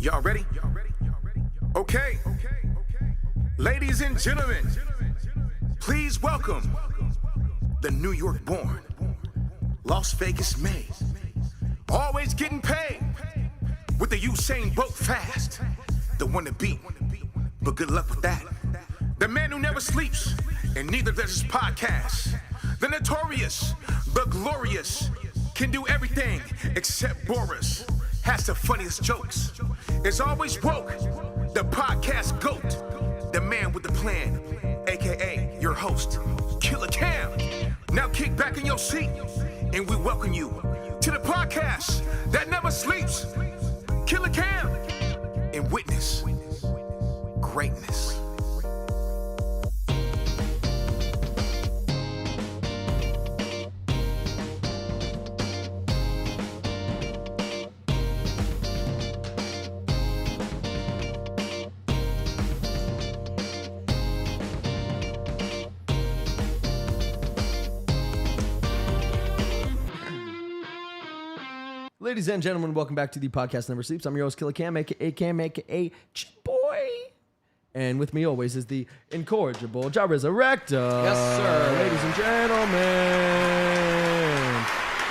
Y'all ready? Okay. Ladies and gentlemen, please welcome the New York born, Las Vegas made, always getting paid, with the Usain Bolt fast, the one to beat, but good luck with that. The man who never sleeps, and neither does his podcast. The notorious, the glorious, can do everything except Boris. Has the funniest jokes. Is always woke. The podcast GOAT. The man with the plan. AKA your host, Killer Cam. Now kick back in your seat and we welcome you to the podcast that never sleeps. Killer Cam. And witness greatness. Ladies and gentlemen, welcome back to the podcast Never Sleeps. I'm your host, Killer Cam, aka Boy. And with me always is the incorrigible Ja Resurrector. Yes, sir. Ladies and gentlemen.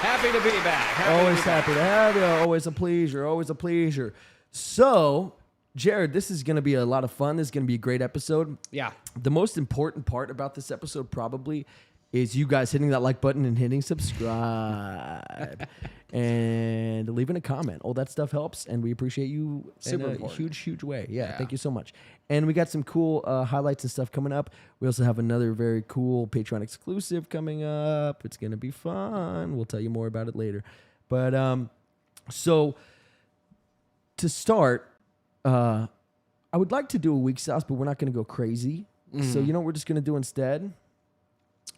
Happy to be back. Always happy to have you. Always a pleasure. Always a pleasure. So, Jared, this is going to be a lot of fun. This is going to be a great episode. Yeah. The most important part about this episode probably is you guys hitting that like button and hitting subscribe and leaving a comment. All that stuff helps, and we appreciate you Super in a important. huge way. Yeah, thank you so much. And we got some cool highlights and stuff coming up. We also have another very cool Patron exclusive coming up. It's going to be fun. We'll tell you more about it later. But so to start, I would like to do a weak sauce, but we're not going to go crazy. So you know what we're just going to do instead?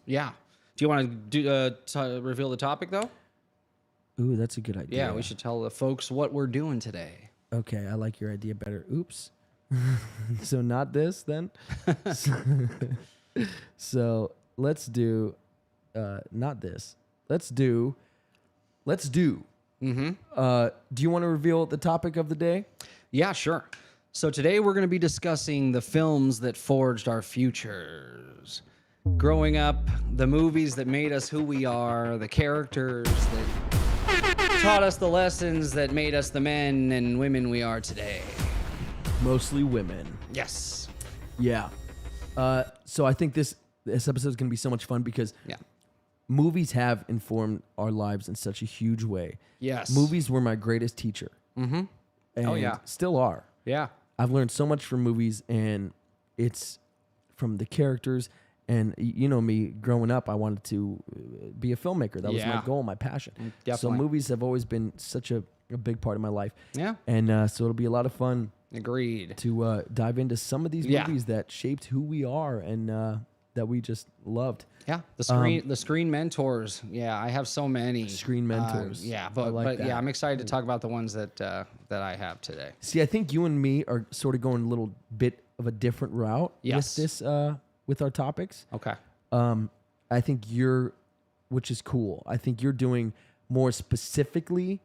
Yeah. Do you want to reveal the topic, though? Ooh, that's a good idea. Yeah, we should tell the folks what we're doing today. Okay, I like your idea better. Oops. So not this, then? so let's do, not this. Let's do. Mm-hmm. Do you want to reveal the topic of the day? Yeah, sure. So today we're going to be discussing the films that forged our futures. Growing up, the movies that made us who we are, the characters that taught us the lessons that made us the men and women we are today. Mostly women. Yes. Yeah. So I think this episode is going to be so much fun because Yeah. movies have informed our lives in such a huge way. Yes. Movies were my greatest teacher. Mm-hmm. And Oh, yeah. still are. Yeah. I've learned so much from movies, and it's from the characters. And you know me, growing up, I wanted to be a filmmaker. That was my goal, my passion. Definitely. So movies have always been such a big part of my life. Yeah. And so it'll be a lot of fun Agreed. to dive into some of these movies that shaped who we are and that we just loved. Yeah, the screen mentors. Yeah, I have so many Screen mentors. yeah, I but, like but that. yeah, I'm excited to talk about the ones that I have today. See, I think you and me are sort of going a little bit of a different route Yes. with this with our topics. Okay. I think which is cool. I think you're doing more specifically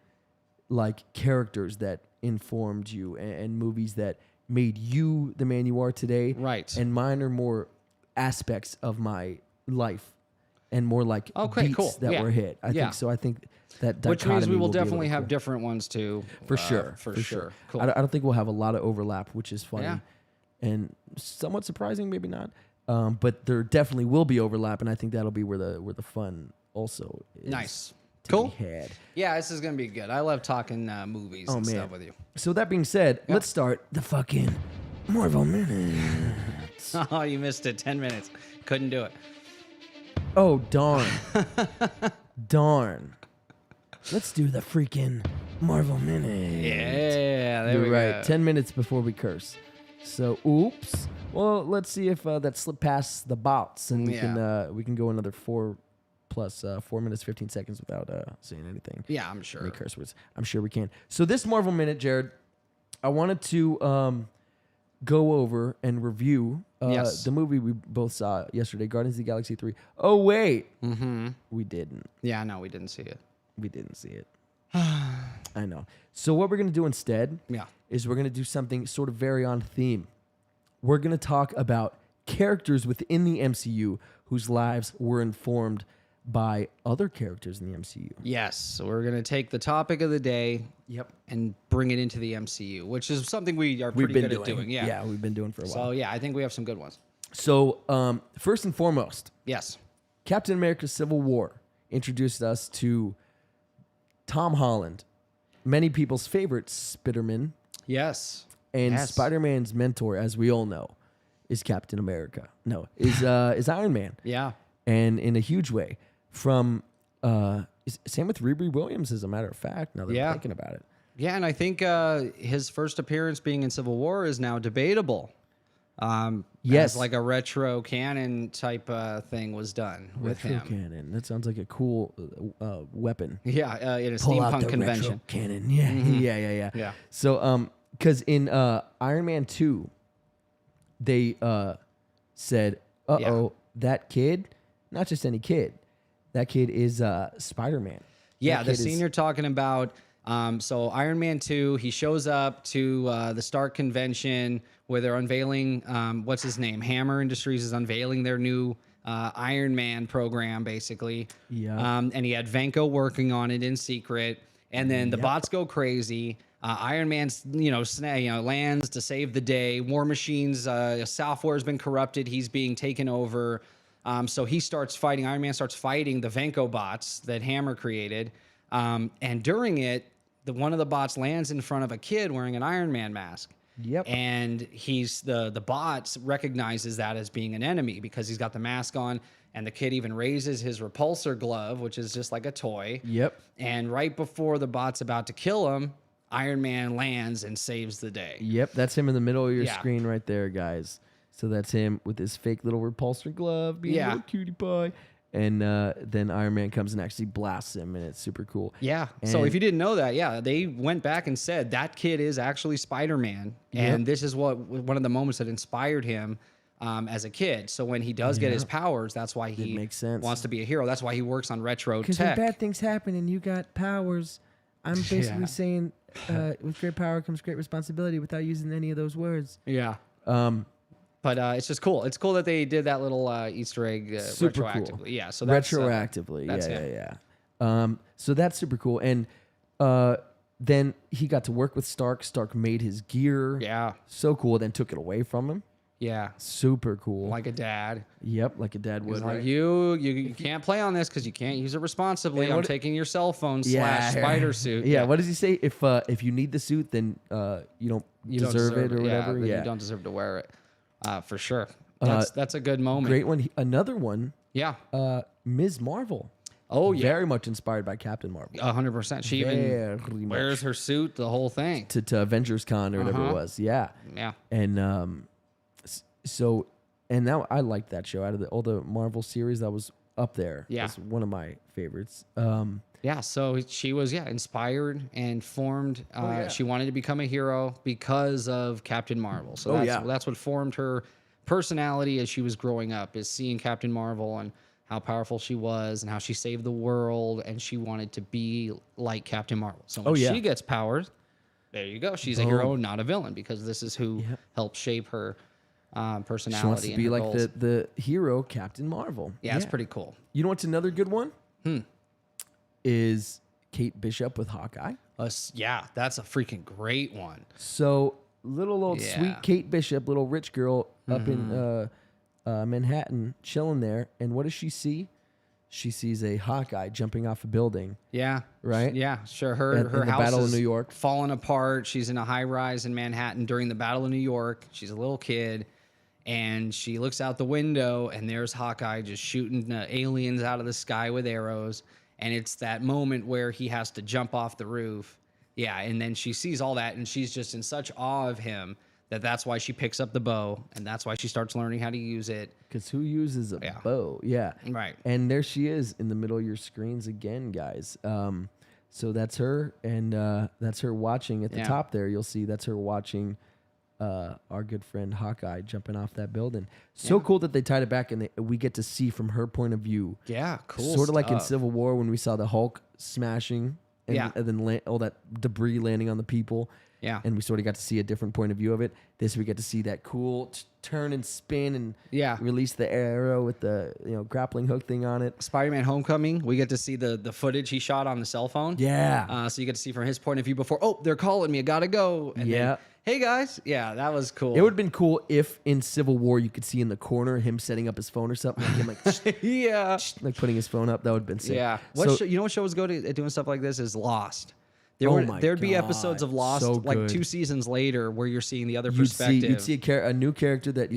like characters that informed you and movies that made you the man you are today. Right. And mine are more aspects of my life and more like beats that were hit. I think so. I think that Which means we will be a definitely little have cool. different ones too. For sure. For sure. Cool. I don't think we'll have a lot of overlap, which is funny Yeah. and somewhat surprising, maybe not. But there definitely will be overlap, and I think that'll be where the fun also is. Nice. to Cool. be had. Yeah, this is gonna be good. I love talking movies and stuff with you. So that being said, let's start the fucking Marvel Minute. Oh, you missed it. 10 minutes. Couldn't do it. Oh, darn. Darn. Let's do the freaking Marvel Minute. Yeah, there You're we right. go. 10 minutes before we curse. So, oops. Well, let's see if that slipped past the bots, and we can go another 4 minutes 15 seconds without saying anything. Yeah, I'm sure. Any curse words. I'm sure we can. So this Marvel Minute, Jared, I wanted to go over and review the movie we both saw yesterday, Guardians of the Galaxy 3. Oh, wait. We didn't. Yeah, no, we didn't see it. We didn't see it. I know. So what we're going to do instead Yeah. is we're going to do something sort of very on theme. We're going to talk about characters within the MCU whose lives were informed by other characters in the MCU. Yes. So we're going to take the topic of the day and bring it into the MCU, which is something we are pretty good at doing. Yeah, we've been doing for a while. So, yeah, I think we have some good ones. So, first and foremost, Yes. Captain America Civil War introduced us to Tom Holland, many people's favorite Spiderman, Yes. and Yes. Spider-Man's mentor, as we all know, is Captain America. No, is Iron Man. Yeah. And in a huge way. From same with Riri Williams, as a matter of fact, now that I'm thinking about it. Yeah, and I think his first appearance being in Civil War is now debatable. Yes. As like a retro canon type thing was done with Retro him. cannon. That sounds like a cool weapon. Yeah, in a Pull out steampunk the convention. retro cannon. Yeah, yeah. Yeah. So, because in Iron Man 2, they said, that kid, not just any kid, that kid is Spider-Man. Yeah, That the kid scene is- you're talking about. So Iron Man 2, he shows up to the Stark convention where they're unveiling, what's his name? Hammer Industries is unveiling their new Iron Man program, basically. Yeah. And he had Vanko working on it in secret. And then the bots go crazy. Iron Man's, lands to save the day. War Machine's software has been corrupted. He's being taken over. So he starts fighting. Iron Man starts fighting the Vanko bots that Hammer created. And during it, one of the bots lands in front of a kid wearing an Iron Man mask. Yep. And he's the bots recognizes that as being an enemy because he's got the mask on. And the kid even raises his repulsor glove, which is just like a toy. Yep. And right before the bot's about to kill him, Iron Man lands and saves the day. Yep, that's him in the middle of your Yeah. screen right there, guys. So that's him with his fake little repulsor glove, being a little cutie pie. And then Iron Man comes and actually blasts him, and it's super cool. Yeah. So And- if you didn't know that, they went back and said that kid is actually Spider-Man. And this is one of the moments that inspired him as a kid. So when he does get his powers, that's why he makes sense. wants to be a hero. That's why he works on retro Because when tech. bad things happen and you got powers, I'm basically saying with great power comes great responsibility without using any of those words. Yeah. But it's just cool. It's cool that they did that little Easter egg Super retroactively. cool. Yeah. So that's Retroactively. that's yeah, him. yeah. So that's super cool. And then he got to work with Stark. Stark made his gear. Yeah. So cool. Then took it away from him. Yeah. Super cool. Like a dad. Yep, like a dad He's would. like, right? you can't play on this because you can't use it responsibly. And I'm what- taking your cell phone / Yeah. spider suit. Yeah, what does he say? If you need the suit, then you don't deserve it or whatever. then Yeah, you don't deserve to wear it. For sure. That's a good moment. great one. Another one. Yeah. Ms. Marvel. Oh yeah. Very much inspired by Captain Marvel. 100%. She Very even much. wears her suit, the whole thing. To Avengers Con or whatever it was. Yeah. Yeah. And so now I liked that show. Out of all the Marvel series, that was up there. Yeah. It's one of my favorites. Yeah, so she was inspired and formed. She wanted to become a hero because of Captain Marvel. So that's what formed her personality as she was growing up, is seeing Captain Marvel and how powerful she was and how she saved the world, and she wanted to be like Captain Marvel. So when she gets powers, there you go. She's a hero, not a villain, because this is who helped shape her personality. She wants to and be her like goals. the hero, Captain Marvel. Yeah, it's pretty cool. You know what's another good one? Is Kate Bishop with Hawkeye. Yeah, that's a freaking great one. So little old Yeah. sweet Kate Bishop, little rich girl up in Manhattan, chilling there. And what does she see? She sees a Hawkeye jumping off a building. Yeah. Right? Yeah, sure. In Her the house Battle of is New York. falling apart. She's in a high rise in Manhattan during the Battle of New York. She's a little kid, and she looks out the window, and there's Hawkeye just shooting aliens out of the sky with arrows. And it's that moment where he has to jump off the roof. Yeah, and then she sees all that, and she's just in such awe of him that's why she picks up the bow, and that's why she starts learning how to use it. Because who uses a bow? Yeah. Right. And there she is in the middle of your screens again, guys. So that's her, and that's her watching at the top there. You'll see that's her watching our good friend Hawkeye jumping off that building. So cool that they tied it back, and we get to see from her point of view. Yeah, cool. Sort of like in stuff. Civil War when we saw the Hulk smashing and, Yeah. and then all that debris landing on the people. Yeah. And we sort of got to see a different point of view of it. This we get to see that cool turn and spin and release the arrow with the grappling hook thing on it. Spider-Man Homecoming, we get to see the footage he shot on the cell phone. Yeah. So you get to see from his point of view before, they're calling me, I gotta go. And then, hey guys. Yeah, that was cool. It would have been cool if in Civil War you could see in the corner him setting up his phone or something. Like him like putting his phone up. That would have been sick. Yeah. You know what shows go to doing stuff like this is Lost. There'd be episodes of Lost like 2 seasons later where you're seeing the other perspective. You'd see a new character that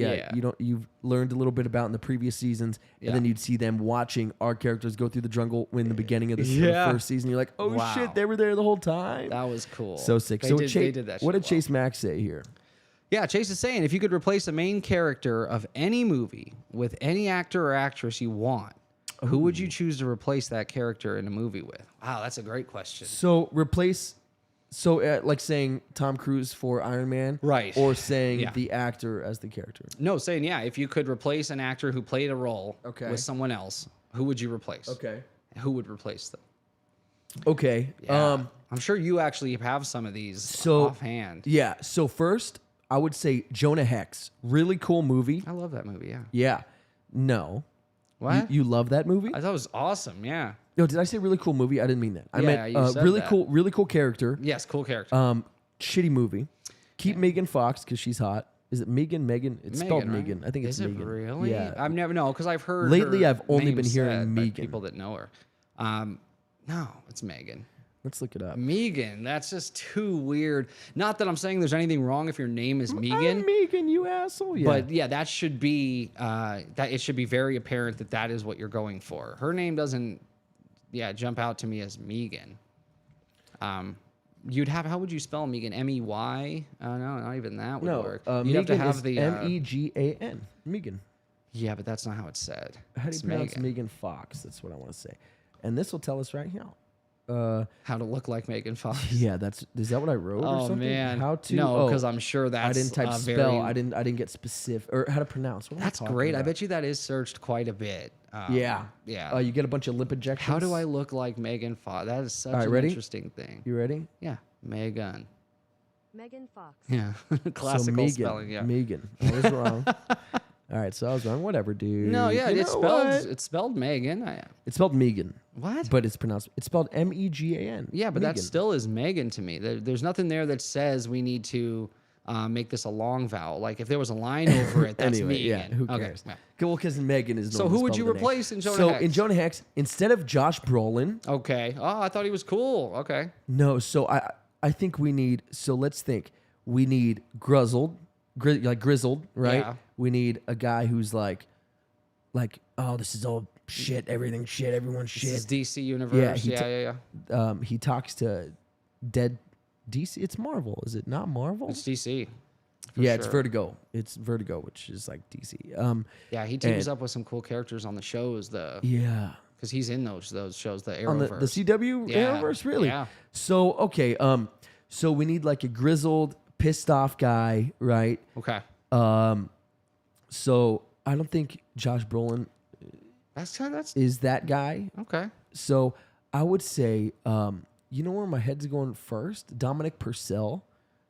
you've learned a little bit about in the previous seasons, and then you'd see them watching our characters go through the jungle in the beginning of the first season. You're like, oh shit, they were there the whole time. That was cool. So sick. They did that. What did Chase Mack say here? Yeah, Chase is saying if you could replace the main character of any movie with any actor or actress you want, who would you choose to replace that character in a movie with? Wow, that's a great question. So like saying Tom Cruise for Iron Man, right? Or saying the actor as the character. No, saying if you could replace an actor who played a role with someone else, who would you replace? Okay, who would replace them? Okay, I'm sure you actually have some of these offhand. Yeah. So first, I would say Jonah Hex. Really cool movie. I love that movie. Yeah. Yeah. No. What? You love that movie? I thought it was awesome. Yeah. Yo, did I say really cool movie? I didn't mean that. I meant you said really that. really cool character. Yes, cool character. Shitty movie. Keep Megan Fox because she's hot. Is it Megan? It's spelled right? Megan. I think it's Megan. Is it really? Yeah. I've never because I've heard lately. her I've only name been hearing said by Megan. people that know her. No, it's Megan. Let's look it up. Megan. That's just too weird. Not that I'm saying there's anything wrong if your name is Megan. I'm Megan, you asshole. Yeah. But yeah, that should be it should be very apparent that is what you're going for. Her name doesn't jump out to me as Megan. You'd have, how would you spell Megan? M-E-Y? No, not even that would work. You'd Megan have to have is the M-E-G-A-N. Megan. Yeah, but that's not how it's said. How do you pronounce Megan Fox? That's what I want to say. And this will tell us right here. How to look like Megan Fox. Yeah, is that what I wrote or something? Man. How to? No, because I'm sure that's I didn't type spell. I didn't get specific or how to pronounce. That's great. I bet you that is searched quite a bit. Yeah. You get a bunch of lip injections. How do I look like Megan Fox? That is such an interesting thing. You ready? Yeah. Megan Fox. Yeah. Classical spelling. Yeah. Megan. I was wrong. All right, so I was wrong. Whatever, dude. No, yeah, it's spelled Megan. It's spelled Megan. What? But it's spelled M-E-G-A-N. Yeah, but Megan. that still is Megan to me. There's nothing there that says we need to make this a long vowel. Like if there was a line over it, that's anyway, Megan. Yeah, who cares? Okay. Well, because Megan is. So who would you replace in Jonah Hex? So in Jonah Hex, instead of Josh Brolin. Okay. Oh, I thought he was cool. Okay. No, so I think we need. So let's think. We need grizzled, right? Yeah. We need a guy who's like, oh, this is all shit, everything shit, everyone's shit. This is DC Universe. Yeah. He talks to dead DC. It's Marvel, is it not Marvel? It's DC. It's Vertigo. It's Vertigo, which is like DC. He teams up with some cool characters on the shows. Because he's in those shows, the Arrowverse. On the CW Arrowverse, really? Yeah. So okay, so we need like a grizzled, pissed off guy, right? Okay. So I don't think Josh Brolin is that guy. Okay. So I would say, you know where my head's going first? Dominic Purcell,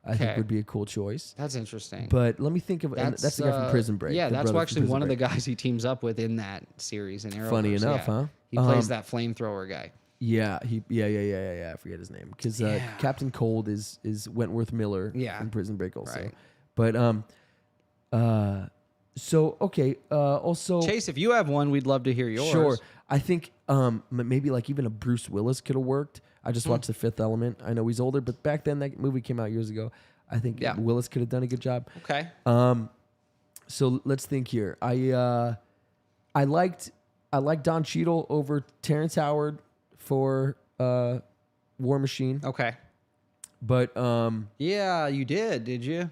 I think would be a cool choice. That's interesting. But let me think of that's the guy from Prison Break. Yeah, that's actually one of the guys he teams up with in that series in Arrowverse. Funny enough, huh? He plays that flamethrower guy. Yeah, I forget his name because Captain Cold is Wentworth Miller from Prison Break also. Right. But so okay, also Chase, if you have one, we'd love to hear yours. Sure. I think maybe like even a Bruce Willis could have worked. I just watched The Fifth Element. I know he's older, but back then that movie came out years ago. I think Willis could have done a good job. Okay. So let's think here. I liked Don Cheadle over Terrence Howard for War Machine. Okay. But yeah, you did you?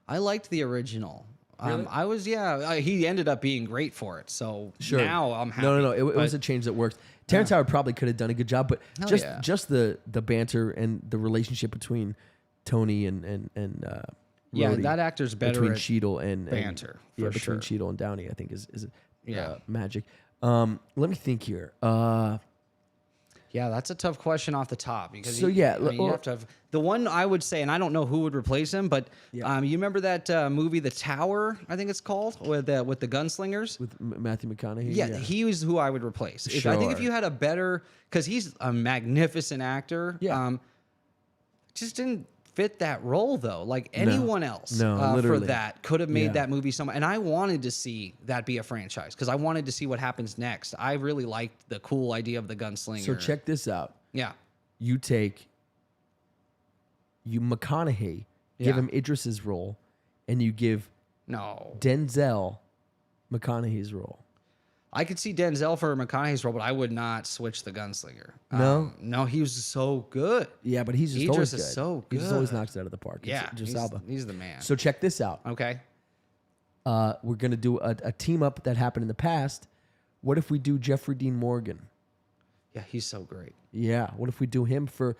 I liked the original. Really? I was he ended up being great for it. So now I'm happy. No. It was a change that worked. Terrence Howard probably could have done a good job, but just the banter and the relationship between Tony and Rhodey, that actor's better between at Cheadle and banter. Between Cheadle and Downey, I think is magic. Let me think here. Yeah, that's a tough question off the top because So, you, yeah, I mean, you have to have the one I would say, and I don't know who would replace him, but Yeah. you remember that movie, The Tower? I think it's called with the gunslingers. With Matthew McConaughey. Yeah, he was who I would replace. I think if Sure. you had a better, because he's a magnificent actor. Yeah. Just didn't fit that role though. Like anyone else, No, for literally. that could have made Yeah. that movie so much. And I wanted to see that be a franchise because I wanted to see what happens next. I really liked the cool idea of the gunslinger. So check this out. Yeah. You take McConaughey, give Yeah. him Idris's role, and you give No. Denzel McConaughey's role. I could see Denzel for McConaughey's role, but I would not switch the gunslinger. No? No, he was so good. Yeah, but he's just Idris always is good. so He just always good. knocks it out of the park. It's Yeah, Idris Elba. he's the man. So check this out. Okay. We're gonna do a team up that happened in the past. What if we do Jeffrey Dean Morgan? Yeah, he's so great. Yeah. What if we do him for,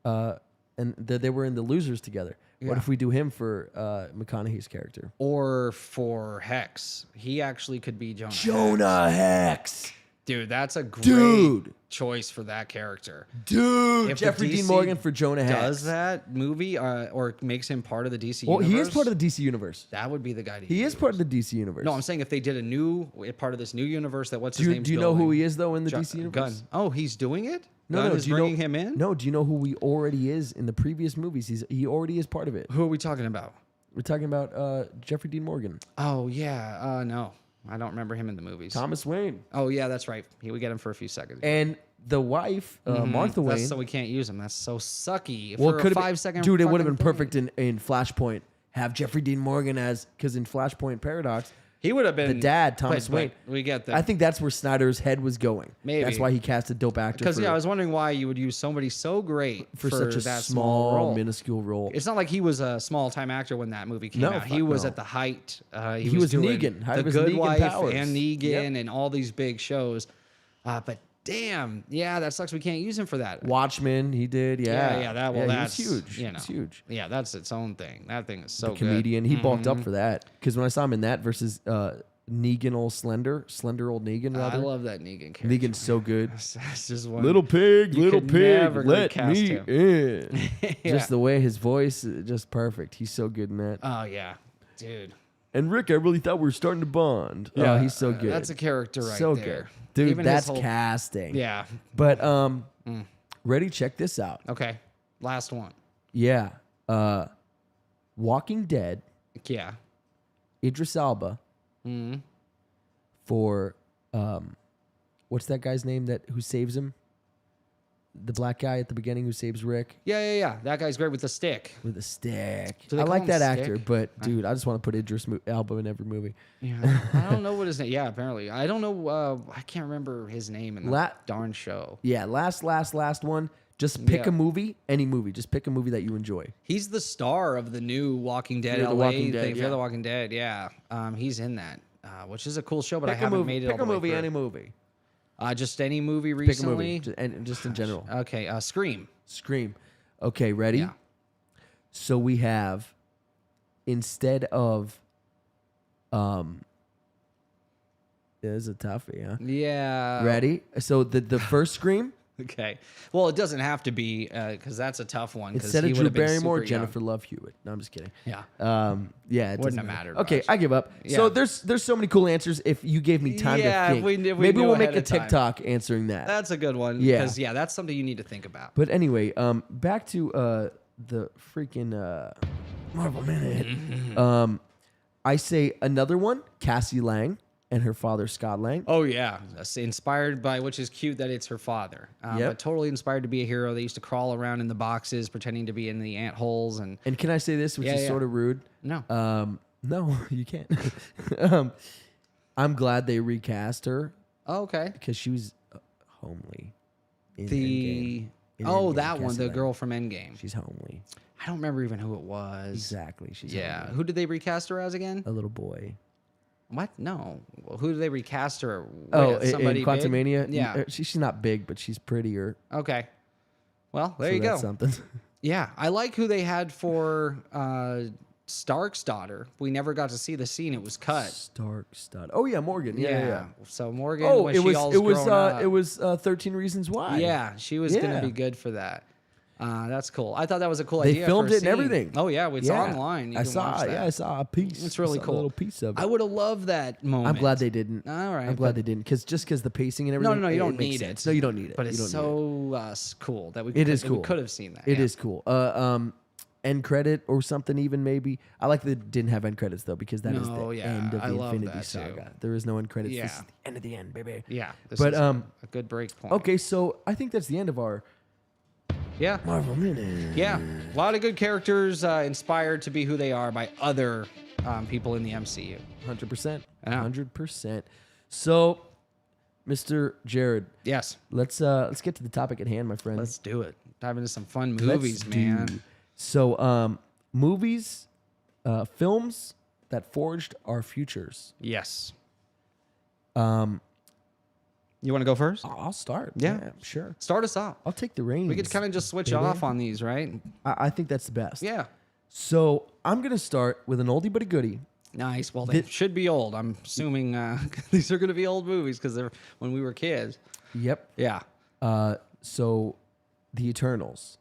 and they were in The Losers together. What Yeah. if we do him for McConaughey's character? Or for Hex, he actually could be Jonah. Hex. Jonah Hex. Dude, that's a great Dude. choice for that character. Dude. If the Jeffrey Dean DC Morgan for Jonah Hex. Does that movie or makes him part of the DC Well, universe? he is part of the DC universe. That would be the guy to He use. is part of the DC universe. No, I'm saying if they did a new part of this new universe, that what's do his you, name? do you know who he is though in the DC universe? Gun. Oh, he's doing it. No, Gunn no. is Do you know, bringing him in. No, do you know who he already is in the previous movies? He already is part of it. Who are we talking about? We're talking about Jeffrey Dean Morgan, Oh yeah. No, I don't remember him in the movies. Thomas Wayne, Oh yeah, that's right. We get him for a few seconds. and the wife Martha Wayne. That's so we can't use him. That's so sucky. Well, for it a could 5 have second. dude. It would have been fucking perfect in Flashpoint. Have Jeffrey Dean Morgan as because in Flashpoint Paradox, He would have been the dad Thomas but Wayne. We get that. I think that's where Snyder's head was going. Maybe. That's why he cast a dope actor. Because for, I was wondering why you would use somebody so great for such a that small, role. minuscule role. It's not like he was a small time actor when that movie came No, out. fuck He was no. at the height. He was doing Negan. Height The of his Good Negan Wife powers. and Negan Yep. and all these big shows. But damn, yeah, that sucks. We can't use him for that. Watchmen, he did. Yeah, yeah. That he that's was huge. You know, It's huge. Yeah, that's its own thing. That thing is so The comedian, good. he bulked up for that because when I saw him in that versus Negan, old slender old Negan. I Rather, love that Negan character. Negan's so good. That's just one. Little pig, You little could pig, never let recast me him. in. Yeah. Just the way his voice, just perfect. He's so good in that. Oh yeah, dude. And Rick, I really thought we were starting to bond. Oh, he's so good. That's a character right so there. good, dude. Even his That's whole- casting. Yeah. But ready? Check this out. Okay. Last one. Yeah. Walking Dead. Yeah. Idris Elba. Mm-hmm. For what's that guy's name who saves him? The black guy at the beginning who saves Rick Yeah. That guy's great with the stick. with a stick. Do they I call like him that actor, Stick? but dude, I just want to put Idris Elba in every movie. Yeah. I don't know what his name. Yeah, apparently. I don't know. I can't remember his name in the La- darn show. Yeah, last one. Just pick Yeah. a movie, any movie. Just pick a movie that you enjoy. He's the star of the new Walking Dead Fear the LA Walking Dead, thing. Fear yeah. the Walking Dead. Yeah. He's in that, which is a cool show, but I Pick a haven't movie. made it Pick all a the way movie, through. any movie. Just any movie Pick a recently. movie, and just in general. Okay. Scream. Scream. Okay, ready? Yeah. So we have instead of it is a toughie, huh? Yeah. Ready? So the first Scream, Okay. Well, it doesn't have to be because that's a tough one. 'cause instead he of would Drew have been Barrymore, super young. Jennifer Love Hewitt. No, I'm just kidding. Yeah. Yeah, it Wouldn't doesn't have matter. mattered Okay, much. I give up. Yeah. So there's so many cool answers. If you gave me time Yeah, to if think, we knew maybe we'll make ahead a of time. TikTok answering that. That's a good one. Yeah. Because, that's something you need to think about. But anyway, back to the freaking Marvel Minute. I say another one, Cassie Lang and her father Scott Lang. Oh, yeah. That's inspired by, which is cute that it's her father. Yep. But totally inspired to be a hero. They used to crawl around in the boxes pretending to be in the ant holes. And And can I say this, which Yeah, is yeah. sort of rude? no. No, you can't. I'm glad they recast her Oh, okay. because she was homely. In The Endgame. In Oh, Endgame, that one, Cassie the Lang. girl from Endgame. She's homely. I don't remember even who it was. Exactly. She's Yeah. homely. Who did they recast her as again? A little boy. What? No. Well, who did they recast her with? Oh, Somebody in big? Quantumania? Yeah. She's not big, but she's prettier. Okay. Well, there so you go. that's something. Yeah, I like who they had for Stark's daughter. We never got to see the scene. It was cut. Stark's daughter. Oh yeah, Morgan. Yeah. So Morgan. Oh, when it she all's grown up, it was 13 Reasons Why. Yeah, she was gonna Yeah. be good for that. That's cool. I thought that was a cool They idea. filmed for a it and scene. everything. Oh yeah, it's online. You I can saw. watch that. Yeah, I saw a piece. It's really I saw cool. A little piece of it. I would have loved that moment. I'm glad they didn't. All right, I'm glad they didn't because the pacing and everything. No, you don't makes need sense. it. No, you don't need it. But You it's don't need it. so cool that we. It is cool. We could have seen that. It yeah. is cool. End credit or something even maybe. I like that it didn't have end credits though because that is No, the yeah, end of I the love Infinity that, too. Saga. There is no end credits. This Yeah. is the end of the end, baby. Yeah. This But, is a good break point. Okay, so I think that's the end of our Yeah. Marvel Minute. Yeah. A lot of good characters inspired to be who they are by other people in the MCU. 100%. Yeah. 100%. So, Mr. Jared, Yes. let's get to the topic at hand, my friend. Let's do it. Dive into some fun Let's movies, man. do. So, movies, films that forged our futures. Yes. You want to go first? I'll start. Yeah. Sure. Start us off. I'll take the reins. We could kind of just switch baby. off on these, right? I think that's the best. Yeah. So I'm gonna start with an oldie but a goodie. Nice. Well, they should be old. I'm assuming these are going to be old movies because they're when we were kids. Yep. Yeah. So, The Eternals.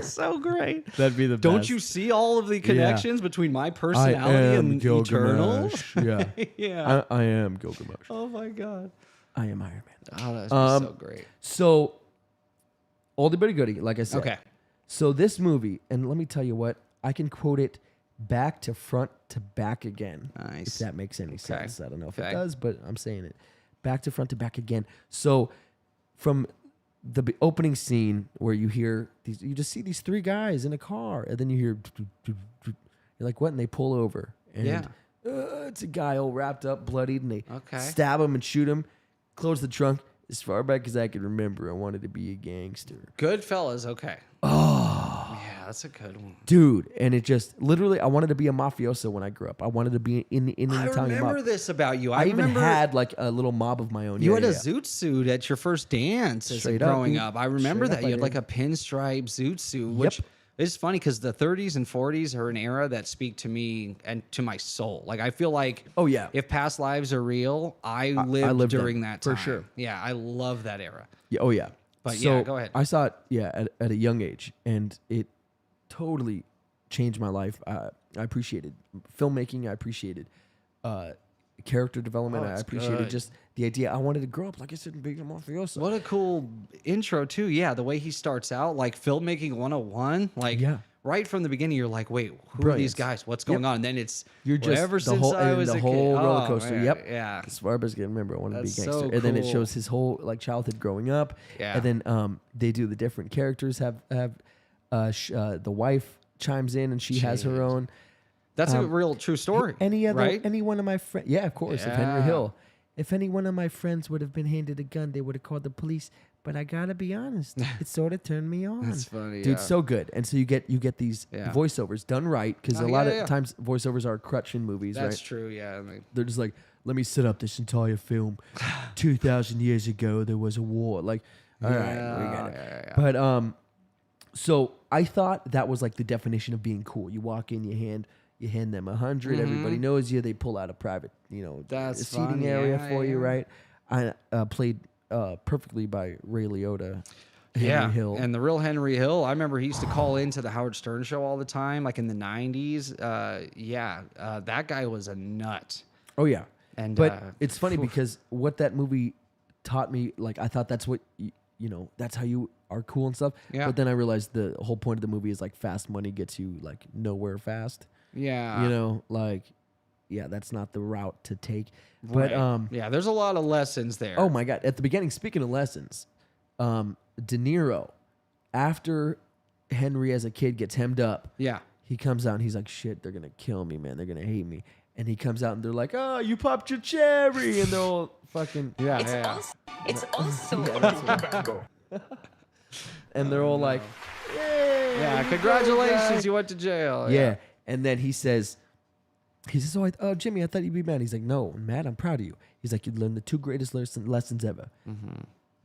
So great. That'd be the Don't you see all of the connections between my personality and Eternals? Yeah. Yeah. I am Gilgamesh. Oh my god. I am Iron Man. Oh, that's so great. So, oldie but a goodie, like I said. Okay. So this movie, and let me tell you what, I can quote it back to front to back again. Nice. If that makes any sense. I don't know if Okay. it does, but I'm saying it. Back to front to back again. So from the opening scene where you hear these, you just see these three guys in a car, and then you hear, you're like, what? And they pull over. And Yeah. it's a guy all wrapped up, bloodied, and they Okay. stab him and shoot him, close the trunk. As far back as I can remember, I wanted to be a gangster. Goodfellas. Okay. Oh. Yeah, that's a good one. Dude, and it just literally, I wanted to be a mafioso when I grew up. I wanted to be in the I Italian remember mob. this about you. I even remember had like a little mob of my own. you Yeah, had yeah, a yeah. zoot suit at your first dance as Straight up, growing dude. up. I remember Straight that up, you I had like a did. pinstripe zoot suit, which is funny because the 30s and 40s are an era that speak to me and to my soul. Like I feel like, Oh, yeah. if past lives are real, I lived, lived during them, that for time. sure. Yeah, I love that era. Yeah, oh yeah. But So yeah, go ahead. I saw it, at a young age, and it totally changed my life. I appreciated filmmaking. I appreciated character development. Oh, I it's appreciated good. just the idea. I wanted to grow up, like I said, and be a mafioso. What a cool intro too. Yeah, the way he starts out, like filmmaking 101, like Yeah. right from the beginning, you're like, wait, who are Brilliant. these guys? What's going on? And then it's You're just ever the since whole, I and was the a whole kid. roller Oh, coaster. man, Yep. Yeah. As far as I can remember, I wanted That's to be a gangster. so And then it cool. shows his whole like childhood growing up. Yeah. And then they do the different characters have the wife chimes in and she has her Jeez. own. That's a real true story. Any one of my friends, yeah, of course, of Henry Yeah. Hill. If any one of my friends would have been handed a gun, they would have called the police. But I gotta be honest, it sort of turned me on. That's funny, dude. yeah. So good, and so you get these Yeah. voiceovers done right because Oh, a lot yeah, of yeah. times voiceovers are a crutch in movies, That's right? true. Yeah. I mean, They're just like, let me set up this entire film. 2,000 years ago, there was a war. Like, all right, we got it. yeah. But so I thought that was like the definition of being cool. You walk in, you hand them 100. Everybody knows you. They pull out a private, Mm-hmm. That's a seating funny. area Yeah, for you, yeah. right? I played perfectly by Ray Liotta. Henry Yeah, Hill. and the real Henry Hill. I remember he used to call into the Howard Stern show all the time, like in the '90s. That guy was a nut. Oh yeah, And, but it's funny because what that movie taught me, like I thought that's what that's how you are cool and stuff. Yeah. But then I realized the whole point of the movie is like fast money gets you like nowhere fast. Yeah, That's not the route to take. But right. Yeah, there's a lot of lessons there. oh my god, at the beginning, speaking of lessons, De Niro, after Henry as a kid gets hemmed up, yeah, he comes out and he's like, shit, they're gonna kill me, man. They're gonna hate me. And he comes out and they're like, oh, you popped your cherry, and they're all fucking yeah. It's also and they're all like, yay, Yeah, you congratulations, go, guy." you went to jail. Yeah. And then he says, oh, Jimmy, I thought you'd be mad. He's like, no, I'm mad. I'm proud of you. He's like, you learned the two greatest lessons ever.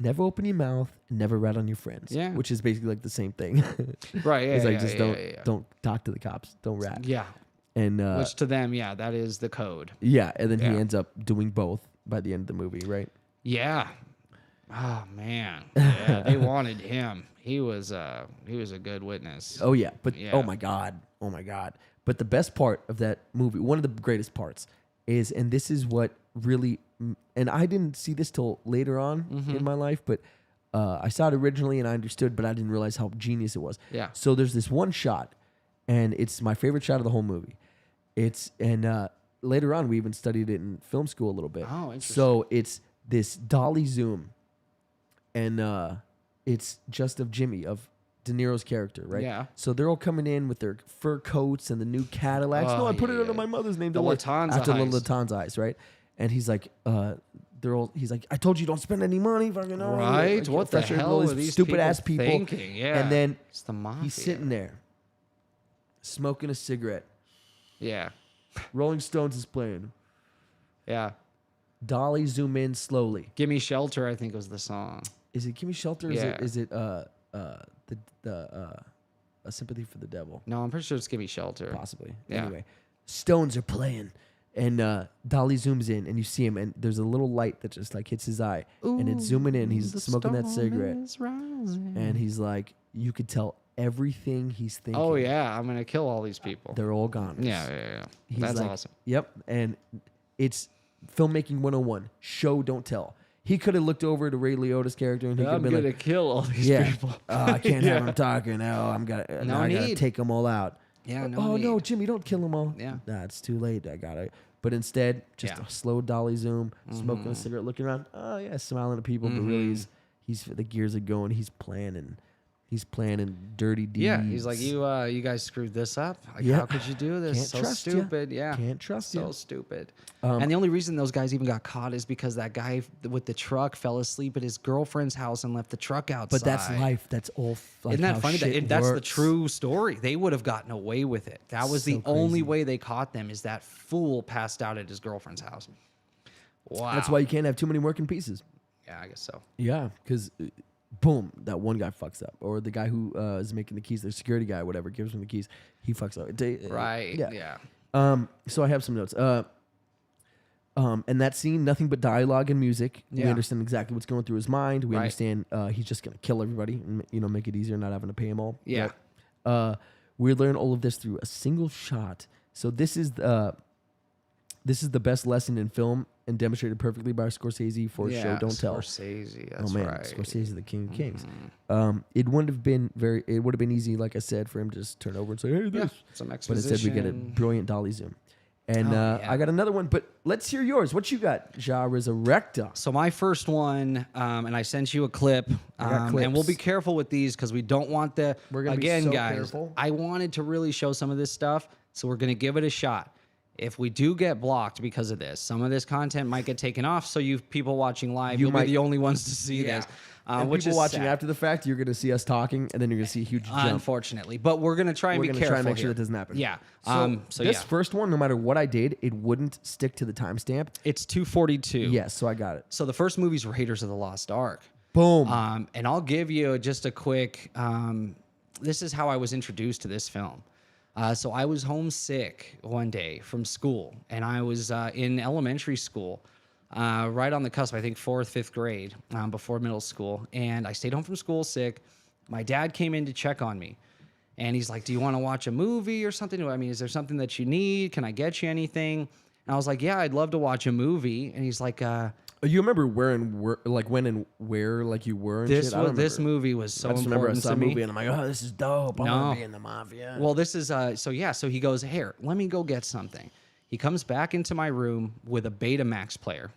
never open your mouth, and never rat on your friends. Yeah. Which is basically like the same thing. Right. Yeah. He's like, yeah, just yeah, don't talk to the cops. Don't rat. Yeah. And Which to them, yeah, that is the code. yeah, and then he Yeah. ends up doing both by the end of the movie, right? Yeah. Oh man. Yeah, they wanted him. He was a good witness. Oh yeah, but Yeah. oh my god. But the best part of that movie, one of the greatest parts, is, and this is what really, and I didn't see this till later on Mm-hmm. in my life, but I saw it originally and I understood, but I didn't realize how genius it was. Yeah. So there's this one shot, and it's my favorite shot of the whole movie. Later on we even studied it in film school a little bit. Oh, interesting. So it's this dolly zoom, and it's just of Jimmy, of De Niro's character, right? Yeah. So they're all coming in with their fur coats and the new Cadillacs. Oh, No, I put it yeah. under my mother's name. The Don't worry. Lufthansa After the heist. Lufthansa eyes, right? And he's like, he's like, I told you don't spend any money, fucking Right? Like, What the frustrated with hell all are these stupid ass people thinking? Yeah. And then it's the mafia. he's sitting there, smoking a cigarette. Yeah. Rolling Stones is playing. Yeah. Dolly zoom in slowly. Gimme Shelter, I think was the song. Is it Gimme Shelter? Yeah. Is it A Sympathy for the Devil? No, I'm pretty sure it's Gimme Shelter. Possibly. Yeah. Anyway, Stones are playing, and Dolly zooms in, and you see him, and there's a little light that just like hits his eye, and it's zooming in. He's smoking that cigarette, and he's like, you could tell everything he's thinking. Oh yeah, I'm gonna kill all these people. They're all gone. Yeah. He's That's like, awesome. Yep, and it's filmmaking 101. Show, don't tell. He could have looked over to Ray Liotta's character, and he could have been like, kill all these yeah, people. I can't have him talking. Oh, I gotta need. take them all out. Yeah, no Oh no, need. Jimmy, don't kill them all. Yeah. Nah, it's too late. I gotta. But instead, just Yeah. a slow dolly zoom, smoking a cigarette, looking around. Oh yeah, smiling at people, but really he's the gears are going. He's planning dirty deeds. Yeah, he's like, you guys screwed this up. Like, Yeah. how could you do this? Can't So trust ya. stupid. Yeah, Can't trust so ya. stupid. And the only reason those guys even got caught is because that guy with the truck fell asleep at his girlfriend's house and left the truck outside. But that's life. That's all. Like Isn't that how funny? shit That's the works. true story. They would have gotten away with it. That was So the only crazy. way they caught them. Is that fool passed out at his girlfriend's house? Wow. That's why you can't have too many working pieces. Yeah, I guess so. Yeah, because boom, that one guy fucks up, or the guy who is making the keys, the security guy, whatever, gives him the keys, he fucks up. Right. Yeah. Yeah. So I have some notes. And that scene, nothing but dialogue and music. We Yeah. understand exactly what's going through his mind. We Right. understand he's just gonna kill everybody and make it easier, not having to pay them all. Yeah. Right? We learn all of this through a single shot. So this is the best lesson in film and demonstrated perfectly by Scorsese for Show Don't Tell. Scorsese. That's Oh man, right. Scorsese, the King of Kings. It would have been easy, like I said, for him to just turn over and say, "Hey, this." Yeah, some But instead, we get a exposition. brilliant dolly zoom. And Oh, yeah. I got another one, but let's hear yours. What you got, Ja Resurrecta? So my first one, and I sent you a clip, got and we'll be clips. careful with these because we don't want the. We're gonna be again, so guys. careful. I wanted to really show some of this stuff, so we're gonna give it a shot. If we do get blocked because of this, some of this content might get taken off. So you people watching live, you'll might- be the only ones to see this. And Which people is watching sad, after the fact, you're going to see us talking, and then you're going to see a huge jump. unfortunately. But we're gonna try and We're be gonna careful. try and make sure here. that doesn't happen. Yeah. So this first one, no matter what I did, it wouldn't stick to the timestamp. it's 2:42. Yes, so I got it. So the first movie's Raiders of the Lost Ark. Boom. And I'll give you just a quick. This is how I was introduced to this film. So I was homesick one day from school, and I was in elementary school, right on the cusp. I think 4th, 5th grade, before middle school, and I stayed home from school sick. My dad came in to check on me, and he's like, "Do you want to watch a movie or something? I mean, is there something that you need? Can I get you anything?" And I was like, "Yeah, I'd love to watch a movie." And he's like, You remember where and when and where you were and "This shit? I don't this remember. movie was so I just remember I important saw to a me." movie and I'm like, oh, this is dope. I No. want to be in the mafia. Well, this is so he goes, "Here, let me go get something." He comes back into my room with a Betamax player.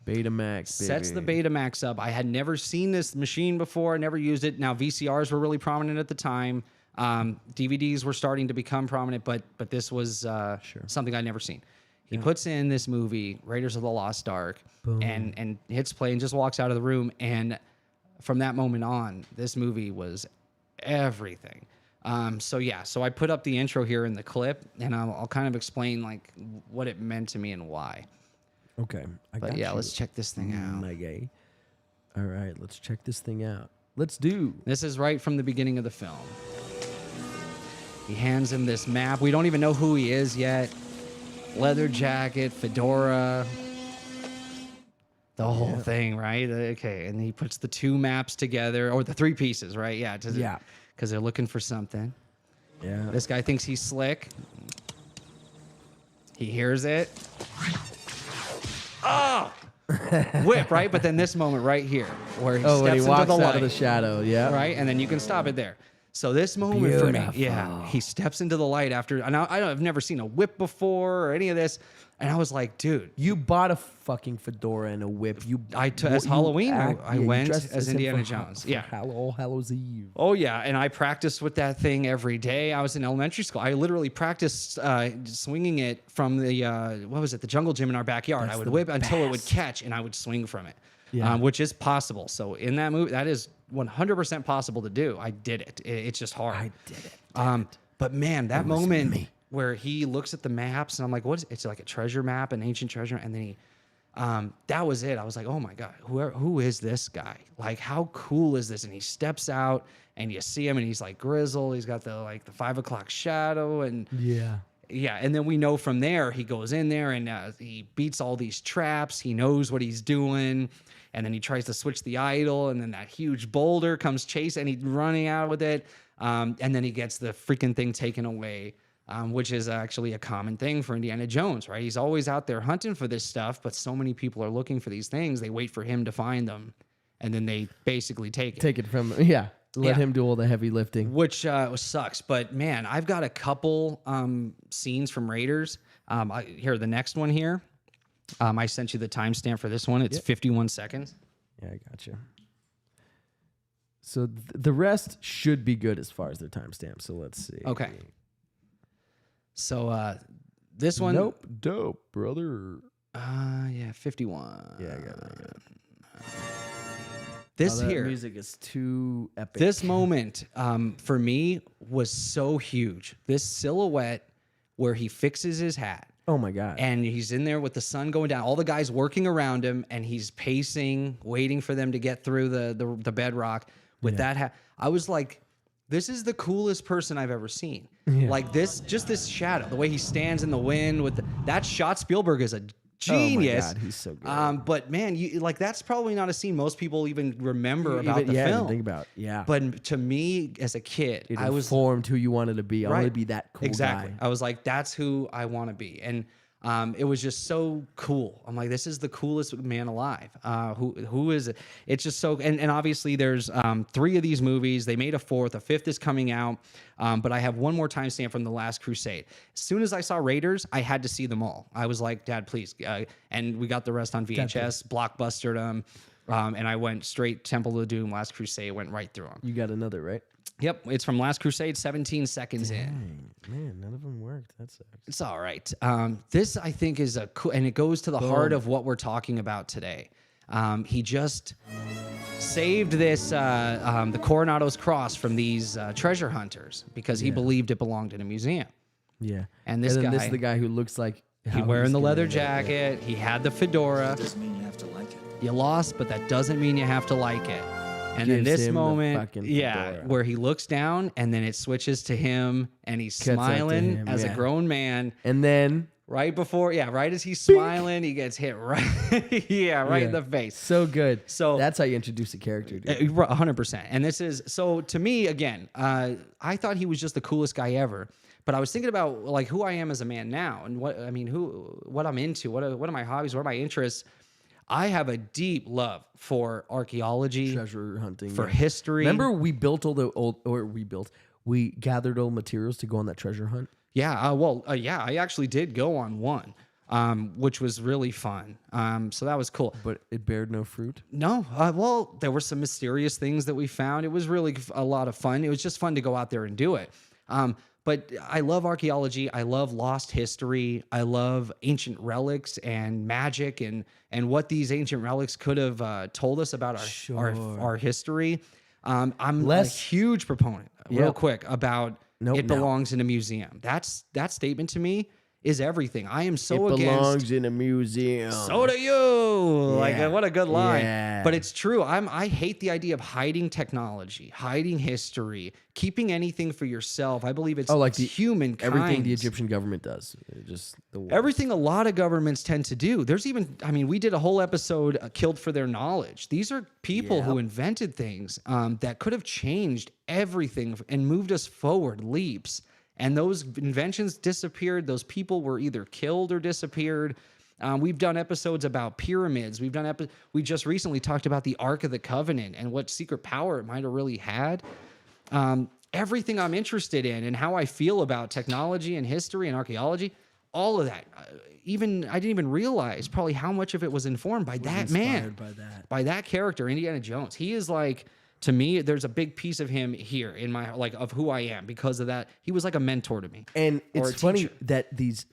Betamax, baby. Sets the Betamax up. I had never seen this machine before, never used it. Now VCRs were really prominent at the time. DVDs were starting to become prominent, but this was something I'd never seen. He puts in this movie, Raiders of the Lost Ark, and hits play and just walks out of the room. And from that moment on, this movie was everything. So I put up the intro here in the clip, and I'll kind of explain what it meant to me and why. Okay. I But got yeah, you, let's check this thing out. my gay. All right, let's check this thing out. Let's do. This is right from the beginning of the film. He hands him this map. We don't even know who he is yet. Leather jacket, fedora, the whole thing, right? Okay, and he puts the 2 maps together, or the 3 pieces, right? Yeah. Yeah. Because they're looking for something. Yeah. This guy thinks he's slick. He hears it. Oh! Whip, right? But then this moment right here, where he steps when he into walks the out light, of the shadow. Yeah. right? And then you can stop it there. So this moment for me, Beautiful. yeah, he steps into the light after, and I've never seen a whip before or any of this, and I was like, dude, You bought a fucking fedora and a whip. as Halloween, I you went dressed as him Indiana for Jones. for Yeah. All Hallows Eve. Oh yeah, and I practiced with that thing every day. I was in elementary school. I literally practiced swinging it from the the jungle gym in our backyard. I would whip until it would catch, and I would swing from it, Yeah. which is possible. So in that movie, that is 100% possible to do. I did it. It's just hard. I did it. But man, that was moment me. where he looks at the maps, and I'm like, what is it? It's like a treasure map, an ancient treasure, and then he. That was it. I was like, oh my God, who is this guy? Like, how cool is this? And he steps out, and you see him, and he's like grizzled. He's got the 5 o'clock shadow, and Yeah. and then we know from there he goes in there and he beats all these traps. He knows what he's doing, and then he tries to switch the idol, and then that huge boulder comes chasing, and he's running out with it, and then he gets the freaking thing taken away. Which is actually a common thing for Indiana Jones, right? He's always out there hunting for this stuff, but so many people are looking for these things. They wait for him to find them, and then they basically take it. Take it from Let Yeah. him do all the heavy lifting. Which sucks. But, man, I've got a couple scenes from Raiders. Here, the next one here. I sent you the timestamp for this one. It's 51 seconds. Yeah, I got you. So the rest should be good as far as their timestamp. So let's see. Okay. So this one. Nope. Dope, brother. 51. Yeah, I got it. This that here. music is too epic. This moment for me was so huge. This silhouette where he fixes his hat. Oh my God. And he's in there with the sun going down. All the guys working around him, and he's pacing, waiting for them to get through the bedrock with that hat. I was like, this is the coolest person I've ever seen. Yeah. Like this shadow, the way he stands in the wind with that shot. Spielberg is a genius. Oh my God, he's so good. But man, that's probably not a scene most people even remember about the even film. think about. Yeah. But to me, as a kid, it I was informed who you wanted to be. I want to Right. be that cool exactly. guy. I was like, that's who I want to be, and it was just so cool. I'm like, this is the coolest man alive. Who is it? It's just so, and obviously there's 3 of these movies. They made a 4th. A 5th is coming out. But I have one more timestamp from The Last Crusade. As soon as I saw Raiders, I had to see them all. I was like, Dad, please. And we got the rest on VHS, blockbustered them. And I went straight Temple of Doom, Last Crusade, went right through them. You got another, right? Yep, it's from Last Crusade, 17 seconds in. Man, none of them worked. That sucks. It's all right. This, I think, is a cool, and it goes to the heart of what we're talking about today. He just saved this, the Coronado's Cross from these treasure hunters because he believed it belonged in a museum. Yeah. And this then guy- this is the guy who looks like He wearing the leather jacket. He had the fedora. Doesn't mean you have to like it. You lost, but that doesn't mean you have to like it. And then Gives this him the moment, fucking yeah, fedora. where he looks down and then it switches to him and he's Cuts out to smiling him, as a yeah. grown man. And then Right as he's smiling, he gets hit right, in the face. so good. So- that's how you introduce a character, dude. 100%. And this is, so to me, again, I thought he was just the coolest guy ever. But I was thinking about like who I am as a man now and what I'm into, what are my hobbies, what are my interests. I have a deep love for archaeology, Treasure hunting. for yeah. history. Remember we we gathered old materials to go on that treasure hunt? Yeah, I actually did go on one, which was really fun. So that was cool. But it bared no fruit. No, there were some mysterious things that we found. It was really a lot of fun. It was just fun to go out there and do it. But I love archaeology. I love lost history. I love ancient relics and magic and what these ancient relics could have told us about our history. I'm a huge proponent, real quick, about it belongs in a museum. That statement to me is everything. I am so it against. belongs in a museum. So do you. Like, what a good line. Yeah. But it's true. I hate the idea of hiding technology, hiding history, keeping anything for yourself. I believe it's like it's humankind. Everything the Egyptian government does. Just the Everything a lot of governments tend to do. There's even, I mean, we did a whole episode, Killed for Their Knowledge. These are people who invented things that could have changed everything and moved us forward leaps. And those inventions disappeared. Those people were either killed or disappeared. We've done episodes about pyramids. We just recently talked about the Ark of the Covenant and what secret power it might have really had. Everything I'm interested in and how I feel about technology and history and archaeology, all of that. I didn't even realize probably how much of it was informed by that man, by that character, Indiana Jones. He is like, to me, there's a big piece of him here in my, like, of who I am because of that. He was like a mentor to me. And or it's a funny teacher. that these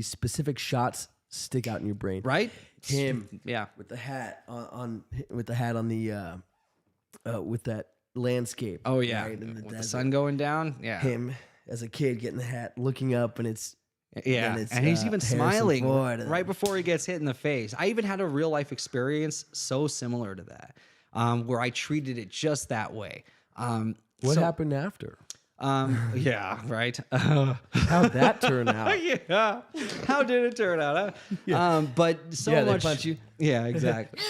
specific shots stick out in your brain. Right? Him, Yeah. with the hat on with the with that landscape. Oh yeah. right, in With the desert. sun going down. Yeah. Him as a kid getting the hat, looking up, and it's Yeah, then it's, and he's even Harrison smiling Ford. right before he gets hit in the face. I even had a real life experience so similar to that, where I treated it just that way. What happened after? Yeah, right. How'd that turn out? Yeah, how did it turn out? Huh? But so Yeah, they much. punch you? Yeah, exactly.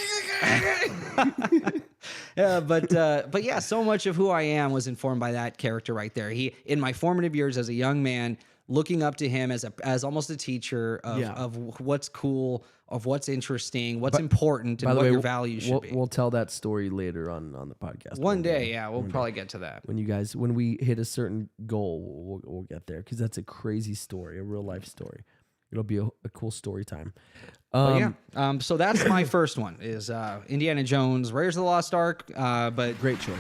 Yeah, but yeah, so much of who I am was informed by that character right there. He, in my formative years as a young man, looking up to him as almost a teacher of what's cool, of what's interesting, what's important, and what your values should be. We'll tell that story later on the podcast. One day, yeah, we'll probably get to that. When we hit a certain goal, we'll get there, because that's a crazy story, a real life story. It'll be a cool story time. So that's my first one is Indiana Jones, Raiders of the Lost Ark, but Great choice.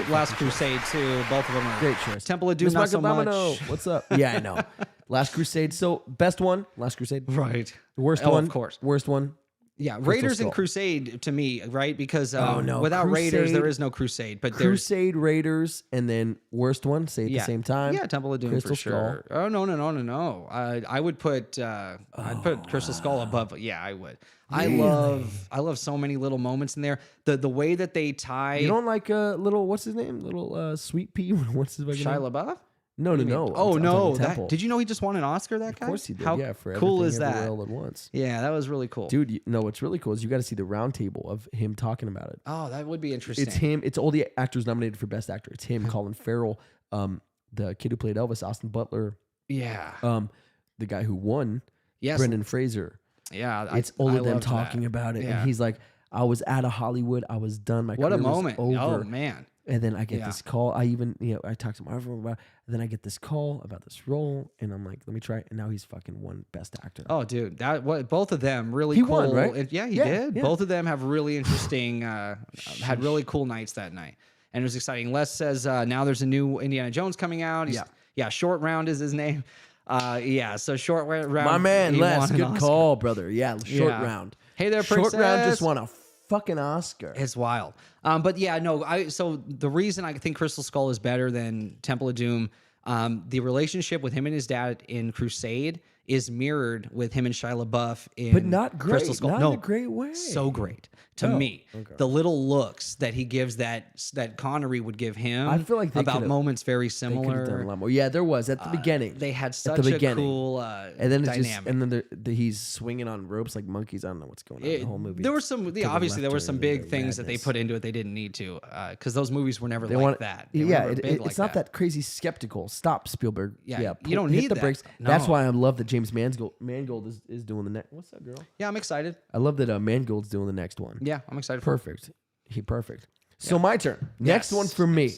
Last Crusade too. Both of them are Great choice. Temple of Doom, Miss not so Domino, much. what's up? Yeah, I know. Last Crusade. So best one, Last Crusade. Right. Worst Oh, one, of course. Worst one. Yeah, Raiders Skull. and Crusade to me, right? Because no, without Raiders, Crusade- there is no Crusade. But there's Crusade, Raiders, and then worst one. Say at the same time. Yeah, Temple of Doom Crystal for sure. Skull. Oh no. I would put I'd put Crystal Skull above. Yeah, I would. Really? I love so many little moments in there. The way that they tie You don't like little, what's his name? Little Sweet Pea. What's his fucking Shia name? LaBeouf. No. Oh I'm no! talking Temple. Did you know he just won an Oscar? That guy? Of course he did. How Yeah, for cool Everything is that? Everywhere All at Once. Yeah, that was really cool. Dude, what's really cool is you got to see the round table of him talking about it. Oh, that would be interesting. It's him. It's all the actors nominated for Best Actor. It's him, Colin Farrell, the kid who played Elvis, Austin Butler, Yeah. the guy who won, Yes. Brendan Fraser. Yeah. It's all of them loved talking that. about it, Yeah. and he's like, "I was out of Hollywood. I was done. My What a career was moment! over." Oh man. And then I get Yeah. this call. I talked to Marvel about it. And then I get this call about this role. And I'm like, let me try it. And now he's fucking won Best Actor. Oh, dude, both of them really He cool. won, right? Yeah, he Yeah, did. yeah. Both of them have really interesting, had really cool nights that night, and it was exciting. Les says now there's a new Indiana Jones coming out. Yeah, Short Round is his name. So Short Round. My man, he Les. won an Good Oscar. call, brother. Yeah, Short Yeah. Round. Hey there, Short Round princess. just won a fucking Oscar. It's wild. But yeah, no. So the reason I think Crystal Skull is better than Temple of Doom, the relationship with him and his dad in Crusade is mirrored with him and Shia LaBeouf in But not great. Crystal Skull. Not no, in a great way. So great to me. The little looks that he gives that Connery would give him. I feel like they about could've- moments very They could have done a similar. lot more. Yeah, there was at the beginning. They had At such the a beginning. cool and then it's dynamic. just, and then he's swinging on ropes like monkeys. I don't know what's going on in the whole movie. There were some, To the obviously, there left were some turn big and things that they madness. put into it they didn't need to, because those movies were never They like want that. They were Yeah, never big like it's not that crazy skeptical. Stop, Spielberg. Yeah, pull- you don't hit need the that. brakes. That's No. why I love that James Mangold is doing the next. What's up, girl? Yeah, I'm excited. I love that Mangold's doing the next one. Yeah, I'm excited. Perfect. Perfect. So my turn. Next one for me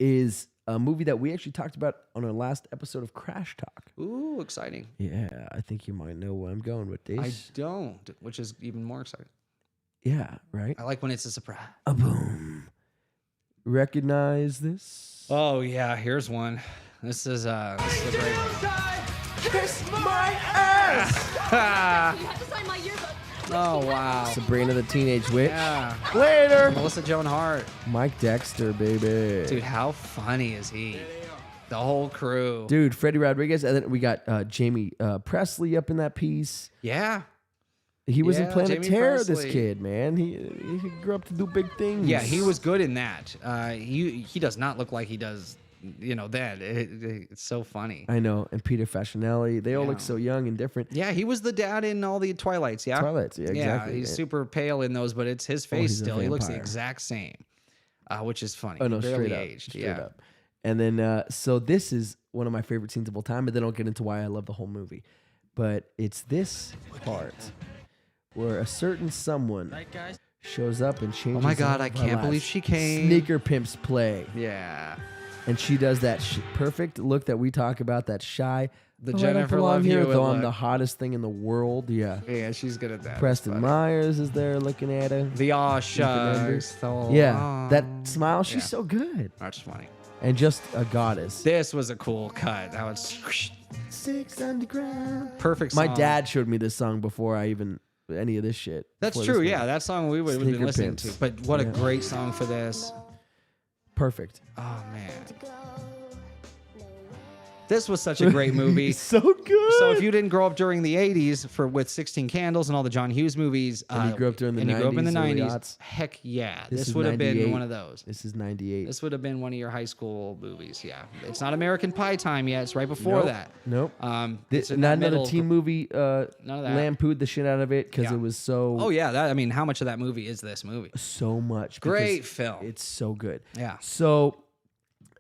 is a movie that we actually talked about on our last episode of Crash Talk. Ooh, exciting. Yeah, I think you might know where I'm going with this. I don't, which is even more exciting. Yeah, right? I like when it's a surprise. A boom. Recognize this? Oh yeah, here's one. This is a great one. Kiss my ass! You have to sign my yearbook. Oh wow. Sabrina the Teenage Witch. Yeah. Later. Melissa Joan Hart. Mike Dexter, baby. Dude, how funny is he? The whole crew. Dude, Freddie Rodriguez, and then we got Jamie Presley up in that piece. Yeah. He was in Yeah, Planet Jamie Terror, this Presley. kid, man. He grew up to do big things. Yeah, he was good in that. He does not look like he does, then. It's so funny. I know. And Peter Facinelli, they all look Yeah. so young and different. Yeah, he was the dad in all the Twilights, yeah? Twilights, yeah, exactly. Yeah, he's super pale in those, but it's his face he's a still. He looks the vampire. exact same, which is funny. Oh, no, He barely straight up. aged. Straight Yeah. up. And then, so this is one of my favorite scenes of all time, but then I'll get into why I love the whole movie. But it's this part where a certain someone shows up and changes. Oh my God, all I of our can't believe lives. she came. Sneaker Pimps play. Yeah. And she does that perfect look that we talk about, that shy. The "Oh, I don't Jennifer belong Love here, Hewitt though I'm look." the hottest thing in the world. Yeah. Yeah, she's good at that. Preston It's funny. Myers is there looking at her. The aw Mendes. shucks. Yeah, that smile, she's Yeah. so good. That's funny. And just a goddess. This was a cool cut. That was 6 underground. perfect My song. dad showed me this song before I even any of this shit. That's before true. this Yeah, movie. that song we would have been Sneaker listening Pimps. to. But what a Yeah. great song for this. Perfect. Oh man, this was such a great movie. So good. So if you didn't grow up during the '80s with 16 Candles and all the John Hughes movies, And you grew up during the and you grew up in the 90s, early 90s, aughts. heck yeah, This this is would have been 98. one of those. This is 98. This would have been one of your high school movies. Yeah, it's not American Pie time yet. It's right before Nope. that. Nope. It's in Not that another middle- teen movie None of that. lampooned the shit out of it because Yeah. it was so Oh yeah, that. I mean, how much of that movie is this movie? so much. because Great film. It's so good. Yeah. So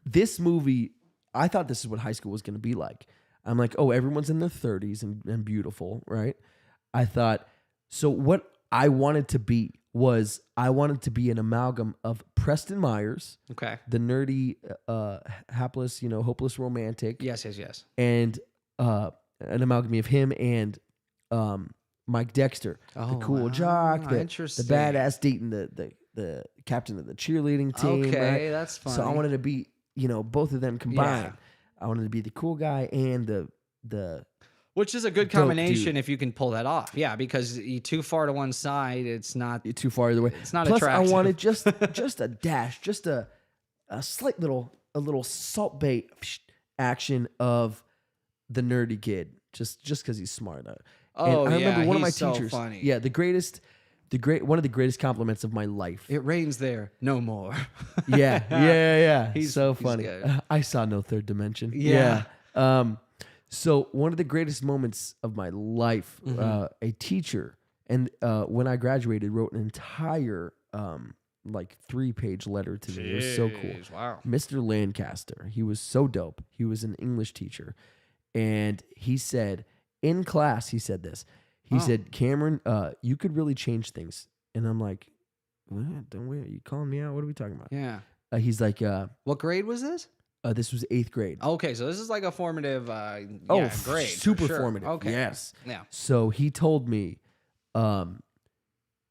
this movie, I thought this is what high school was going to be like. I'm like, oh, everyone's in their 30s and beautiful, right? I thought, so what I wanted to be was I wanted to be an amalgam of Preston Myers, Okay. the nerdy, hapless, hopeless romantic, Yes. and an amalgam of him and Mike Dexter, the Oh, cool wow. jock, the Interesting. badass dating the captain of the cheerleading team. Okay, right? that's So I funny. wanted to be, both of them combined. Yeah. I wanted to be the cool guy and the Which is a good Dope combination dude. if you can pull that off. Yeah, because you too far to one side, it's not. too far either way. It's not Plus, attractive. I wanted just a dash, just a slight little salt bait action of the nerdy kid, just because he's smart. Oh, and I remember yeah, one of my he's so teachers. funny. Yeah, one of the greatest compliments of my life. It rains there, no more. Yeah. He's- so he's funny. good. I saw no third dimension. Yeah. So one of the greatest moments of my life, Mm-hmm. a teacher, and when I graduated, wrote an entire 3-page letter to me. It was so cool. Jeez, wow. Mr. Lancaster. He was so dope. He was an English teacher, and he said in class, he said this. He said, "Cameron, you could really change things." And I'm like, "What? Don't we? Are you calling me out? What are we talking about?" Yeah. He's like, What grade was this? "This was 8th grade." Okay, so this is like a formative grade. for super sure. formative. Okay. Yes. Yeah. So he told me,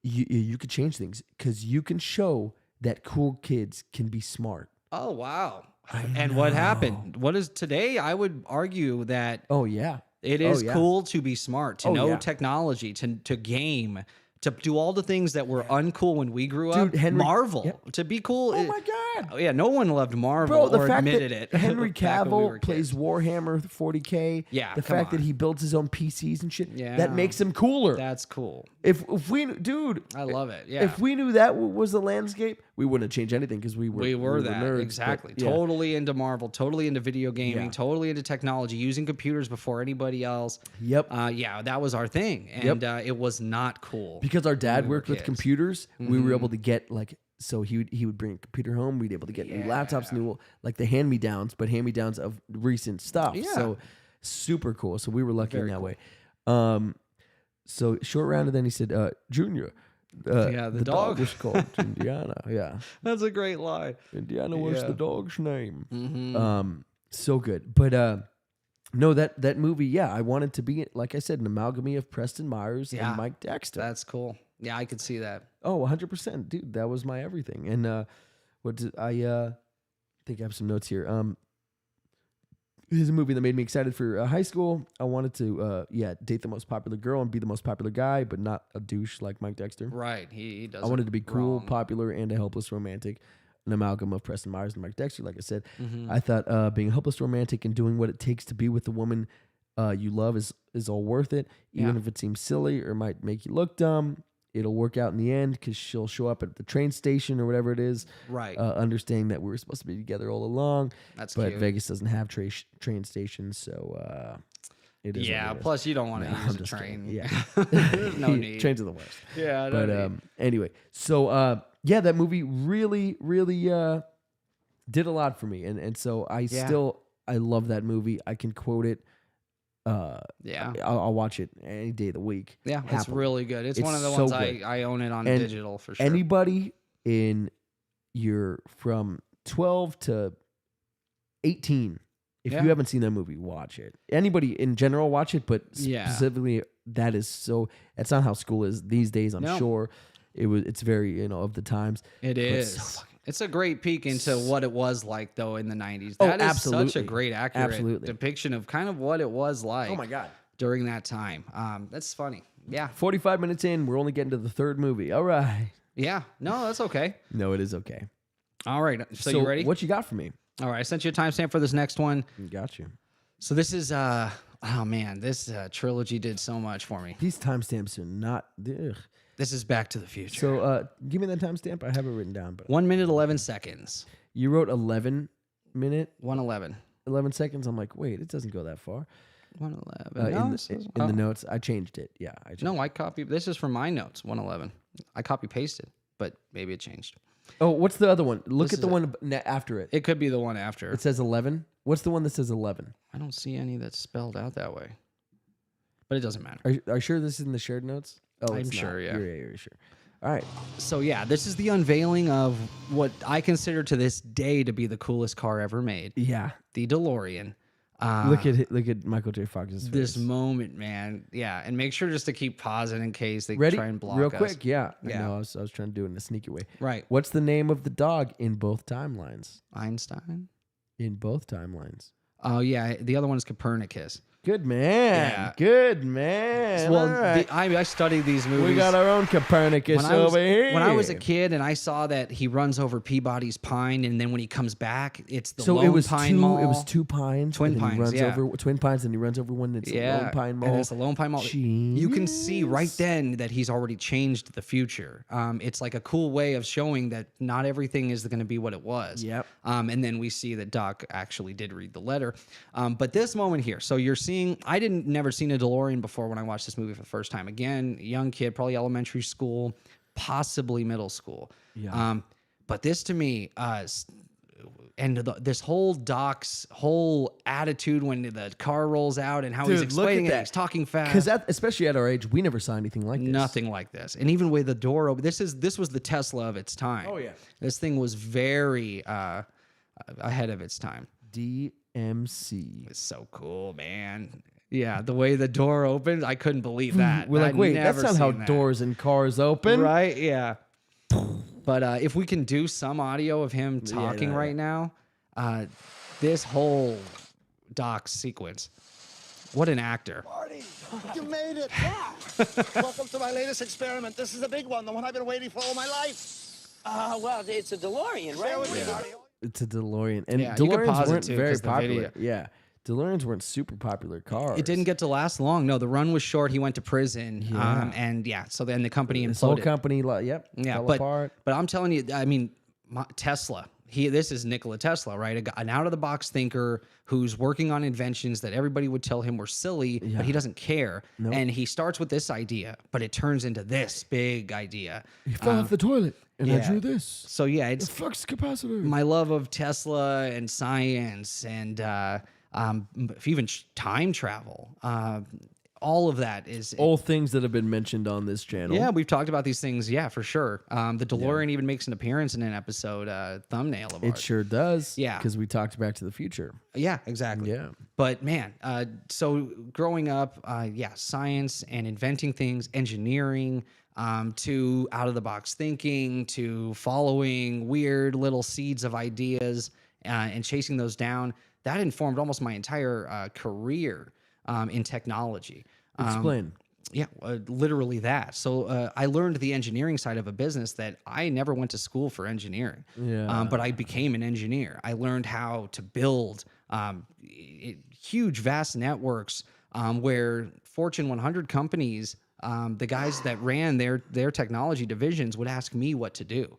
you could change things because you can show that cool kids can be smart. Oh wow. And what happened? What is today? I would argue that Oh yeah. it is yeah. cool to be smart, to Oh, know yeah. technology, to game, to do all the things that were uncool when we grew up. Dude, Henry- Marvel. Yep. To be cool. Oh my God. Oh, yeah, no one loved Marvel Bro, the or fact admitted that it. Henry back when we were Cavill plays kids. Warhammer 40K. Yeah, The come fact that on. he builds his own PCs and shit. Yeah. That makes him cooler. That's cool. If we dude, I love it. Yeah. if we knew that was the landscape, we wouldn't have changed anything because we were that nerds, but exactly. yeah. Totally into Marvel, totally into video gaming, Yeah. totally into technology, using computers before anybody else. Yep. Yeah, that was our thing, and it was not cool Because our dad when we were worked with kids. computers, we were able to get so he would bring a computer home. We'd able to get new laptops, new the hand me downs, but hand me downs of recent stuff. Yeah. So super cool. So we were lucky Very in that cool. way. So short round, and then he said, "Junior." Yeah, the dog. was called Indiana. Yeah, That's a great line. Indiana was Yeah. the dog's name. Mm-hmm. So good, but no, that movie. Yeah, I wanted to be, like I said, an amalgam of Preston Myers Yeah. and Mike Dexter. That's cool. Yeah, I could see that. Oh, 100%, dude. That was my everything. And what did I think I have some notes here. This is a movie that made me excited for high school. I wanted to date the most popular girl and be the most popular guy, but not a douche like Mike Dexter. Right. He does. I wanted to be cool, wrong. popular, and a helpless romantic. an amalgam of Preston Myers and Mark Dexter. Like I said, Mm-hmm. I thought being a hopeless romantic and doing what it takes to be with the woman you love is all worth it, even Yeah. if it seems silly or might make you look dumb. It'll work out in the end because she'll show up at the train station or whatever it is, Right. understanding that we were supposed to be together all along. That's but cute. Vegas doesn't have train stations, so it is. Yeah. what it is. Plus, you don't want to No, I'm use a just train. kidding. Yeah. There's no need. Trains are the worst. Yeah. But anyway, so yeah, that movie really, really did a lot for me, and so I love that movie. I can quote it. Yeah. I'll watch it any day of the week. Yeah, it's happily. really good. It's one of the so ones good. I own it on And digital for sure. Anybody in your from 12 to 18, if Yeah. you haven't seen that movie, watch it. Anybody in general, watch it, but Yeah. specifically, that's not how school is these days. I'm No. sure it's very of the times. It it's is. so It's a great peek into what it was like though in the 90s. Oh, That is such a absolutely. great accurate Absolutely. depiction of kind of what it was like God. during that time. That's funny. Yeah. 45 minutes in, we're only getting to the third movie. All right. Yeah. No, that's okay. No, it is okay. All right. So you ready? What you got for me? All right. I sent you a timestamp for this next one. Got you. So this is oh man, this trilogy did so much for me. These timestamps are not. Ugh. This is Back to the Future. So give me that timestamp. I have it written down, but 1 minute 11 seconds. you wrote 11 minute 111. 11 seconds. I'm like, wait, it doesn't go that far. 111. In, No, this is- in oh. the notes, I changed it. Yeah, I changed. No, I copied. This is from my notes. 111. I copy pasted, but maybe it changed. Oh, what's the other one? Look This at the is one after it. It could be the one after. It says 11. What's the one that says 11? I don't see any that's spelled out that way, but it doesn't matter. Are you sure this is in the shared notes? Oh, I'm it's sure, not. yeah. You're sure. All right. So yeah, this is the unveiling of what I consider to this day to be the coolest car ever made, Yeah. the DeLorean. Look at Michael J. Fox's this face. moment, man. Yeah, and make sure just to keep pausing in case they Ready? try and block Real us. quick. Yeah. Yeah. I know. I was trying to do it in a sneaky way. Right. What's the name of the dog in both timelines? Einstein. In both timelines. Oh yeah, the other one is Copernicus. Good man. Yeah. Good man. Well, All right. I studied these movies. We got our own Copernicus over here. When I was a kid and I saw that he runs over Peabody's Pine, and then when he comes back, it's the So Lone it was Pine two. Mall. It was two pines. Twin and then he Pines, runs yeah. over Twin Pines, and he runs over one that's the Lone Pine Mall. And it's the Lone Pine Mall. You can see right Jeez. then that he's already changed the future. It's like a cool way of showing that not everything is going to be what it was. Yep. And then we see that Doc actually did read the letter. But this moment here, so you're seeing, I didn't never seen a DeLorean before when I watched this movie for the first time. Again, young kid, probably elementary school, possibly middle school. Yeah. But this to me, this whole Doc's whole attitude when the car rolls out and how he's Dude, look at explaining it, that. he's talking fast. Because especially at our age, we never saw anything like this. Nothing like this. And even with the door open, this was the Tesla of its time. Oh, yeah. This thing was very ahead of its time. DMC. It's so cool, man. Yeah, the way the door opens, I couldn't believe that. We're like, I'd wait, never that's not how seen that. doors and cars open. Right? Yeah. But if we can do some audio of him talking no. right now, this whole Doc sequence, what an actor. Marty, you made it. Welcome to my latest experiment. This is the big one, the one I've been waiting for all my life. Well, it's a DeLorean, Bear right? with me, Marty. It's a DeLorean. And Yeah, you could DeLoreans pause it weren't too, very 'cause the popular. video- Yeah. DeLoreans weren't super popular cars. It didn't get to last long. No, the run was short. He went to prison. Yeah. And yeah, so then the company This whole imploded. company, yep, Yeah, fell but apart. I'm telling you, I mean, Tesla. This is Nikola Tesla, right? An out of the box thinker who's working on inventions that everybody would tell him were silly, but he doesn't care. Nope. And he starts with this idea, but it turns into this big idea. He fell off the toilet, and I yeah. drew this. So yeah, The it's flux capacitor. my love of Tesla and science and even time travel. All of that is All things that have been mentioned on this channel. Yeah, we've talked about these things. Yeah, for sure. The DeLorean even makes an appearance in an episode thumbnail of It ours. sure does. Yeah. Because we talked Back to the Future. Yeah, exactly. Yeah. But man, so growing up, science and inventing things, engineering, to out of the box thinking, to following weird little seeds of ideas and chasing those down. That informed almost my entire career in technology. Explain. literally that. So I learned the engineering side of a business that I never went to school for engineering. But I became an engineer. I learned how to build huge, vast networks where Fortune 100 companies, the guys that ran their technology divisions would ask me what to do.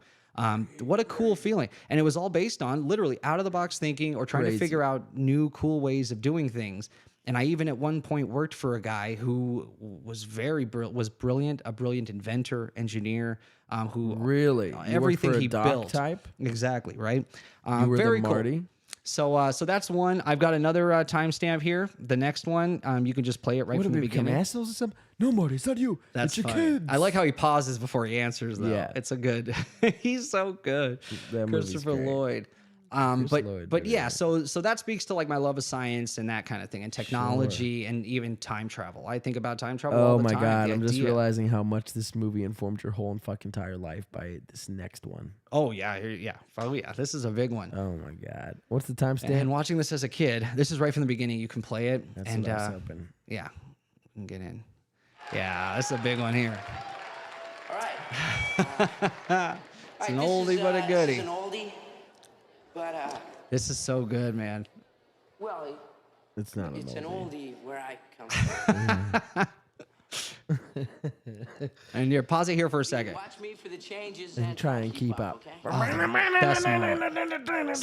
What a cool feeling. And it was all based on literally out of the box thinking or trying to figure out new cool ways of doing things. And I even at one point worked for a guy who was brilliant, a brilliant inventor, engineer, who Really? everything he built. Type? Exactly, right? You were very the Marty? cool. So that's one. I've got another timestamp here. The next one, you can just play it right What from have the we become beginning. assholes or something? No, Marty, it's not you. That's it's your funny. kids. I like how he pauses before he answers, though. Yeah. It's a good. He's so good. That movie's Christopher great. Lloyd. Lloyd, But yeah, so that speaks to like my love of science and that kind of thing, and technology, and even time travel. I think about time travel all Oh the my time. God, The I'm just idea. realizing how much this movie informed your whole fucking entire life by this next one. Oh yeah. This is a big one. Oh my God. What's the timestamp? And watching this as a kid, this is right from the beginning. You can play it. That's and what I was hoping. yeah, you can get in. Yeah, that's a big one here. All right. It's an oldie but a goodie. It's an oldie, but This is so good, man. well, It's not it's an oldie. oldie where I come from. And you're pause it here for a second. Watch me for the changes And and try I'll and keep up. Okay? Best moment.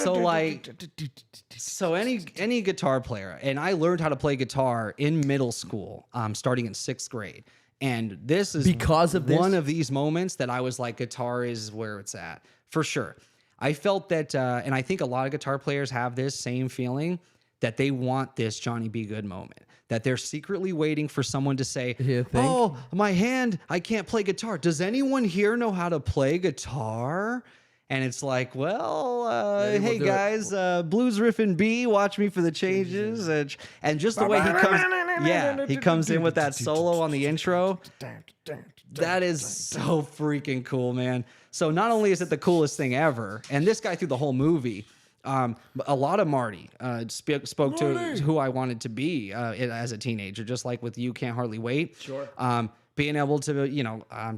So any guitar player, and I learned how to play guitar in middle school, starting in 6th grade. And this is Because of this? one of these moments that I was like, guitar is where it's at, for sure. I felt that, and I think a lot of guitar players have this same feeling, that they want this Johnny B. Good moment, that they're secretly waiting for someone to say, You think? oh, my hand, I can't play guitar. Does anyone here know how to play guitar? And it's like, well, we'll hey do it. guys, blues riff in B, watch me for the changes. And just the way he comes, he comes in with that solo on the intro. That is so freaking cool, man. So not only is it the coolest thing ever, and this guy through the whole movie, a lot of Marty spoke to who I wanted to be as a teenager, just like with You Can't Hardly Wait. Sure. Being able to,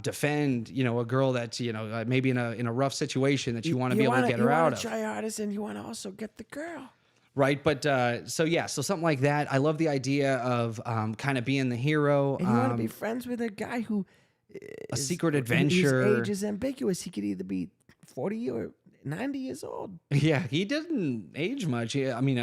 defend, a girl that's, maybe in a rough situation that you want to be able to get her out of. Try hardest, and you want to also get the girl. Right. But so something like that. I love the idea of kind of being the hero. And you want to be friends with a guy who a secret adventure. His age is ambiguous. He could either be 40 or 90 years old. Yeah, he didn't age much. Yeah, I mean,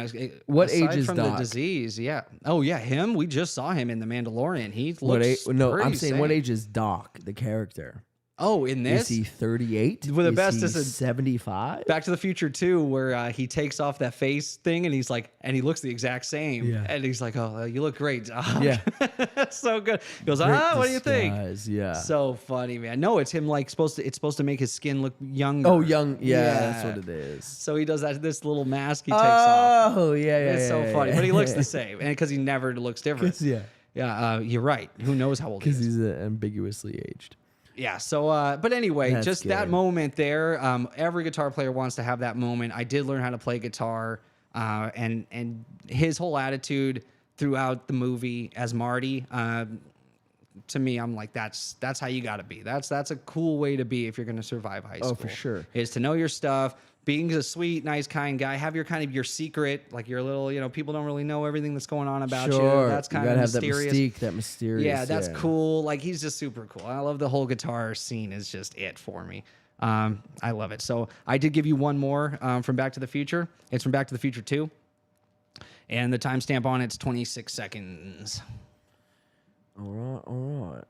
What aside age is from Doc? the disease? Yeah. Oh yeah, him. We just saw him in The Mandalorian. He looks No, I'm pretty saying what sane. age is Doc, the character? Oh, in this, Is he 38? Well, the best is 75. Back to the Future 2, where he takes off that face thing and he's like, and he looks the exact same. Yeah. And he's like, oh, you look great, Doc. Yeah. That's so good. He goes, Great what do you think? disguise, yeah. So funny, man. No, it's him like it's supposed to make his skin look younger. Oh, young. Yeah, that's what it is. So he does this little mask he takes off. Oh, yeah. It's so funny, but he looks the same, and because he never looks different. Yeah. You're right. Who knows how old he Because is? he's ambiguously aged. Yeah. So, but anyway, That's just that good. moment there. Every guitar player wants to have that moment. I did learn how to play guitar, and his whole attitude throughout the movie as Marty. To me, I'm like, that's how you got to be. That's a cool way to be if you're going to survive high school. Oh, for sure. Is to know your stuff. Being a sweet, nice, kind guy, have your secret, like your little, people don't really know everything that's going on about you. That's kind you of gotta have mysterious. that mysterious. Yeah, that's cool. Like, he's just super cool. I love the whole guitar scene is just it for me. I love it. So I did give you one more from Back to the Future. It's from Back to the Future 2. And the timestamp on it's 26 seconds. All right.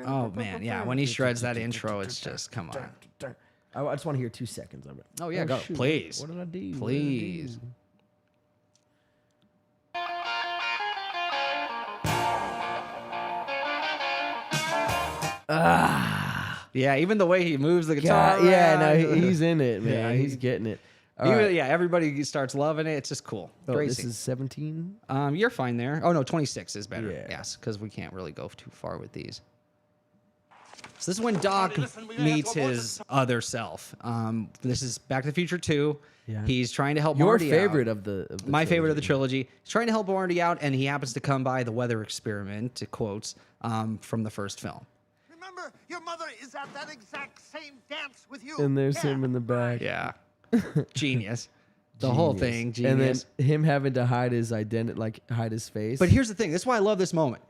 Oh, man. Yeah, when he shreds that intro, it's just, come on. I just want to hear 2 seconds of it. Oh, yeah, go. shoot. Please. What did I do? Please. Yeah, even the way he moves the guitar. Yeah, no, around. he's in it, man. Yeah, he's getting it. All right. Yeah, everybody starts loving it. It's just cool. Oh, Great this scene. is 17. You're fine there. Oh no, 26 is better. Yeah. Yes, because we can't really go too far with these. So this is when Doc listen, we have meets to avoid his other self. This is Back to the Future 2. Yeah. He's trying to help Your Marty favorite out. of the My favorite of the trilogy. trilogy. He's trying to help Marty out, and he happens to come by the weather experiment, to quotes, from the first film. Remember, your mother is at that exact same dance with you. And there's him in the back. Yeah. Genius. The whole Genius. thing, genius. And then him having to hide his identity, like hide his face. But here's the thing. This is why I love this moment.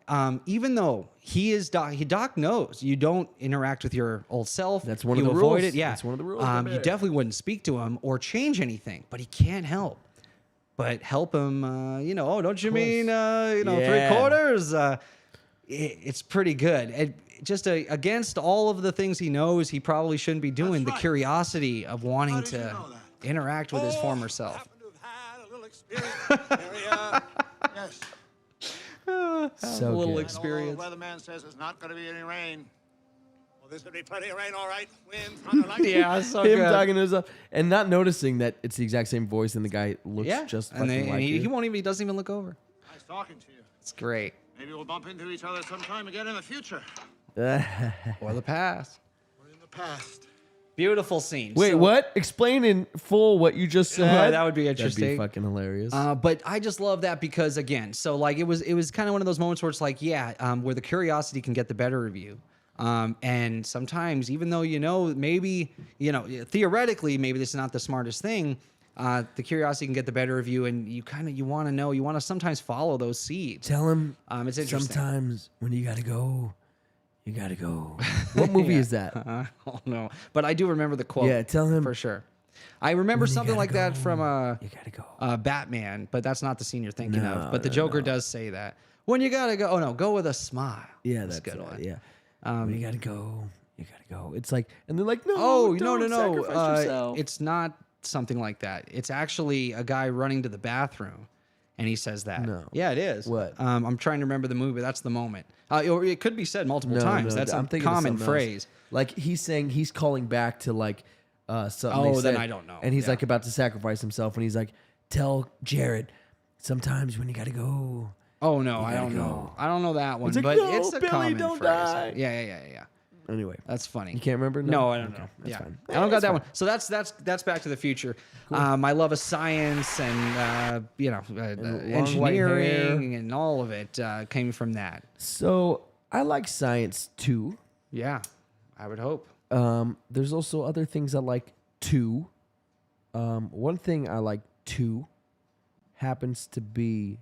Even though he is Doc, Doc knows you don't interact with your old self. That's one of you the avoid rules. it. Yeah, That's one of the rules, You baby. definitely wouldn't speak to him or change anything, but he can't help. But help him. Oh, don't you mean Yeah. 3/4? It's pretty good. Just against all of the things he knows, he probably shouldn't be doing. The right. curiosity of wanting How did you to know that? interact with his former self. Happen to have had a little experience area. Yes. so a little good. experience. The weatherman says there's not going to be any rain. Well, there's going to be plenty of rain, all right. Wind, thunder, lightning. Yeah, so Him good. talking to himself and not noticing that it's the exact same voice and the guy looks Yeah, just and, fucking like he you. won't even. He doesn't even look over. Nice talking to you. It's great. Maybe we'll bump into each other sometime again in the future. Or the past. Or in the past. Beautiful scene. Wait, So- what? Explain in full what you just said. that would be That'd interesting. be fucking hilarious. But I just love that because again, so like it was kind of one of those moments where it's like, where the curiosity can get the better of you. And sometimes, even though maybe theoretically maybe this is not the smartest thing, the curiosity can get the better of you, and you want to know, you want to sometimes follow those seeds. Tell him It's interesting. sometimes when you gotta go, you gotta go. What movie is that? I don't know, but I do remember the quote. Yeah, tell him- for sure. I remember When you something gotta like that go, from you gotta go. Batman, but that's not the scene you're thinking No, of. But the no, Joker does say that. When you gotta go, oh no, go with a smile. Yeah, that's that's a good it, one. Yeah. When you gotta go, you gotta go. It's like, and they're like, no, Oh, don't no. sacrifice yourself. It's not something like that. It's actually a guy running to the bathroom, and he says that. No. Yeah, it is. What? I'm trying to remember the movie. That's the moment. Or it could be said multiple times. That's I'm a thinking of common something else. phrase. Like he's saying, he's calling back to like something. Oh, they then said, I don't know. And he's Yeah. like about to sacrifice himself, and he's like, tell Jared, sometimes when you gotta go. Oh no, I gotta don't go. know. I don't know that one, It's like, but no, it's a Billy, common don't phrase. die. Yeah. Anyway, That's funny. you can't remember? No, I don't Okay, know. that's Yeah, fine. I don't got That's that fine. one. So that's Back to the Future. I love of science and long white hair. engineering and all of it came from that. So I like science too. Yeah, I would hope. There's also other things I like too. One thing I like too happens to be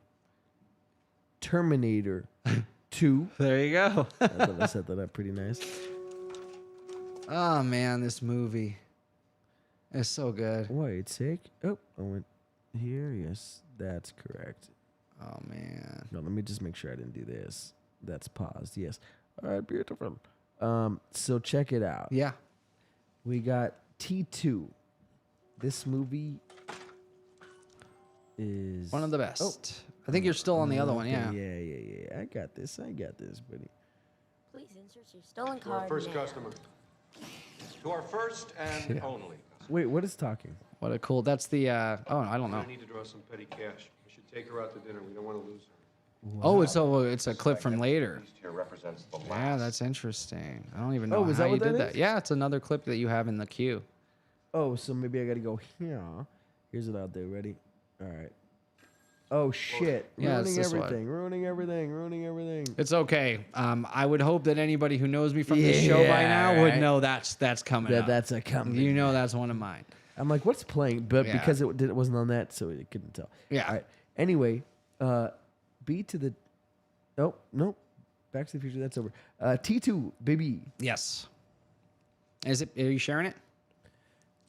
Terminator 2. There you go. I thought I set that up pretty nice. Oh man, this movie is so good. Wait, sick. Oh, I went here. Yes, that's correct. Oh man. No, let me just make sure I didn't do this. That's paused. Yes. All right, beautiful. So check it out. Yeah. We got T2. This movie is One of the best. I think you're still on the other one, yeah. Yeah. I got this, buddy. Please insert your stolen To our card first now. customer. To our first and only customer. Wait, what is talking? What a cool. That's the I don't know. I need to draw some petty cash. We should take her out to dinner. We don't want to lose her. Oh, it's a clip from later. Beast here represents the last. Yeah, that's interesting. I don't even know Oh, is how that you what that did that. is? Yeah, it's another clip that you have in the queue. Oh, so maybe I gotta go here. Here's what I'll do. Ready? All right. Oh shit! Yeah, it's ruining this one. everything. Ruining everything. It's okay. I would hope that anybody who knows me from this show by now would right. know that's coming up. That's a coming. You know that's one of mine. I'm like, what's playing? But Yeah. because it wasn't on that, so it couldn't tell. Yeah. All right. Anyway, B to the. Nope. Back to the Future. That's over. T2, baby. Yes. Is it? Are you sharing it?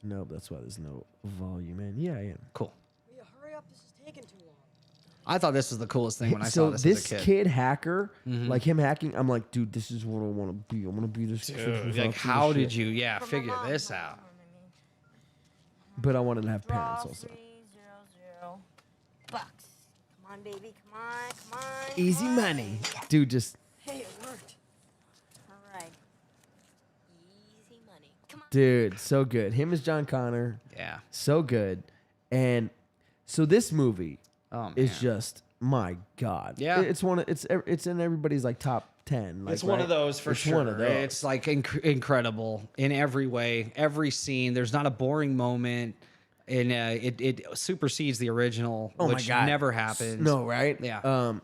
Nope. That's why there's no volume in. Yeah, I am. Cool. Will you hurry up? This is taking too long. I thought this was the coolest thing when I So saw this this as a kid. kid hacker, like him hacking, I'm like, dude, this is what I want to be. I want to be this. Dude, like, how did you, figure this out? But I wanted to have Draw parents also. 300 bucks. Come on, baby. Come on. Easy come on. money, dude. Just Hey, it worked. All right. Easy money. Come on. dude, so good. Him as John Connor, Yeah. so good. And so this movie Oh, man. is just my god. Yeah. It's in everybody's like top 10. Like, It's one of right? those for It's sure. one of those. It's like incredible in every way, every scene. There's not a boring moment, and it supersedes the original, Oh my which God. never happens. No, right? Yeah.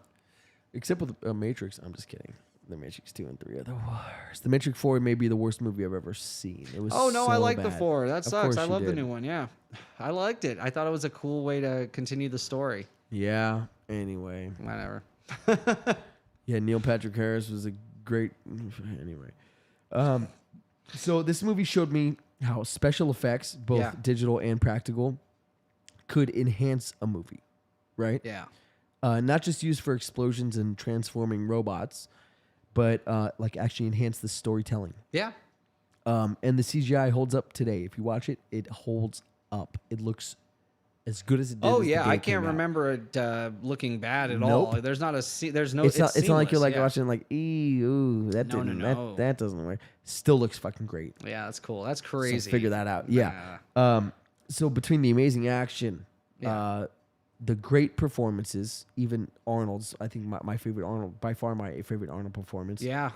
Except with Matrix. I'm just kidding. The Matrix 2 and 3 are the worst. The Matrix 4 may be the worst movie I've ever seen. It was Oh no, I so like the bad. 4. That Of sucks. course I you love the did. new one. Yeah, I liked it. I thought it was a cool way to continue the story. Yeah. Anyway. Whatever. Yeah, Neil Patrick Harris was a great. Anyway. So this movie showed me how special effects, both Yeah. digital and practical, could enhance a movie, right? Yeah. Not just used for explosions and transforming robots, but like actually enhance the storytelling. Yeah. And the CGI holds up today. If you watch it, it holds up. It looks as good as it did. Oh as the yeah, day I it can't came out. remember it looking bad at Nope. all. There's not a there's no. It's not like you're seamless, like yeah. watching like, ooh, that No, didn't, no. that doesn't work. Still looks fucking great. Yeah, that's cool. That's So crazy. figure that out. Yeah. So between the amazing action, Yeah. the great performances, even Arnold's, I think my favorite Arnold, by far my favorite Arnold performance. Yeah.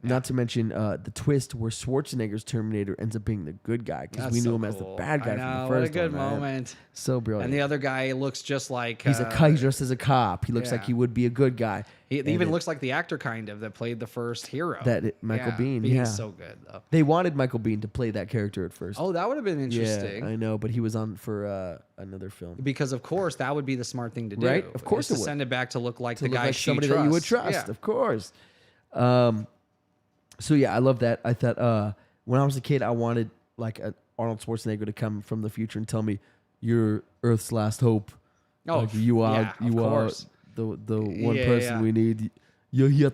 Not to mention the twist where Schwarzenegger's Terminator ends up being the good guy because we That's knew so him as the cool. bad guy I from know, the what first a good one, man. moment. So brilliant. And the other guy looks just like He's he's dressed as a cop. He looks like yeah. he would be a good guy. He And even it- looks like the actor kind of that played the first hero. Michael Biehn, Bihn's yeah. so good though. They wanted Michael Biehn to play that character at first. Oh, that would have been interesting. Yeah, I know, but he was on for another film. Because of course that would be the smart thing to do. Right? Of course is to it would. send it back to look like To the look guy like she somebody that you would trust, Yeah. of course. So yeah, I love that. I thought when I was a kid, I wanted like Arnold Schwarzenegger to come from the future and tell me, "You're Earth's last hope. Oh, Like, you are yeah, of course. the one Yeah, person yeah. we need. You're here.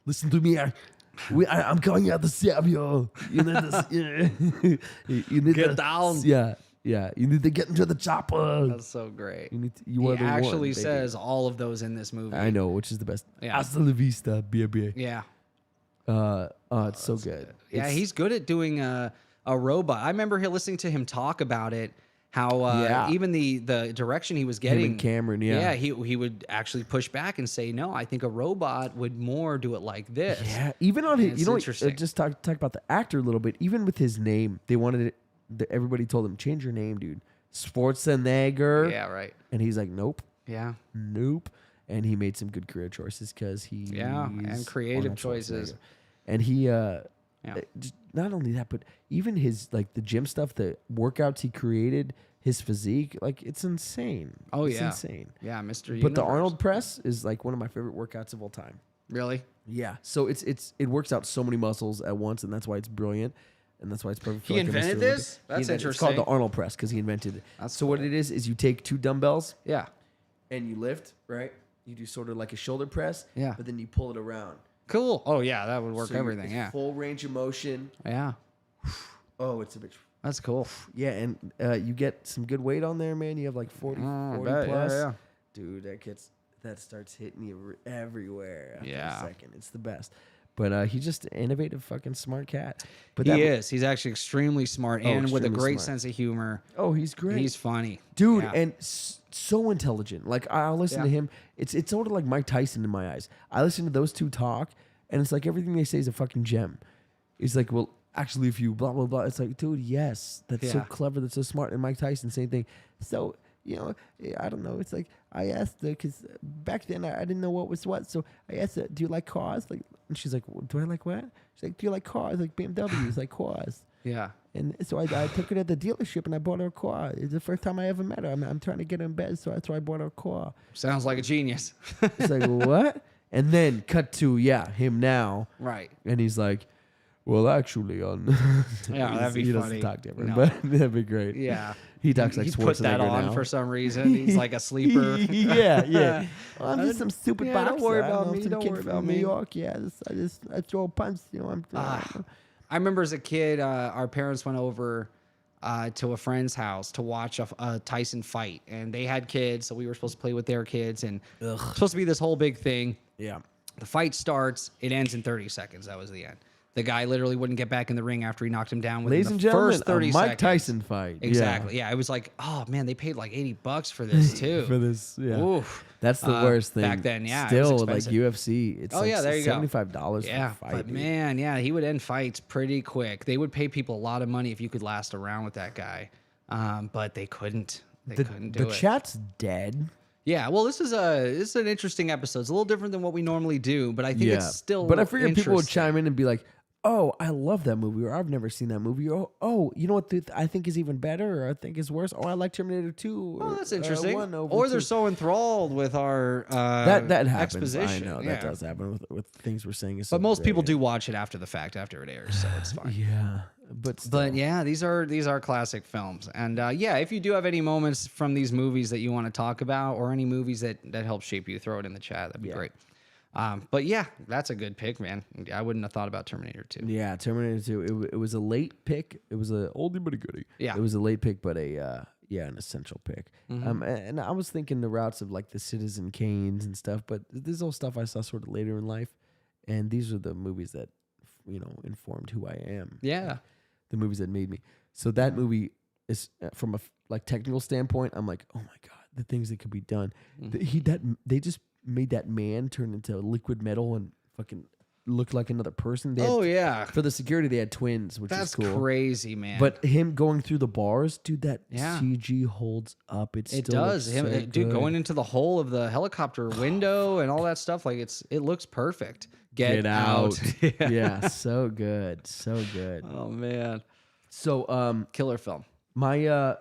Listen to me. I'm coming out to save you. You need to, you need Get to- down. Yeah, yeah. You need to get into the chopper. That's so great. You are He the one, actually baby. says all of those in this movie. I know, which is the best. Yeah. Hasta la vista, baby. Yeah. It's so good. Yeah, It's- he's good at doing a robot. I remember listening to him talk about it. How Yeah. even the direction he was and getting, Cameron, yeah. he would actually push back and say, no, I think a robot would more do it like this. Yeah, even on his, It's you know, interesting. just talk about the actor a little bit. Even with his name, they wanted it. Everybody told him, change your name, dude. Schwarzenegger. Yeah, right. And he's like, nope, Yeah, nope. And he made some good career choices because he and creative choices. And he Yeah. just, not only that, but even his like the gym stuff, the workouts he created, his physique, like it's insane. Oh, It's yeah. insane. Yeah, Mr. But the Universe. Arnold press is like one of my favorite workouts of all time. Really? Yeah. So it works out so many muscles at once, and that's why it's brilliant, and that's why it's perfect. for He like a invented Mr. this? Olympia. That's He invented- It's interesting. called the Arnold press because he invented it. That's so what it is you take 2 dumbbells Yeah. and you lift, right? You do sort of like a shoulder press, Yeah. but then you pull it around. Cool. Oh yeah, that would work So everything. it's Yeah. Full range of motion. Yeah. Oh, it's a bitch. That's cool. Yeah, and you get some good weight on there, man. You have like 40 I 40 bet. plus. Yeah. Dude, that starts hitting you everywhere after Yeah. a second. It's the best. But he's just an innovative, fucking smart cat. But He is. He's actually extremely smart and with a extremely great smart. sense of humor. Oh, he's great. He's funny. Dude, Yeah. and so intelligent. Like I'll listen to Yeah. him. It's sort of like Mike Tyson in my eyes. I listen to those two talk, and it's like everything they say is a fucking gem. It's like, well, actually, if you blah blah blah, it's like, dude, yes, that's so Yeah. clever, that's so smart. And Mike Tyson, same thing. So I don't know. It's like I asked her because back then I didn't know what was what. So I asked her, do you like cars? Like, and she's like, do I like what? She's like, do you like cars? Like BMWs, like cars. Yeah. And so I took her to the dealership and I bought her a car. It's the first time I ever met her. I'm trying to get her in bed, so that's why I bought her a car. Sounds like a genius. It's like, what? And then cut to, him now. Right. And he's like, well, actually, on. Yeah, that'd be he funny. doesn't talk different, No. but that'd be great. Yeah. He talks like He Schwarzenegger put that on now. for some reason. He's like a sleeper. yeah. Well, I'm just some stupid Yeah, boxer. don't worry I don't about know, me, some don't kid worry from about New me. York. Yeah, I throw a punch. I remember as a kid, our parents went over to a friend's house to watch a Tyson fight, and they had kids, so we were supposed to play with their kids, and it was supposed to be this whole big thing. Yeah. The fight starts, it ends in 30 seconds. That was the end. The guy literally wouldn't get back in the ring after he knocked him down within Ladies the and gentlemen, first 30 a Mike seconds. Tyson fight. Exactly. Yeah. It was like, oh man, they paid like $80 for this too. For this, yeah. Oof. That's the worst thing. Back then, yeah, it was Still, like expensive. UFC, it's like yeah, there you go. $75 Yeah, for a fight. but dude. man, yeah, he would end fights pretty quick. They would pay people a lot of money if you could last around with that guy, but they couldn't. They couldn't do the it. chat's dead. Yeah, well, this is an interesting episode. It's a little different than what we normally do, but I think it's still. But I figured people would interesting. chime in and be like, "Oh, I love that movie," or "I've never seen that movie." Oh, you know what? I think is even better, or I think is worse. Oh, I like Terminator 2. Oh, that's interesting. 1 over Or they're 2. so enthralled with our that happens. exposition. I know yeah. that does happen with things we're saying. Is But so most people brilliant. do watch it after the fact, after it airs, so it's fine. Yeah, but But yeah, these are classic films, and yeah, if you do have any moments from these movies that you want to talk about, or any movies that help shape you, throw it in the chat. That'd be great. But yeah, that's a good pick, man. I wouldn't have thought about Terminator 2. Yeah, Terminator 2. It was a late pick. It was a oldie but a goodie. Yeah. It was a late pick, but an essential pick. And I was thinking the routes of like the Citizen Kanes and stuff, but this is all stuff I saw sort of later in life, and these are the movies that informed who I am. Yeah. The movies that made me. So that movie is from a like technical standpoint. I'm like, oh my god, the things that could be done. They just made that man turn into liquid metal and fucking look like another person. They had, Yeah. for the security, they had twins, which That's is cool. crazy, man. But him going through the bars, dude, that Yeah. CG holds up. it still does. looks so Dude, good. going into the hole of the helicopter window and all that stuff, like it looks perfect. Get out. Yeah, so good, so good. Oh man. So Killer film. my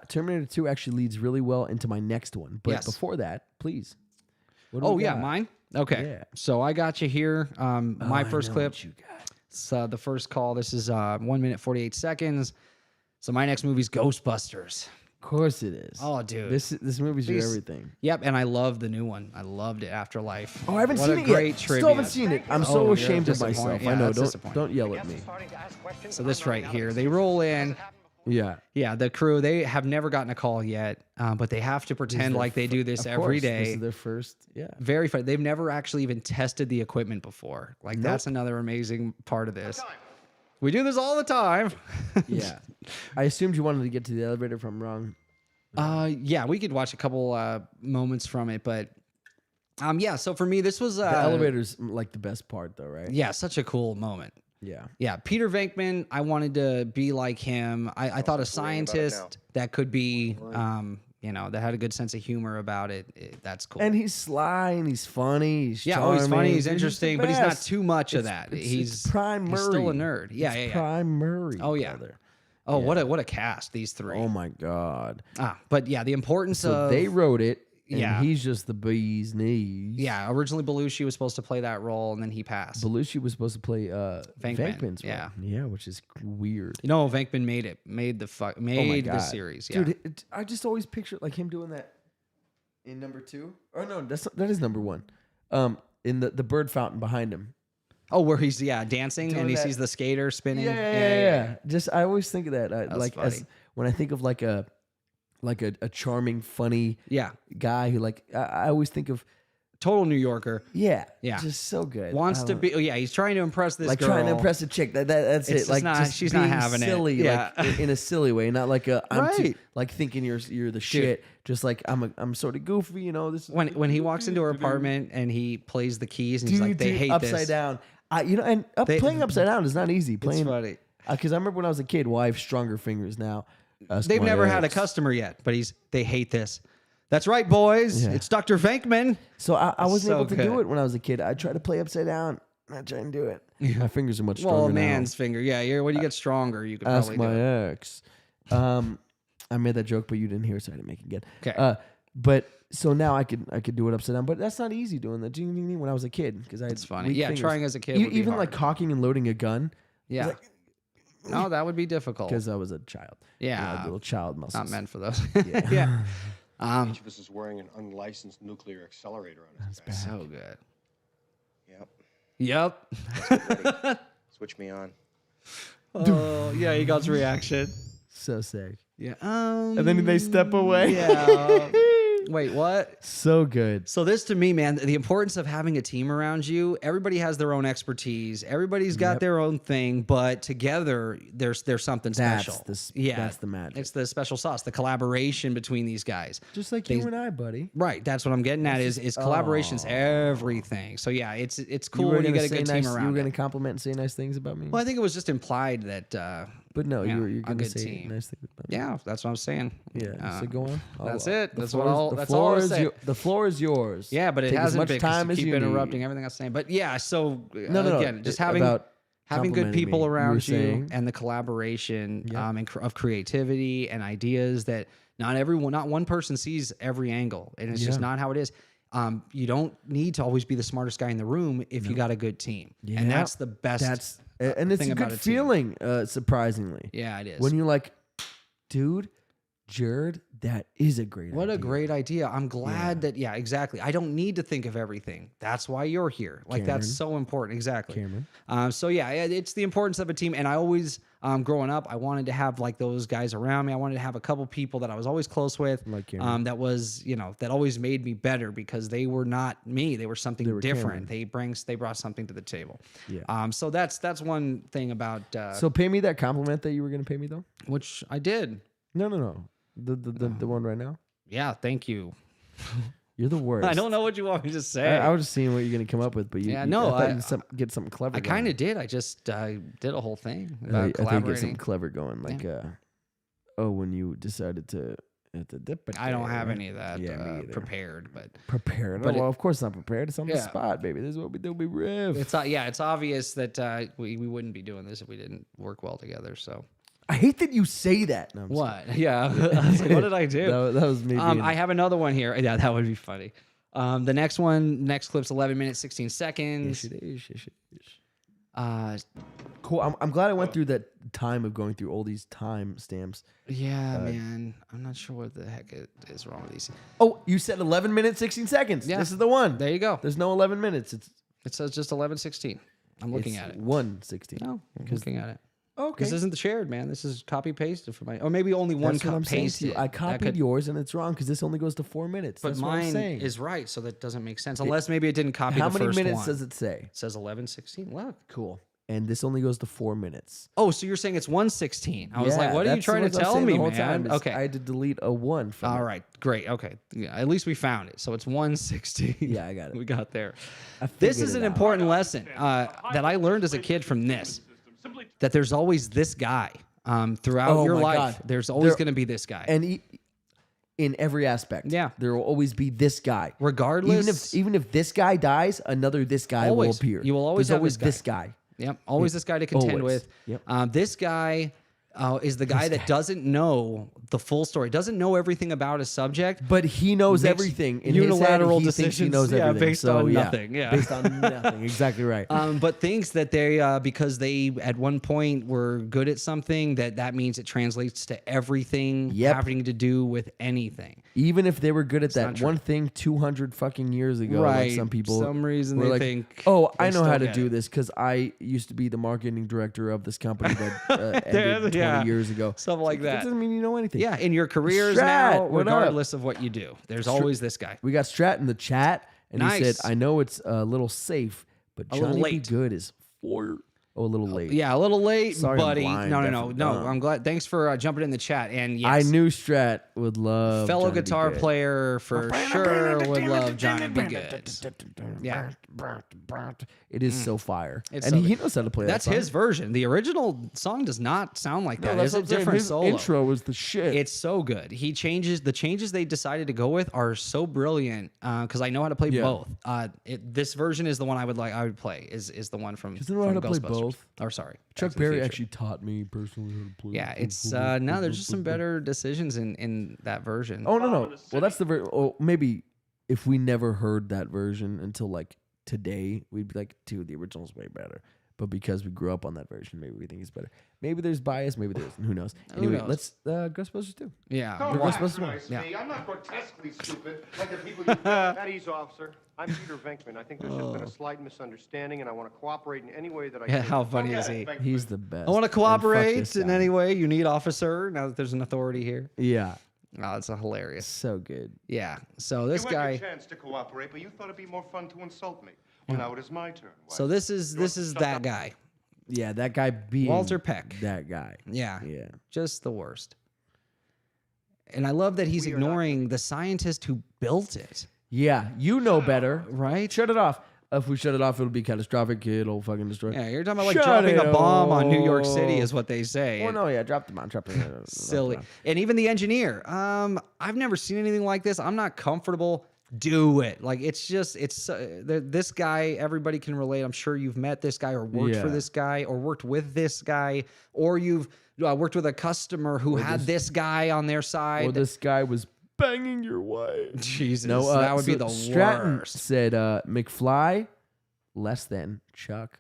Terminator 2 actually leads really well into my next one. But Yes. before that, please. What do Oh we yeah, got? mine. Okay. Yeah. So I got you here. My I first know clip. what you got. It's the first call. This is 1 minute 48 seconds. So my next movie's Ghostbusters. Of course it is. Oh, dude. This movie's your These- everything. Yep, and I love the new one. I loved it, Afterlife. Oh, I haven't what seen a it great yet. tribute. Still haven't seen it. I'm so you're ashamed of disappointed. myself. Yeah, I know. that's disappointing. Don't yell at me. So this right here, they roll in. Yeah. Yeah, the crew, they have never gotten a call yet, but they have to pretend like they do this Of every course, day. This is their first. Yeah. Very fun. They've never actually even tested the equipment before. Like that's another amazing part of this. We do this all the time. Yeah. I assumed you wanted to get to the elevator if I'm wrong. Yeah, we could watch a couple moments from it, but yeah. So for me, this was The elevator's like the best part, though, right? Yeah, such a cool moment. Yeah. Yeah, Peter Venkman. I wanted to be like him. I thought a scientist that could be, that had a good sense of humor about it. That's cool. And he's sly and he's funny. He's yeah, charming. he's funny. He's Dude, the interesting, but he's not best. too much of It's- that. it's He's Prime Murray. He's still a nerd. Yeah, It's yeah, yeah. Prime Murray. Oh yeah. brother. Oh, what a cast, these three. Oh my god. But yeah, the importance So of they wrote it. And Yeah. he's just the bee's knees. yeah. Originally, Belushi was supposed to play that role, and then he passed. Belushi was supposed to play Venkman, Venkman's role. yeah. Yeah, which is weird. No, Venkman made the Oh my the God. series. Yeah. Dude, I just always picture like him doing that in number 2. Or no, that is number 1. In the bird fountain behind him. Oh, where he's dancing Doing and he that- sees the skater spinning. Yeah. Just I always think of that. Like funny. as when I think of like a charming, funny Yeah. guy who I always think of Total New Yorker. yeah, Yeah. just so good. Wants I to don't- be. Oh, yeah, he's trying to impress this like girl. trying to impress a chick. That's It's it. Like just not- just she's not being having it. silly, Yeah. like in a silly way, not like I'm too, Right. like thinking you're the shit. Just like I'm sort of goofy, This is When he walks into her apartment and he plays the keys and he's like, they hate upside this. down. Playing upside down is not easy. It's Playing funny. because I remember when I was a kid. Well, I have stronger fingers now. They've never had a customer yet, but they hate this. That's right, boys. Yeah. It's Dr. Venkman. So I wasn't So able to do good. it when I was a kid. I tried to play upside down. I tried to do it. My fingers are much stronger Well, a now. man's finger. Yeah, when you get stronger, you could Ask probably my do it. ex. I made that joke, but you didn't hear it, so I didn't make it again. Okay. But so now I could do it upside down, but that's not easy doing that ding, ding, ding when I was a kid because I had It's funny. weak Yeah, fingers. trying as a kid would be even like hard. cocking and loading a gun Yeah. No, that would be difficult. because I was a child. Yeah. I had little child muscles. Not meant for those. Yeah. Each of us is wearing an unlicensed nuclear accelerator on his back. So good. Yep. Yep. Switch me on. Oh, yeah, he got his reaction. So sick. Yeah. And then they step away. Yeah. Wait, what? So good. So this to me, man, the importance of having a team around you. Everybody has their own expertise. Everybody's got their own thing, but together there's something special. That's the magic. It's the special sauce, the collaboration between these guys. Just like you and I, buddy. Right, that's what I'm getting at. Is collaboration's everything. So yeah, it's cool when you get a good team around. You were going to compliment and say nice things about me. Well, I think it was just implied that. But no, yeah, you're going to good say team. nice things about me. Yeah, that's what I'm saying. Yeah. So go on. That's it. The That's floor all. is- That's all I'll say. The floor is yours. Yeah, but it Take as hasn't much been. time 'Cause as you keep you interrupting need. everything I'm saying. But yeah, so No. again, just About having good complimenting people me. You were around you saying- and the collaboration Yeah. of creativity and ideas that not one person sees every angle, and it's just Yeah. not how it is. You don't need to always be the smartest guy in the room if you got a good team, and Yeah. that's the best. And it's thing a about good a team. feeling, surprisingly. Yeah, it is. When you're like, dude, Jared, that is a great What idea. a great idea. I'm glad that, yeah, exactly. I don't need to think of everything. That's why you're here. Like, that's Cameron. so important. Exactly. Cameron. So, yeah, it's the importance of a team. And I always, growing up, I wanted to have like those guys around me. I wanted to have a couple people that I was always close with. Like Cameron. That was, that always made me better because they were not me. They were something They were different. They brought something to the table. Yeah. So that's one thing about, So pay me that compliment that you were going to pay me, though? which I did. No. The one right now? Yeah. Thank you. You're the worst. I don't know what you want me to say. I was just seeing what you're going to come up with, but Yeah, you, no, I I- thought you'd get something clever I going. kind of did. I just did a whole thing I about think get collaborating. something clever going. Like, when you decided to dip it. I don't have any of that Yeah, me either. prepared, but Prepared. But Well, of course not prepared. It's on the Yeah. spot, baby. This is what we do. We riff. it's it's obvious that we wouldn't be doing this if we didn't work well together. So I hate that you say that. No, I'm just what? Yeah, I was like, what did I do? That was me. being- I have another one here. Yeah, that would be funny. The next clip's 11 minutes 16 seconds. Yes, it is. Yes, it is. Uh, Cool. I'm glad I went through that time of going through all these time stamps. yeah, man, I'm not sure what the heck is wrong with these. Oh, you said 11 minutes 16 seconds. Yeah. This is the one. There you go. There's no 11 minutes. It says just 11:16. I'm looking it's at it. 1:16. No, I'm looking at it. Okay. This isn't the shared, man. This is copy pasted for my, or maybe only one That's what I'm saying to pasted. you. I copied yours and it's wrong because this only goes to 4 minutes. But That's what I'm mine saying. is right, so that doesn't make sense. Unless maybe it didn't copy How the many first minutes one. does it say? It says 11:16. Look. Cool. And this only goes to 4 minutes. Oh, so you're saying it's 1:16? I was like, Yeah, what are you that's trying to what I'm tell saying me, the whole man? time is Okay. I had to delete a 1 from All it. right. Great. Okay. Yeah, at least we found it. So it's 1:16. Yeah, I got it. We got there. I This figured is it an out. important lesson that I learned as a kid from this. That there's always this guy throughout Oh your my life. God. There's always There- going to be this guy. And in every aspect. Yeah. There will always be this guy. Regardless. Even if this guy dies, another this guy will Always. appear. You will always There's have always this guy. Yep. Always this guy to contend Always. with. Yep. This guy is the guy that doesn't know the full story, doesn't know everything about a subject. But he knows Makes everything. In unilateral his head, he thinks he decisions, knows yeah, everything. based So, on yeah, nothing, yeah. Based on nothing. Exactly right. But thinks that they, because they at one point were good at something, that means it translates to everything Yep. having to do with anything. Even if they were good at not that true. one thing 200 fucking years ago, Right. like some people, Some reason were they like, think oh, they I know still how to get do it." this because I used to be the marketing director of this company that ended 20 Yeah. years ago. Stuff like That that. doesn't mean you know anything. Yeah, in your careers Strat, now, what up? regardless of what you do, there's always this guy. We got Strat in the chat, and he Nice. said, I know it's a little safe, but A little Johnny late. Be Good is for... Oh, a little late. Yeah, a little late, Sorry, I'm buddy. blind, No. deaf, and dumb. I'm glad. Thanks for jumping in the chat. And yes, I knew Strat would love fellow Johnny Be guitar Good. player for sure would love Johnny Be Good. Yeah. It is so fire. It's and so he good. knows how to play That's that song. his version. The original song does not sound like that. No, It's that's a what I'm saying. different His solo. intro was the shit. It's so good. The changes they decided to go with are so brilliant because I know how to play Yeah. both. This version is the one I would play. Is the one from Doesn't know how to play Ghostbusters. both? Or sorry, Chuck Back to the Berry Future. actually taught me personally how to play. Yeah, it's no. There's just some better decisions in that version. Oh no. Well, that's the oh, maybe if we never heard that version until like today, we'd be like, dude, the original's way better. But because we grew up on that version, maybe we think it's better. Maybe there's bias, maybe there isn't. Who knows? Anyway, knows? let's Ghostbusters 2. Yeah. Don't Why? recognize Yeah. me. I'm not grotesquely stupid like the people you... At ease, officer. I'm Peter Venkman. I think there's just been a slight misunderstanding, and I want to cooperate in any way that I Yeah, can. how funny Okay, is he? Venkman. He's the best. I want to And fuck cooperate this in guy. any way you need, officer. Now that there's an authority here. Yeah. Oh, it's hilarious. So good. Yeah. So this you had guy. your chance to cooperate, but you thought it'd be more fun to insult me. Well, now it is my turn. So this is that guy. Yeah, that guy being Walter Peck. That guy. Yeah. Yeah. Just the worst. And I love that he's ignoring the scientist who built it. Yeah, you know better. Right? Shut it off. If we shut it off, it'll be catastrophic. It'll fucking destroy. Yeah, you're talking about like Shut dropping it a bomb on New York City off. is what they say. Oh, no, yeah, drop the bomb. Drop the Silly. drop the bomb. And even the engineer. I've never seen anything like this. I'm not comfortable. Do it. Like it's this guy. Everybody can relate. I'm sure you've met this guy or worked for Yeah. this guy or worked with this guy or you've worked with a customer who had this guy on their side. Or this guy was banging your wife. Jesus, No, that would be so the Stratton worst. said McFly less than Chuck.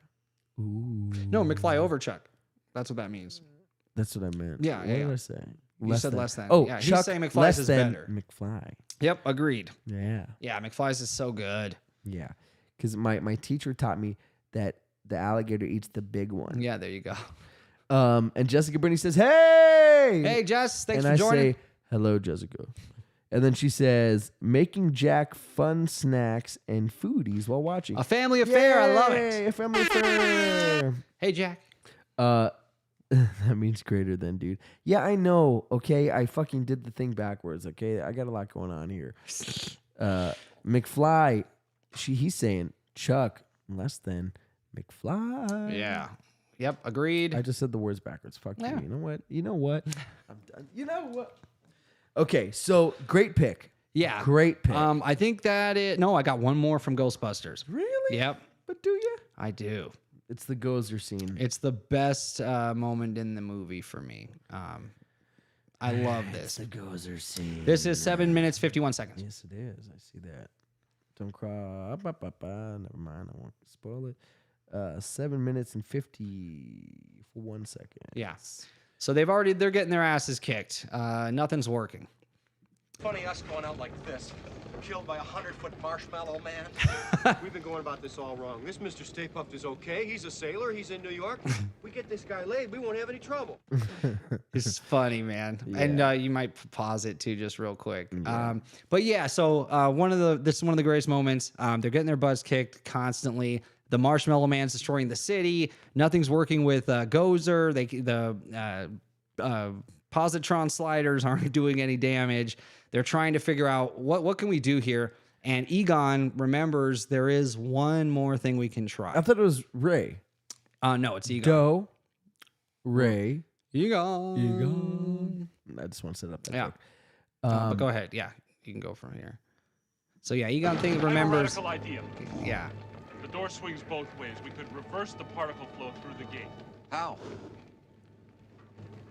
Ooh. No, McFly over Chuck. That's what that means. That's what I meant. Yeah, what yeah, did yeah. I say? You said less than. Oh, Yeah, he's Chuck saying McFly's less is than better. McFly. Yep, agreed. Yeah. Yeah, McFly's is so good. Yeah. Because my teacher taught me that the alligator eats the big one. Yeah, there you go. And Jessica Brittany says, "Hey, Hey, Jess, thanks and for I joining. say, "Hello, Jessica." And then she says, "Making Jack fun snacks and foodies while watching." A family affair. I love Yay, it. a family affair. Hey, Jack. That means greater than, dude. Yeah, I know. Okay, I fucking did the thing backwards. Okay, I got a lot going on here. McFly, he's saying Chuck less than McFly. Yeah. Yep, agreed. I just said the words backwards. Fuck Yeah. you. You know what? You know what? I'm done. You know what? Okay, so great pick. Yeah. Great pick. I think that no, I got one more from Ghostbusters. Really? Yep, But do you? I do. It's the Gozer scene. It's the best moment in the movie for me. I love It's this. the Gozer scene. This is 7 minutes, 51 seconds. Yes, it is. I see that. Don't cry. Never mind. I won't spoil it. 7 minutes and 51 seconds. Yeah. So they're getting their asses kicked. Nothing's working. Funny us going out like this, killed by a 100-foot marshmallow man. We've been going about this all wrong. This Mr. Stay Puft is okay. He's a sailor. He's in New York. We get this guy laid, we won't have any trouble. It's funny, man. Yeah. And you might pause it too, just real quick. But yeah, so this is one of the greatest moments. They're getting their butts kicked constantly. The Marshmallow Man's destroying the city. Nothing's working with Gozer. The positron sliders aren't doing any damage. They're trying to figure out what can we do here. And Egon remembers there is one more thing we can try. I thought it was Ray. No, it's Egon. Doe. Ray. Egon. I just want to set it up that Yeah. quick. But go ahead. Yeah, you can go from here. So yeah, Egon I have a remembers. radical idea. Yeah. The door swings both ways. We could reverse the particle flow through the gate. How?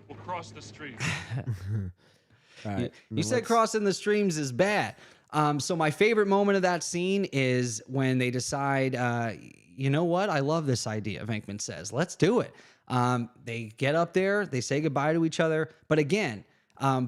We'll cross the street. All right. You said crossing the streams is bad. So my favorite moment of that scene is when they decide, you know what? I love this idea, Venkman says. Let's do it. They get up there, they say goodbye to each other. But again,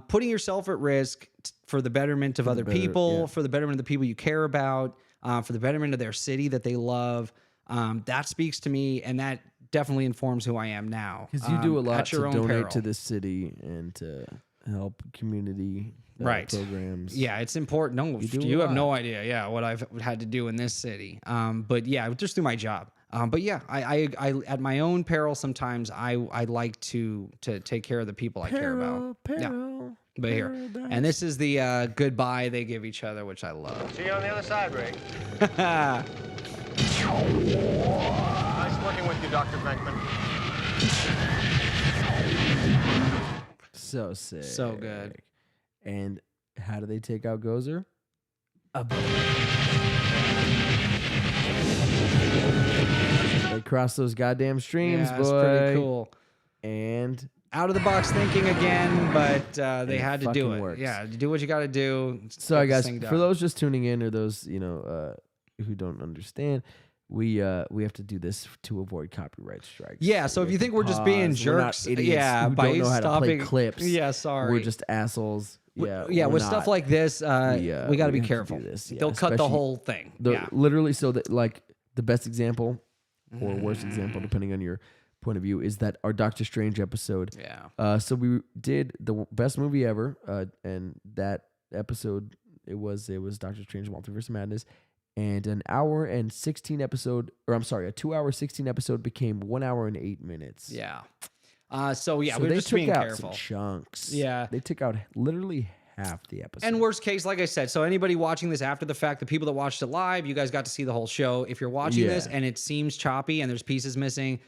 putting yourself at risk for the betterment of other people, for the betterment of the people you care about, for the betterment of their city that they love. That speaks to me, and that definitely informs who I am now. Because you do a lot at to your own donate peril. to this city and to help community Right. programs. Yeah, it's important. No, do a you have no lot. idea. Yeah, what I've had to do in this city. But yeah, just through my job. But yeah, I at my own peril sometimes I like to take care of the people I care about. Peril, But here, and this is the goodbye they give each other, which I love. See you on the other side, Ray. Nice working with you, Dr. Venkman. So sick. So good. And how do they take out Gozer? They cross those goddamn streams, Yeah, boy. it's pretty cool. And Out of the box thinking again, but they it had to do fucking it. works. Yeah, do what you got to do. sorry, Get this guys, thing for done. those just tuning in or those who don't understand, we have to do this to avoid copyright strikes. Yeah, so if We you have think to we're just being pause. We're not jerks, idiots yeah, who by don't know how to play stopping clips. Yeah, sorry. We're just assholes. Yeah, Yeah, we're with not. stuff like this, we got to we be have to careful. do this, yeah, They'll cut the especially whole thing. The, Yeah. literally, so that like the best example or worst example, depending on your point of view is that our Doctor Strange episode. Yeah. So we did the best movie ever, and that episode it was Doctor Strange Multiverse of Madness, and an hour and 16 episode, or I'm sorry, a 2 hour 16 episode became 1 hour and 8 minutes. Yeah. So So we're they just took being out careful. some chunks. Yeah. They took out literally half the episode. And worst case, like I said, so anybody watching this after the fact, the people that watched it live, you guys got to see the whole show. If you're watching this and it seems choppy and there's pieces missing,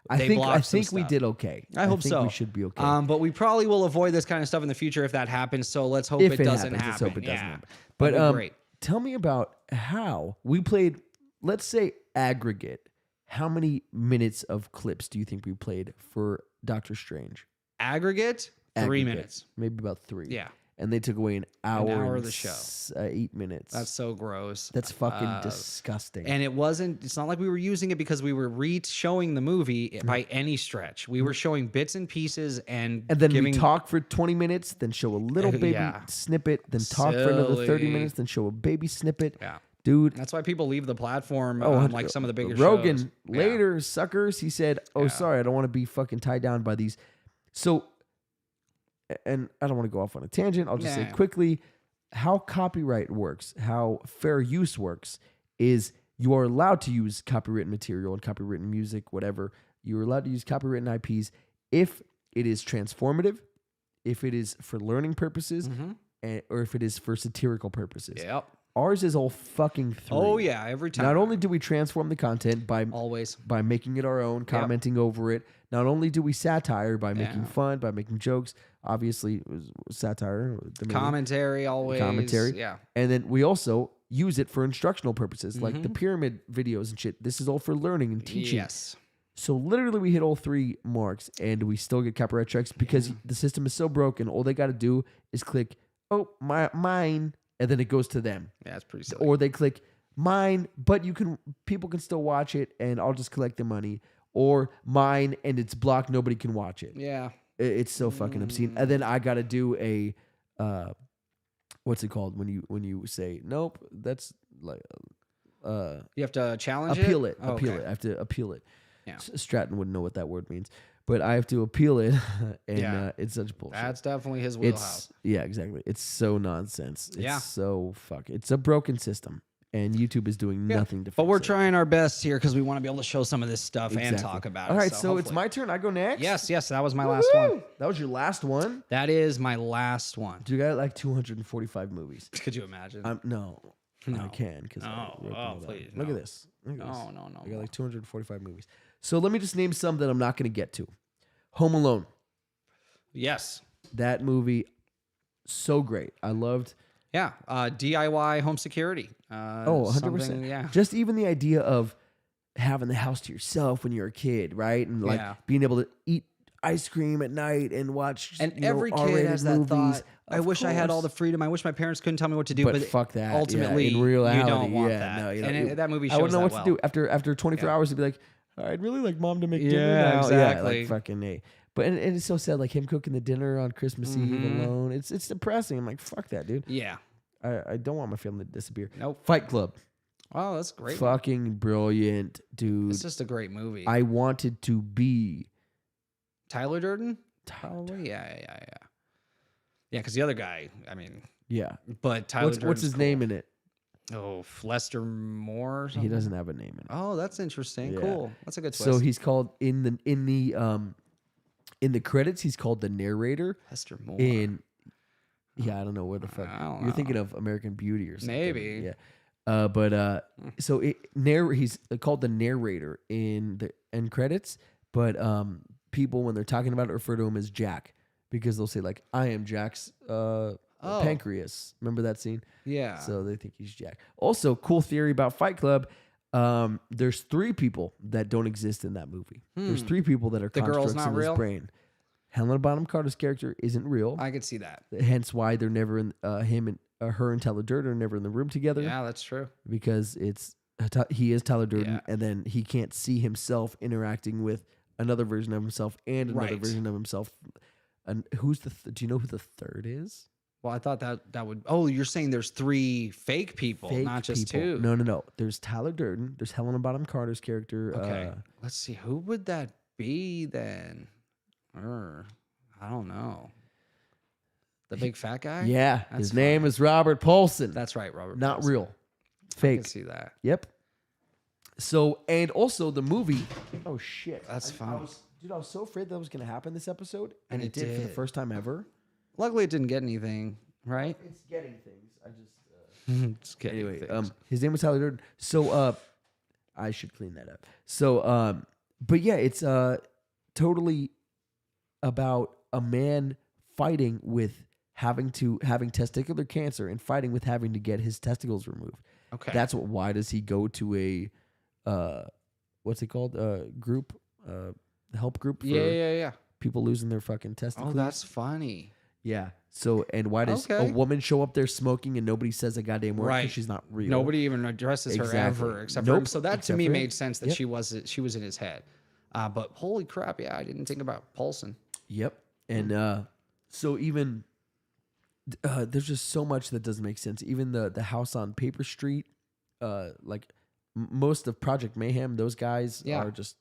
I they think blocked some we stuff. did okay. I hope think so. We should be okay. But we probably will avoid this kind of stuff in the future if that happens. So let's hope if it doesn't happen. Let's hope it doesn't Yeah. happen. That'd But be great. tell me about how we played. Let's say aggregate. How many minutes of clips do you think we played for Doctor Strange? Aggregate, 3 Aggregate. minutes. Maybe about 3. Yeah. And they took away an hour, hour and of the show. 8 minutes. That's so gross. That's fucking disgusting. And it's not like we were using it because we were showing the movie by any stretch. We were showing bits and pieces and then giving, we talk for 20 minutes, then show a little baby Yeah. snippet, then talk for another 30 Silly. minutes, then show a baby snippet. Yeah. Dude. That's why people leave the platform like some of the bigger Rogan shows. later, suckers, he said, "Oh, sorry, I don't want to be fucking tied down by these." So, and I don't want to go off on a tangent. I'll just say quickly how copyright works, how fair use works is you are allowed to use copywritten material and copywritten music, whatever. You're allowed to use copywritten IPs if it is transformative, if it is for learning purposes, or if it is for satirical purposes. Yep. Ours is all fucking 3. Oh yeah, every time. Not only do we transform the content by always making it our own, commenting over it. Not only do we satire by making fun, by making jokes. Obviously, it was satire. The main commentary always. commentary. Yeah. And then we also use it for instructional purposes, like the pyramid videos and shit. This is all for learning and teaching. Yes. So literally, we hit all 3 marks, and we still get copyright strikes because the system is so broken. All they got to do is click, "Oh, mine," and then it goes to them. Yeah, it's pretty silly. Or they click mine, but people can still watch it, and I'll just collect the money. Or mine, and it's blocked, nobody can watch it. Yeah. It's so fucking obscene. And then I got to do a what's it called when you say nope? That's like You have to challenge appeal it. Oh, Appeal okay. it. I have to appeal it. Yeah. Stratton wouldn't know what that word means, but I have to appeal it, and Yeah. it's such bullshit. That's definitely his wheelhouse. Exactly. It's so nonsense. It's Yeah. so it's a broken system, and YouTube is doing nothing to fix But we're it. trying our best here because we want to be able to show some of this stuff and Exactly. talk about All it. right, so it's hopefully- my turn. I go next. Yes, that was my last Woo-hoo! one. That was your last one. That is my last one. Dude, I got like 245 movies. Could you imagine? No, I can because please, Look no. at this. Look at this. No. I got like 245 movies. So let me just name some that I'm not going to get to. Home Alone. Yes. That movie, so great. I loved. Yeah. DIY home security. 100%. Something, yeah. Just even the idea of having the house to yourself when you're a kid, right? And like being able to eat ice cream at night and watch. And every kid has that thought. I wish I had all the freedom. I wish my parents couldn't tell me what to do. But fuck that. Ultimately, in reality, you don't want yeah, that. No, And that movie shows I wouldn't know that what well. to do after 24 hours. To be like, I'd really like mom to make dinner Yeah, now. exactly. Yeah, like fucking A. But and it's so sad, like him cooking the dinner on Christmas Eve alone. It's depressing. I'm like, fuck that, dude. Yeah. I don't want my family to disappear. Nope. Fight Club. Oh, that's great. Fucking brilliant, dude. It's just a great movie. I wanted to be Tyler Durden? Probably. Yeah. Yeah, because the other guy, I mean, yeah. but Tyler What's Durden's his cool. name in it? Oh, Lester Moore or something? He doesn't have a name in it. Oh, that's interesting. Yeah. Cool. That's a good twist. So he's called in the credits. He's called the narrator. Lester Moore. Yeah, I don't know where the fuck I don't you're know. thinking of American Beauty or something. Maybe. Yeah. So he's called the narrator in the end credits, but people when they're talking about it refer to him as Jack because they'll say like I am Jack's pancreas. Remember that scene? Yeah. So they think he's Jack. Also, cool theory about Fight Club. There's 3 people that don't exist in that movie. There's 3 people that are The girl's constructs not in his real? brain. Helena Bonham Carter's character isn't real. I could see that. Hence why they're never in her and Tyler Durden are never in the room together. Yeah, that's true. Because he is Tyler Durden, Yeah. and then he can't see himself interacting with another version of himself and another Right. version of himself. And who's do you know who the third is? Well, I thought that would. Oh, you're saying there's 3 fake people, Fake not just people. 2. No. There's Tyler Durden. There's Helena Bonham Carter's character. Okay. Let's see. Who would that be then? I don't know. The big fat guy? Yeah, That's his name is Robert Paulson. That's right, Robert. Not Paulson. real. I Fake. can see that. Yep. So, and also the movie. Oh, shit. That's fine. Dude, I was so afraid that was going to happen this episode. And And it it did for the did. first time ever. Luckily, it didn't get anything, right? It's getting things. I just. It's getting Anyway, things. his name was Tyler Durden. So, I should clean that up. So, but yeah, it's totally about a man fighting with having testicular cancer and fighting with having to get his testicles removed. Okay. That's what. Why does he go to a, what's it called? Group, help group for yeah. people losing their fucking Oh, testicles. that's funny. Yeah. So, and why does Okay. a woman show up there smoking and nobody says a goddamn word? 'Cause Right. she's not real. Nobody even addresses her Exactly. ever, except for Nope, him. So that to except me for him. made sense that Yep. she was in his head. But holy crap, yeah, I didn't think about Paulson. Yep. And so even there's just so much that doesn't make sense. Even the house on Paper Street, like most of Project Mayhem, those guys Yeah. are just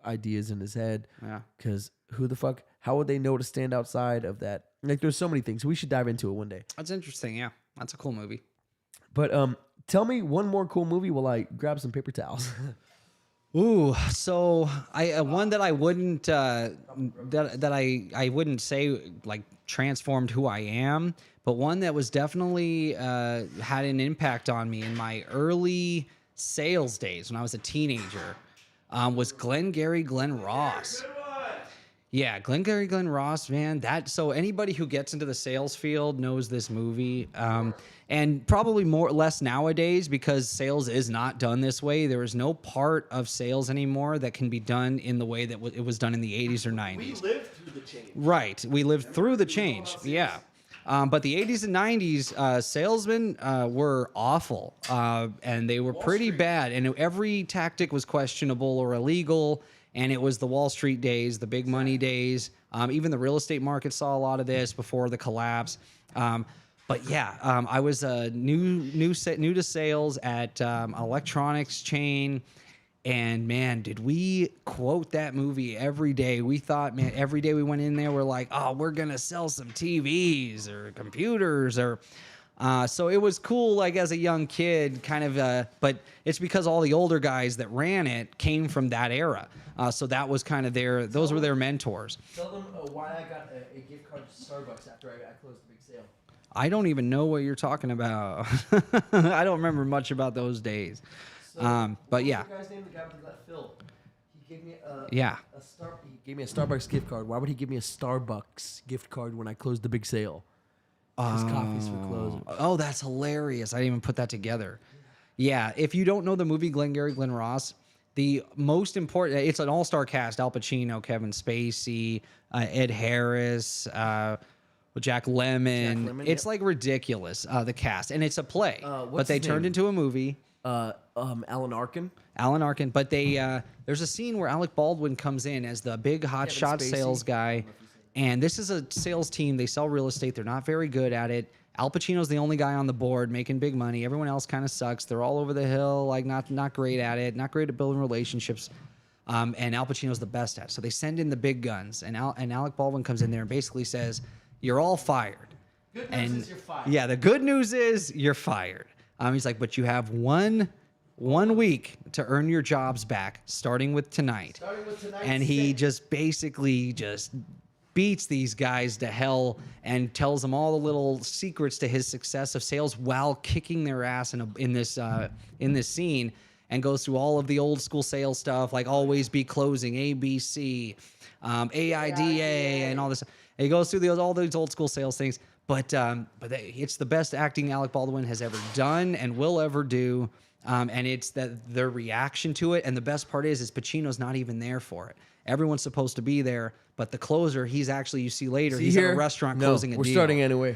ideas in his head. Yeah. Because who the fuck? How would they know to stand outside of that? Like, there's so many things. We should dive into it one day. That's interesting. Yeah, that's a cool movie. But tell me one more cool movie while I grab some paper towels. Ooh, so I one that I wouldn't I wouldn't say like transformed who I am, but one that was definitely had an impact on me in my early sales days when I was a teenager was Glengarry Glen Ross. Yeah, Glengarry Glen Ross, man. So anybody who gets into the sales field knows this movie, and probably less nowadays because sales is not done this way. There is no part of sales anymore that can be done in the way that it was done in the 80s or 90s. We lived through the change. Right, we lived through the change. Yeah. But the 80s and 90s, salesmen were awful, and they were pretty bad. And every tactic was questionable or illegal. And it was the Wall Street days, the big money days. Even the real estate market saw a lot of this before the collapse. But yeah, I was new to sales at an electronics chain. And man, did we quote that movie every day. We thought, man, every day we went in there, we're like, oh, we're going to sell some TVs or computers or... so it was cool, like as a young kid, kind of, but it's because all the older guys that ran it came from that era. So that was kind of those were their mentors. Tell them why I got a gift card to Starbucks after I closed the big sale. I don't even know what you're talking about. I don't remember much about those days. But yeah. What's the guy's name? The guy with that Phil. He gave me Yeah. he gave me a Starbucks gift card. Why would he give me a Starbucks gift card when I closed the big sale? His coffees were closed. Oh, that's hilarious. I didn't even put that together. Yeah, if you don't know the movie Glengarry Glen Ross, the most important, it's an all-star cast, Al Pacino, Kevin Spacey, Ed Harris, Jack Lemmon. It's like ridiculous, the cast. And it's a play, but they turned into a movie. Alan Arkin. Alan Arkin, but there's a scene where Alec Baldwin comes in as the big hotshot Spacey. sales guy. And this is a sales team. They sell real estate. They're not very good at it. Al Pacino's the only guy on the board making big money. Everyone else kind of sucks. They're all over the hill, like not great at it, not great at building relationships. And Al Pacino's the best at it. So they send in the big guns. And Alec Baldwin comes in there and basically says, you're all fired. Good news is you're fired. Yeah, the good news is you're fired. He's like, but you have one week to earn your jobs back, starting with tonight. And he just basically just beats these guys to hell and tells them all the little secrets to his success of sales while kicking their ass in this scene, and goes through all of the old school sales stuff like always be closing, ABC, AIDA, and all this. And he goes through all these old school sales things, but it's the best acting Alec Baldwin has ever done and will ever do. And it's their reaction to it. And the best part is Pacino's not even there for it. Everyone's supposed to be there, but the closer, he's actually, you see later, he's at a restaurant closing a deal. We're starting anyway.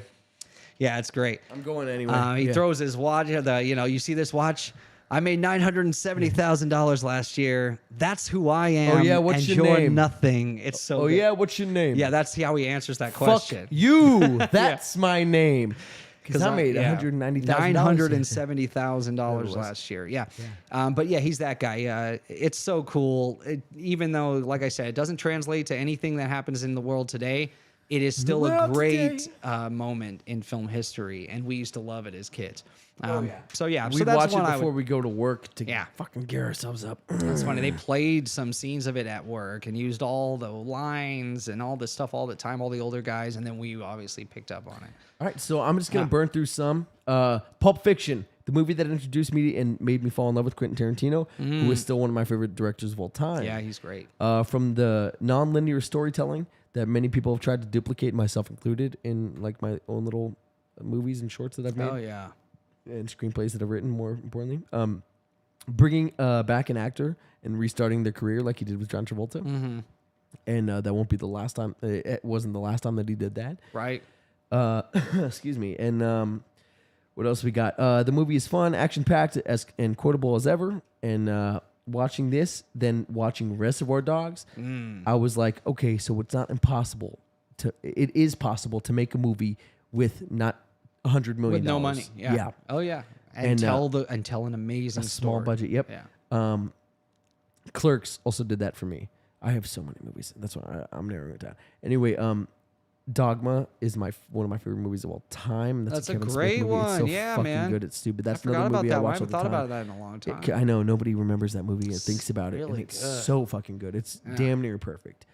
Yeah, it's great. I'm going anyway. He throws his watch, you see this watch? I made $970,000 last year. That's who I am. Oh, yeah, what's and your you're name? nothing. It's so good. Yeah, what's your name? Yeah, that's how he answers that Fuck question. you. That's my name. Because I made $190,000. $970,000 last year. Yeah. But yeah, he's that guy. It's so cool. Even though, like I said, it doesn't translate to anything that happens in the world today, it is still a great moment in film history, and we used to love it as kids. So yeah, We so that's watch one it I before would, we go to work to Yeah. fucking gear ourselves up. That's funny. They played some scenes of it at work and used all the lines and all this stuff all the time, all the older guys, and then we obviously picked up on it. All right, so I'm just gonna burn through some. Pulp Fiction, the movie that introduced me and made me fall in love with Quentin Tarantino, who is still one of my favorite directors of all time. Yeah, he's great. From the non-linear storytelling that many people have tried to duplicate, myself included, in like my own little movies and shorts that I've made. Oh yeah. And screenplays that I've written, more importantly. Bringing back an actor and restarting their career like he did with John Travolta. Mm-hmm. And that won't be the last time. It wasn't the last time that he did that. Right. Excuse me. And what else we got? The movie is fun, action-packed, and quotable as ever. And watching this, then watching Reservoir Dogs, I was like, okay, so it's not impossible. It is possible to make a movie with not $100 million. With no money. Yeah. Oh yeah. And tell an amazing small story. budget. Yep. Yeah. Clerks also did that for me. I have so many movies. That's why I'm narrowing it down. Anyway, Dogma is one of my favorite movies of all time. That's a Kevin Smith great movie. one. It's so yeah, fucking man. good. It's stupid. That's I forgot another about movie that I one. I watch all haven't the thought time. about that in a long time. I know nobody remembers that movie and thinks about it. really And it's good. so fucking good. It's damn near perfect.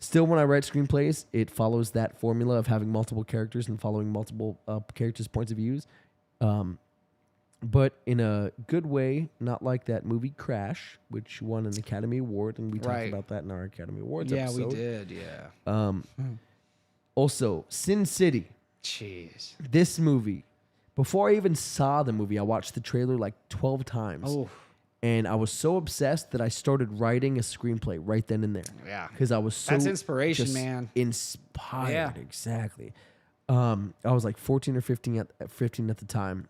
Still, when I write screenplays, it follows that formula of having multiple characters and following multiple characters' points of views. But in a good way, not like that movie Crash, which won an Academy Award, and we talked about that in our Academy Awards episode. We did. Yeah. Also, Sin City. Jeez. This movie, before I even saw the movie, I watched the trailer like 12 times. Oh. And I was so obsessed that I started writing a screenplay right then and there. Yeah. Because I was so... That's inspiration, just man. Inspired, Yeah. exactly. I was like 14 or 15 at the time.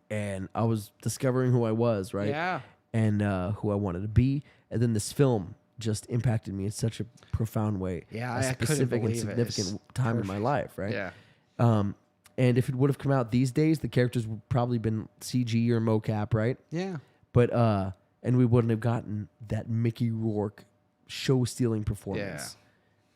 And I was discovering who I was, right? Yeah. And who I wanted to be. And then this film just impacted me in such a profound way. Yeah, a I couldn't specific and believe it. It's significant time in my life, right? Yeah. And if it would have come out these days, the characters would probably been CG or mocap, right? Yeah. But and we wouldn't have gotten that Mickey Rourke show-stealing performance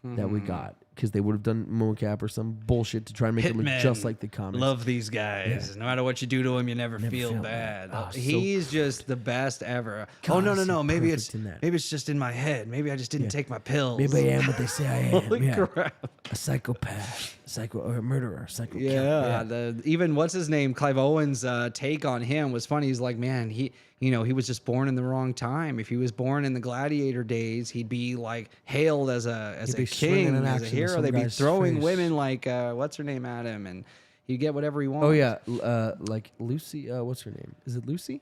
that we got, because they would have done mocap or some bullshit to try and make it look just like the comics. Love these guys. Yeah. No matter what you do to him, you never feel bad. Oh, so He's just the best ever. God, no. he's Maybe it's perfect in that. maybe it's just in my head. Maybe I just didn't take my pills. Maybe I am what they say I am. Holy crap. A psychopath, or a murderer, psycho. Yeah, even what's his name, Clive Owen's take on him was funny. He's like, man, he was just born in the wrong time. If he was born in the gladiator days, he'd be like hailed as a be king, swinging an as a axe in hero. some They'd be guy's throwing face. women like what's her name at him, and he'd get whatever he wants. Oh yeah, like Lucy. What's her name? Is it Lucy?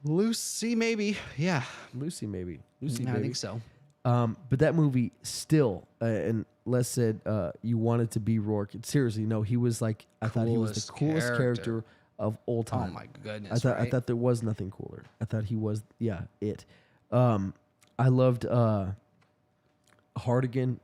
Lucy, maybe. Yeah, Lucy, maybe. Lucy, I baby. think so. But that movie still, and Les said you wanted to be Rourke. Seriously, no, he was like, I thought he was the Coolest coolest character of all time. Oh my goodness! I thought there was nothing cooler. I thought he was, it. I loved Hardigan.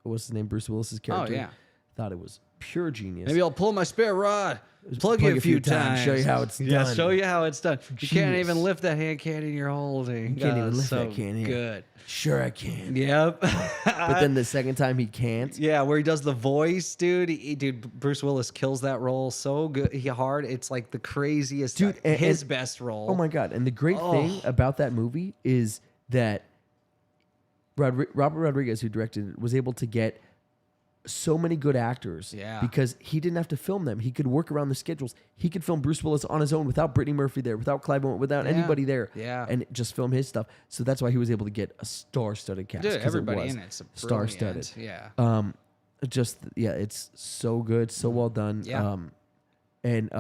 What's his name? Bruce Willis's character. Oh yeah. Thought it was pure genius. Maybe I'll pull my spare rod, plug it a few times, show you how it's Yeah, done. show you how it's done. You can't Genius. even lift that hand candy you're holding. You can't even God, lift so that can. Yeah. Good. Sure, I can. Yep. But then the second time he can't. Yeah, where he does the voice, dude. Dude, Bruce Willis kills that role so good. Hard. It's like the craziest. Dude, his and- best role. Oh my god! And the great thing about that movie is that Robert Rodriguez, who directed it, was able to get so many good actors. Yeah. Because he didn't have to film them. He could work around the schedules. He could film Bruce Willis on his own without Brittany Murphy there, without Clive Owen, without anybody there. Yeah. And just film his stuff. So that's why he was able to get a star-studded cast. Dude, 'cause everybody was in it's star-studded. Yeah. It's so good, so well done. Yeah. And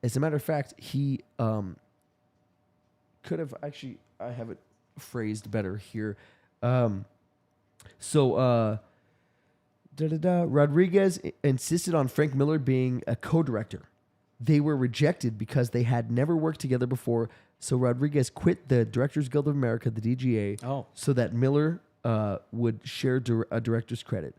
as a matter of fact, he could have actually, I have it phrased better here. Rodriguez insisted on Frank Miller being a co-director. They were rejected because they had never worked together before. So Rodriguez quit the Directors Guild of America, the DGA, so that Miller would share a director's credit.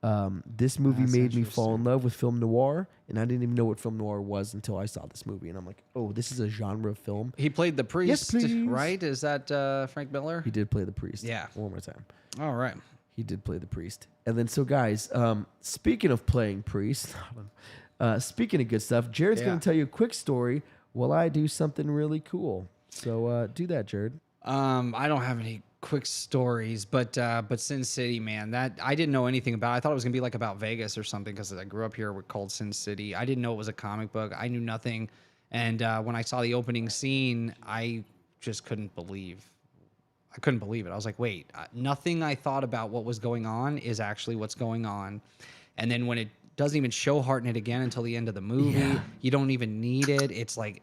This movie That's made me fall in interesting. love with film noir, and I didn't even know what film noir was until I saw this movie, and I'm like, oh, this is a genre of film. He played the priest, please. right? Is that Frank Miller? He did play the priest. Yeah. One more time. All right. He did play the priest. And then, so guys, speaking of playing priest, speaking of good stuff, Jared's going Yeah. to tell you a quick story while I do something really cool. So do that, Jared. I don't have any quick stories, but Sin City, man, that I didn't know anything about. I thought it was gonna be like about Vegas or something because I grew up here. We're called Sin City. I didn't know it was a comic book. I knew nothing, and when I saw the opening scene, I just couldn't believe. I couldn't believe it. I was like, wait, nothing I thought about what was going on is actually what's going on. And then when it doesn't even show Hartnett again until the end of the movie, you don't even need it. It's like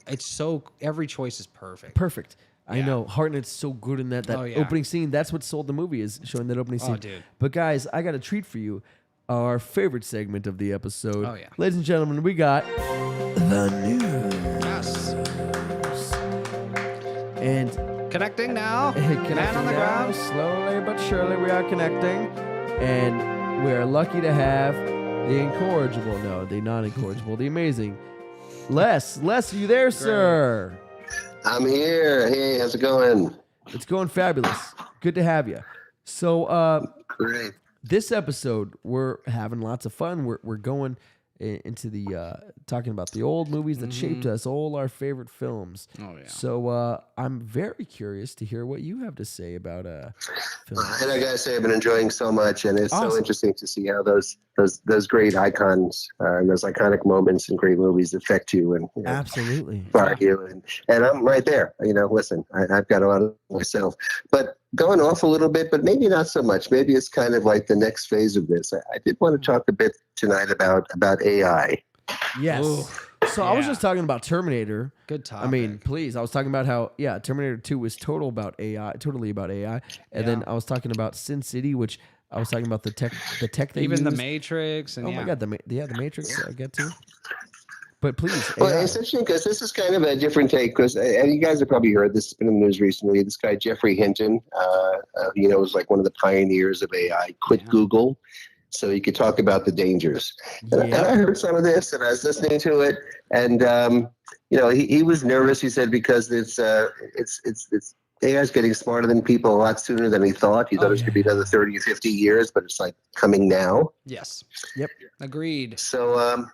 every choice is perfect. Perfect. I Yeah. know. Hartnett's so good in that Oh, yeah. opening scene. That's what sold the movie, is showing that opening scene. dude. But guys, I got a treat for you. Our favorite segment of the episode. Oh, yeah. Ladies and gentlemen, we got the news. Yes. And Connecting now. connecting Man on the now, ground. slowly but surely we are connecting. And we are lucky to have the incorrigible, no, the non-incorrigible, the amazing Les. Les, are you there, sir? I'm here. Hey, how's it going? It's going fabulous. Good to have you. So, Great. this episode, we're having lots of fun. We're going into the talking about the old movies that shaped us, all our favorite films. Oh, yeah. So I'm very curious to hear what you have to say about films. And I gotta say, I've been enjoying so much, and it's so Awesome. interesting to see how those great icons and those iconic moments in great movies affect you and Absolutely. inspire you. And I'm right there. Listen, I've got a lot of myself, but going off a little bit, but maybe not so much. Maybe it's kind of like the next phase of this. I did want to talk a bit tonight about AI. Yes. Ooh, So I was yeah. just talking about Terminator. Good topic. I mean, please. I was talking about how, Terminator 2 was totally about AI. And then I was talking about Sin City, which I was talking about the tech they even the used. Matrix. And Oh yeah. my God, the Matrix I get to. But please, Well, AI. it's interesting because this is kind of a different take. Because and you guys have probably heard this. It's been in the news recently. This guy Jeffrey Hinton, was like one of the pioneers of AI. Quit Google, so he could talk about the dangers. And I heard some of this, and I was listening to it, and he was nervous. He said because it's AI is getting smarter than people a lot sooner than he thought. He thought it was going to be another 30 or 50 years, but it's like coming now. Yes. Yep. Agreed. So,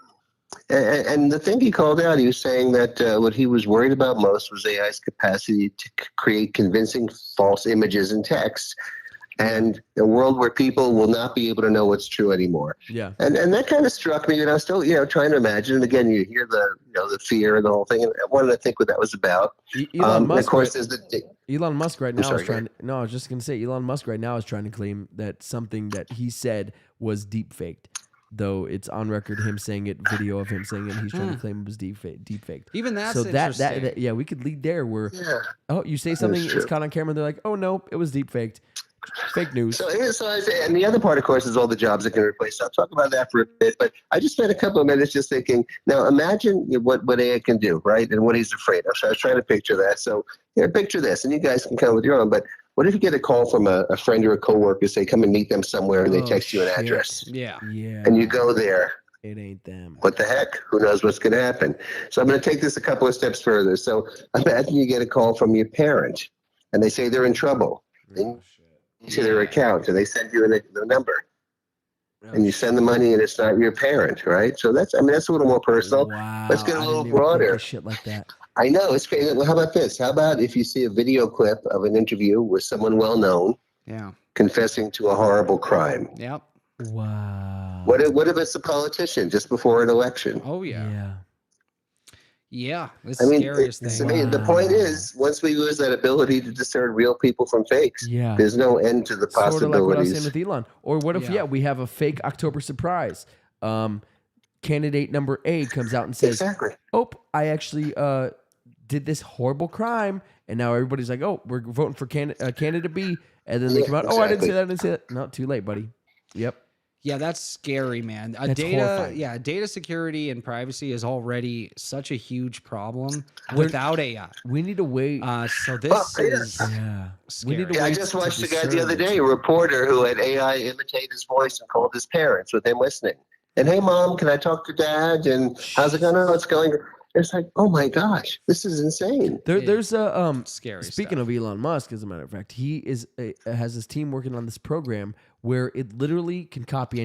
and the thing he called out, he was saying that what he was worried about most was AI's capacity to create convincing false images and text, and a world where people will not be able to know what's true anymore. Yeah. And that kind of struck me, and I was still trying to imagine. And again, you hear the fear and the whole thing, and I wanted to think what that was about. Elon Musk. Of course, there's the Elon Musk right now sorry, is trying. No, I was just gonna say Elon Musk right now is trying to claim that something that he said was deep faked. Though it's on record him saying it, video of him saying it, he's trying to claim it was deep faked. Even that's so interesting. that we could lead there where yeah. you say something, That's it's true. caught on camera, they're like, oh no, it was deep faked. Fake news. So I say, and the other part, of course, is all the jobs it can replace. I'll talk about that for a bit, but I just spent a couple of minutes just thinking. Now, imagine what AI can do, right? And what he's afraid of. So I was trying to picture that. So picture this, and you guys can come up with your own. But what if you get a call from a friend or a coworker, say, come and meet them somewhere, and they text you an shit. address, Yeah. Yeah. and you go there. It ain't them. What the heck? Who knows what's going to happen? So I'm going to take this a couple of steps further. So imagine you get a call from your parent, and they say they're in trouble. Then you see their account, and they send you the number, and you send the money, and it's not your parent, right? So that's a little more personal. Wow. Let's get a I little didn't even think broader. of shit like that. I know it's crazy. Well, how about this? How about if you see a video clip of an interview with someone well known Yeah. confessing to a horrible crime? Yep. Wow. What if it's a politician just before an election? Oh yeah. Yeah. Yeah. It's I the mean, scariest it's thing. amazing. The point is, once we lose that ability to discern real people from fakes, Yeah. there's no end to the Sort of like what I was saying possibilities. with Elon. Or what if, Yeah. we have a fake October surprise? Candidate number A comes out and says, Exactly. "Oh, I actually did this horrible crime," and now everybody's like, "Oh, we're voting for candidate B," and then they Yeah, come out, "Oh, I didn't exactly. say that. I didn't say that." No, too late, buddy. Yep. Yeah, that's scary, man. That's horrifying. Data security and privacy is already such a huge problem without AI. We need to wait. So this is We need to Yeah, I wait just to watched a guy the discern other it. day, a reporter who had AI imitate his voice and called his parents with him listening. And hey, mom, can I talk to dad? And how's it going? Oh, it's going. It's like, oh my gosh, this is insane. There's a scary. Speaking of Elon Musk, as a matter of fact, he has his team working on this program where it literally can copy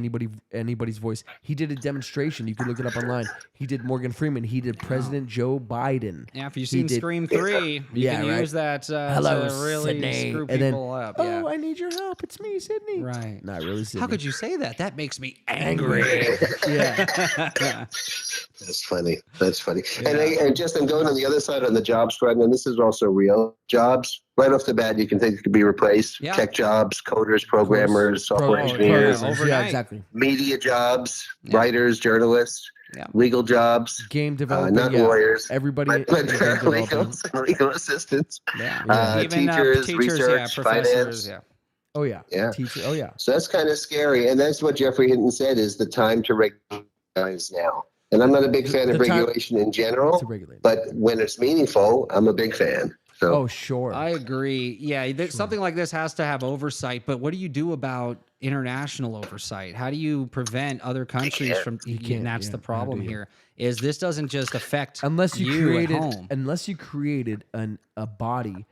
anybody's voice. He did a demonstration. You can look it up online. He did Morgan Freeman. He did President Joe Biden. Yeah, if you've seen Scream 3, you can use that Hello, to really Sydney. screw And then, people up. Oh, Yeah. I need your help. It's me, Sydney. Right. Not really, Sydney. How could you say that? That makes me angry. Yeah. That's funny. That's funny. And just I'm going on the other side on the jobs front, and this is also real jobs. Right off the bat, you can think it could be replaced. Yeah. Tech jobs, coders, programmers, software engineers, overnight. Yeah, exactly. media jobs, writers, journalists, Yeah. legal jobs, Game development. not lawyers. Everybody. but in game development. legal assistants, Yeah. Even teachers, research, professors, finance. yeah. Oh yeah. Yeah. Teacher. Oh yeah. So that's kind of scary. And that's what Jeffrey Hinton said is the time to regulate now. And I'm not a big fan of The time regulation in general, to regulate. but when it's meaningful, I'm a big fan. So Oh sure. I agree. Yeah, something like this has to have oversight, but what do you do about international oversight? How do you prevent other countries from? can't, And that's yeah. the How problem do you? here. Is this doesn't just affect unless you you created at home. a body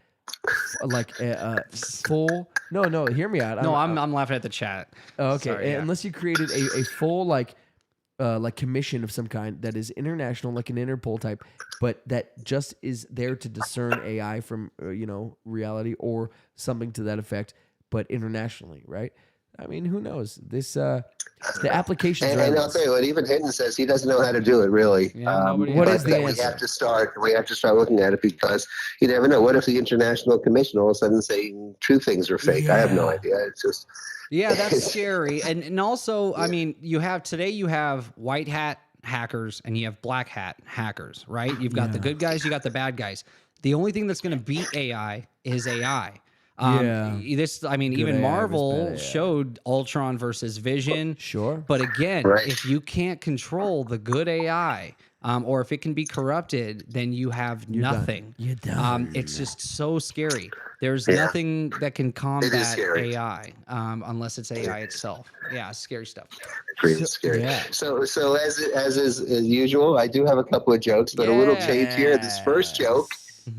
like a full no hear me out. No, I'm laughing at the chat. Oh, okay. Sorry, yeah. Unless you created a full like commission of some kind that is international, like an Interpol type, but that just is there to discern AI from reality or something to that effect, but internationally, right? I mean, who knows? This the applications are and I'll endless. tell you what, even Hinton says he doesn't know how to do it really. Yeah, nobody What has. is the But we answer? have to start. We have to start looking at it because you never know. What if the International Commission all of a sudden saying true things are fake? I have no Yeah. idea. It's just Yeah, that's scary. And also, I mean, you have white hat hackers and you have black hat hackers, right? You've got the good guys, you got the bad guys. The only thing that's going to beat AI is AI. Even AI Marvel versus bad AI. showed Ultron versus Vision. Sure. But again, Right. if you can't control the good AI, or if it can be corrupted, then you have nothing. You're done. It's just so scary. There's nothing that can combat scary. AI unless it's AI itself. Yeah, scary stuff. pretty scary. yeah. So as is as usual, I do have a couple of jokes, but a little change here. This first joke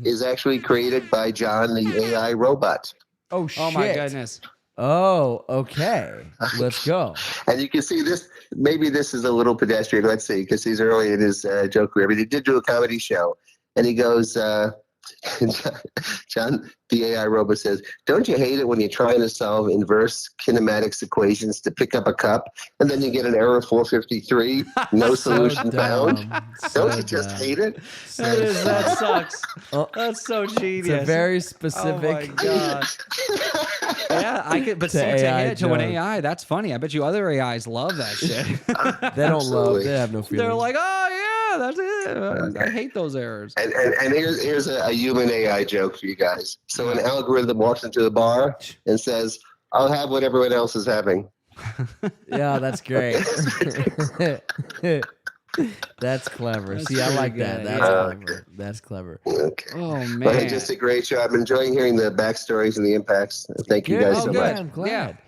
is actually created by John, the AI robot. Oh shit. Oh my goodness. Oh, okay. Let's go. And you can see this, maybe this is a little pedestrian. Let's see, because he's early in his joke career. But he did do a comedy show. And he goes, John, the AI robot says, don't you hate it when you're trying to solve inverse kinematics equations to pick up a cup and then you get an error 453, no solution found? Don't you just hate it? That sucks. Oh. That's so genius. It's a very Oh my specific. god. Yeah, I could, but To see, to AI hit to an joke. AI, that's funny. I bet you other AIs love that shit. They don't love. Absolutely. They have no feelings. They're like, oh yeah, that's it. I hate those errors. And here's a human AI joke for you guys. So an algorithm walks into the bar and says, I'll have what everyone else is having. Yeah, that's great. That's clever. That's See, I like pretty that. good, That's yeah. clever. That's clever. Okay. Oh But man. just a great show. I'm enjoying hearing the backstories and the impacts. Thank you Good. guys Oh, so good. much. I'm glad.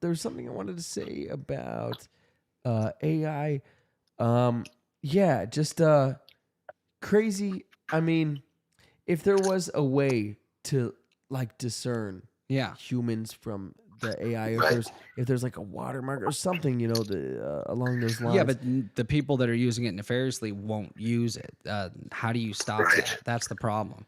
There's something I wanted to say about AI. Yeah, just crazy. I mean, if there was a way to like discern Yeah. humans from the AI, if Right. there's like a watermark or something, along those lines. Yeah, but the people that are using it nefariously won't use it. How do you stop that? That's the problem.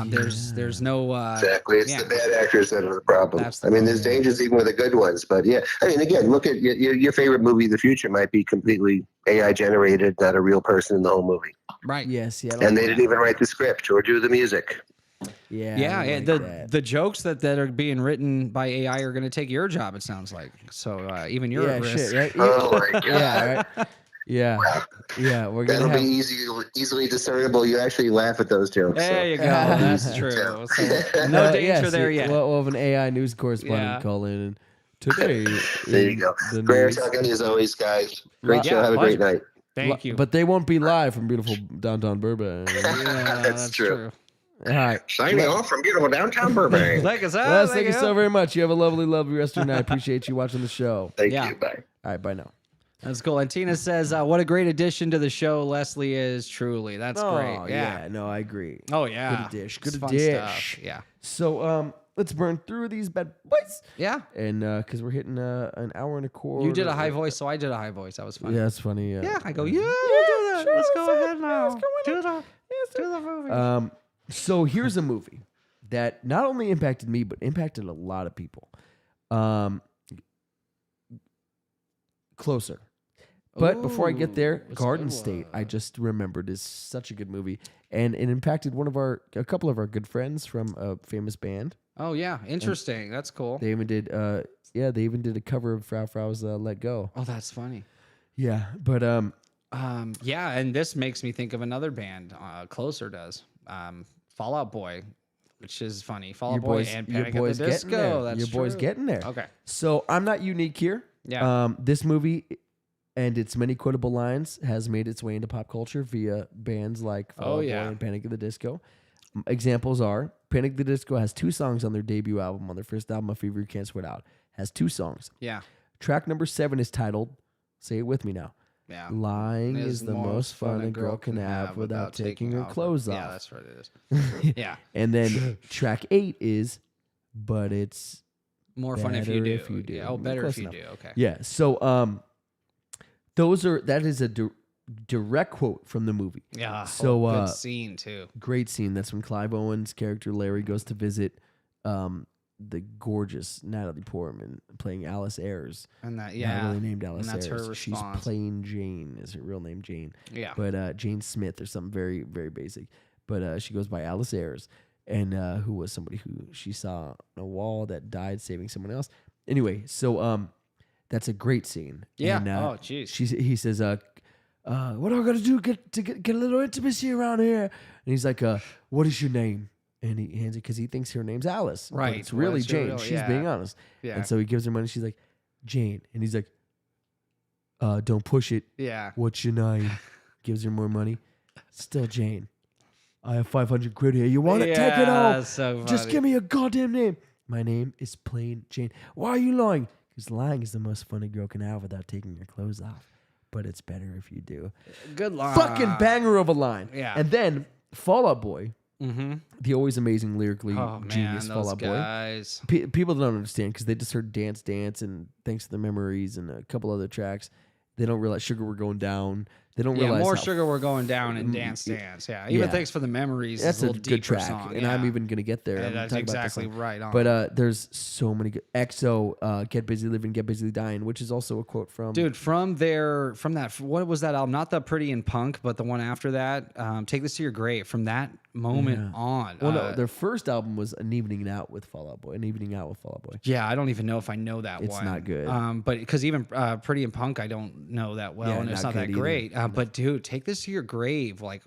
There's no Exactly. It's yeah. the bad actors that are the problem. That's the I mean, there's problem. dangers even with the good ones. But yeah, I mean, again, look at your favorite movie of the future might be completely AI generated, not a real person in the whole movie. right. yes, yeah, I And like they that. didn't even write the script or do the music. Yeah, Yeah, I yeah. like The that. the jokes that are being written by AI are going to take your job. It sounds like so. Even you're yeah, at risk. shit, right? Oh my God. Yeah, right. Yeah, yeah. We're gonna That'll have. be easily discernible. You actually laugh at those jokes. There so. you go. That's true. So, no danger yeah, there see, yet. We'll have an AI news correspondent Yeah. call in and Today. There you in go. the Great news. talking as always, guys. Great Yeah, show. Have a great pleasure. night. Thank you. But they won't be live from beautiful downtown Burbank. yeah, That's true. All right. Signing off from beautiful downtown Burbank. Thank us. Les, thank you so very much. You have a lovely, lovely rest of your night. Appreciate you watching the show. Thank Yeah. you. Bye. All right, bye now. That's cool. And Tina says, what a great addition to the show Leslie is, truly. That's great. Yeah. No, I agree. Oh, yeah. Good dish. It's Good fun dish. stuff. Yeah. So, let's burn through these bad boys. Yeah. And because we're hitting an hour and a quarter. You did a high voice, so I did a high voice. That was fun. Yeah, that's funny. Yeah, I go, we'll do that. sure, Let's let's go do it. ahead now. Yeah, Do the movie. So here's a movie that not only impacted me, but impacted a lot of people. Closer. But before I get there, Ooh, Garden it's a good State, one. I just remembered, is such a good movie. And it impacted a couple of our good friends from a famous band. Oh, yeah. Interesting. That's cool. They even did, they even did a cover of Frau Frau's Let Go. Oh, that's funny. Yeah, but Yeah, and this makes me think of another band. Closer does. Fall Out Boy, which is funny. Fall Out Boy and Panic at the getting Disco. there. That's Your boy's true. getting there. Okay. So I'm not unique here. Yeah. This movie and its many quotable lines has made its way into pop culture via bands like Fall Out Boy and Panic at the Disco. Examples are Panic at the Disco has 2 songs on their debut album, on their first album, A Fever You Can't Sweat Out. Has 2 songs. Yeah. Track number 7 is titled, say it with me now, Yeah. Lying is the most fun a girl can have without taking her clothes off. Yeah, that's what it is. Yeah. And then track 8 is, but it's More fun if you better do. if you do. Yeah. Oh, better Close if you enough. do. Okay. Yeah. So that is a direct quote from the movie. Yeah. So good scene too. great scene. That's when Clive Owen's character Larry goes to visit the gorgeous Natalie Portman playing Alice Ayres. And that, Not yeah. really named Alice and that's Ayres. her She's response. plain Jane is her real name, Jane. Yeah. But Jane Smith or something very, very basic. But she goes by Alice Ayres, and who was somebody who she saw on a wall that died saving someone else. Anyway, so that's a great scene. Yeah. And, Oh, jeez. He says, what do I got to do to get a little intimacy around here? And he's like, what is your name? And he hands it because he thinks her name's Alice. But Right. it's really What's your Jane. real- She's yeah. being honest. Yeah. And so he gives her money. She's like, Jane. And he's like, don't push it. Yeah. What's your name? Gives her more money. Still Jane. I have 500 quid here. You want it? Take it all. that's so Just funny. give me a goddamn name. My name is plain Jane. Why are you lying? Because lying is the most fun a girl can have without taking your clothes off. But it's better if you do. Good line. Fucking banger of a line. Yeah. And then Fall Out Boy, Mm-hmm. the always amazing lyrically Oh man, genius those Fall Out Boy. guys. People don't understand because they just heard Dance Dance and Thanks to the Memories and a couple other tracks. They don't realize Sugar We're Going Down. They don't Yeah, realize more how sugar we're going down and Dance Dance. Yeah, even yeah. Thanks for the Memories. That's is a a little good deeper track, song. and yeah. I'm even gonna get there. Yeah, I'm that's talking about this exactly song. right on. But there's so many good EXO, Get Busy Living, Get Busy Dying, which is also a quote from Dude, from that, what was that album? Not the Pretty in Punk, but the one after that. Take This to Your Grave. From that moment on. Well, no, their first album was An Evening Out with Fall Out Boy. An Evening Out with Fall Out Boy. Yeah, I don't even know if I know that It's one. not good. But because even Pretty in Punk, I don't know that well, Yeah, and it's not not that good either. great. But dude, Take This to Your Grave. Like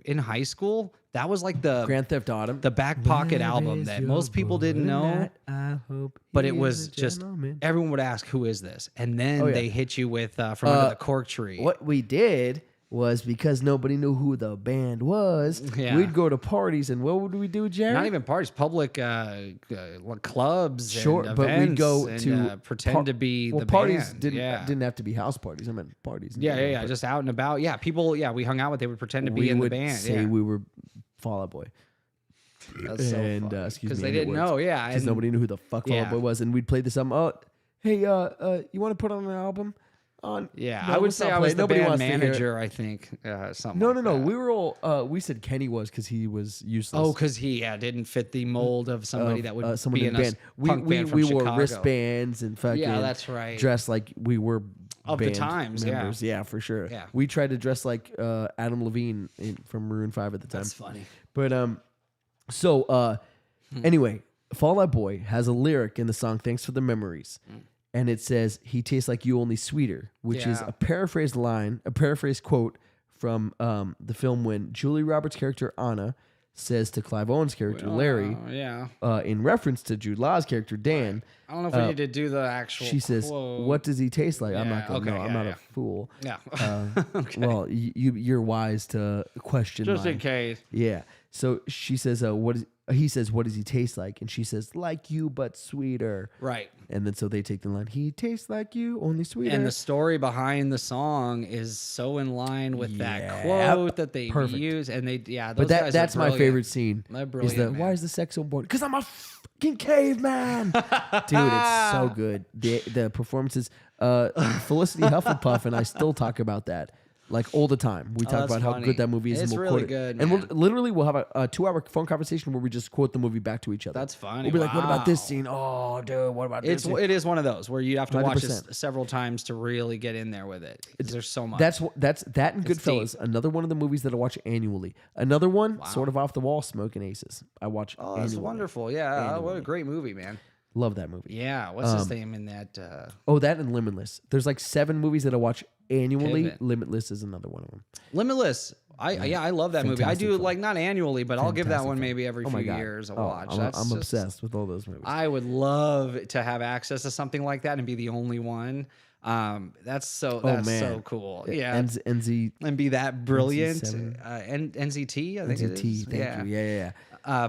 in high school, that was like the Grand Theft Auto. the back pocket album that most people didn't know. I hope But he it is was a just gentleman. everyone would ask, "Who is this?" And then Oh, yeah. they hit you with "From Under the Cork Tree." What we did was because nobody knew who the band was, Yeah. we'd go to parties and what would we do, Jerry? Not even parties, public clubs, Sure, and but we'd events go and, to pretend to be the parties band. didn't have to be house parties. I meant parties. in Yeah, general, yeah, but just out and about. Yeah, people. Yeah, we hung out with. They would pretend to we be in the would band. say Yeah, we were Fall Out Boy. that's so and funny. excuse me, because they and it didn't worked. know. Yeah, Because and- nobody knew who the fuck Fall Out Yeah. Boy was, and we'd play this album. Oh, hey, you want to put on an album? On Yeah, No, I would let's say not I play was it. the Nobody band wants to hear it. manager. I think something. No, like no, no. that. We were all. We said Kenny was because he was useless. Oh, because he didn't fit the mold of somebody that would someone be in in the a band. We punk band from we Chicago. wore wristbands and fucking. Yeah, that's right. Dressed like we were Of the band times, yeah. members. Yeah, for sure. Yeah. We tried to dress like Adam Levine from Maroon 5 at the time. That's funny. But anyway, Fall Out Boy has a lyric in the song "Thanks for the Memories." And it says, "He tastes like you, only sweeter," which is Yeah. a paraphrased quote from the film when Julie Roberts' character Anna says to Clive Owen's character Larry, Yeah. in reference to Jude Law's character Dan. I don't know if we need to do the actual. She says, quote. "What does he taste like?" I'm not Yeah, going to okay, know. I'm yeah, not yeah. a fool. Yeah. Well, you're wise to question. Just in mine. case. Yeah. So she says, he says, what does he taste like? And she says, like you, but sweeter. Right. And then so they take the line, he tastes like you, only sweeter. And the story behind the song is so in line with that Yep. quote that they Perfect. use. And those but guys are that's my brilliant. favorite scene. They're Is brilliant, that man. why is the sex so important? Because I'm a fucking caveman. Dude, it's so good. The performances, Felicity Hufflepuff and I still talk about that. Like all the time. We talk that's about how funny. good that movie is. It's and we'll really quote it. good, And man. we'll have a 2-hour phone conversation where we just quote the movie back to each other. That's funny. We'll be like, what about this Wow. scene? Oh, dude, what about this scene? It is one of those where you have to watch it 100%. several times to really get in there with it. 'Cause there's so much. That's that and It's Goodfellas. deep. Another one of the movies that I watch annually. Another one, sort of off the wall, Smoking Aces. I watch. oh, that's annually. wonderful. Yeah. What Annually. a great movie, man. Love that movie. Yeah. What's his name in that? Oh, that and Limitless. There's like 7 movies that I watch annually. Pivot. Limitless is another one of them. Limitless. I love that movie. I Fantastic do film. like not annually, but I'll give that Fantastic one film. maybe every Oh my few God. years a Oh, watch. I'm That's just- obsessed with all those movies. I would love to have access to something like that and be the only one. That's so man. cool. Yeah. NZ And be that brilliant. NZ7. NZT, I think it NZT. is. Thank you. Yeah.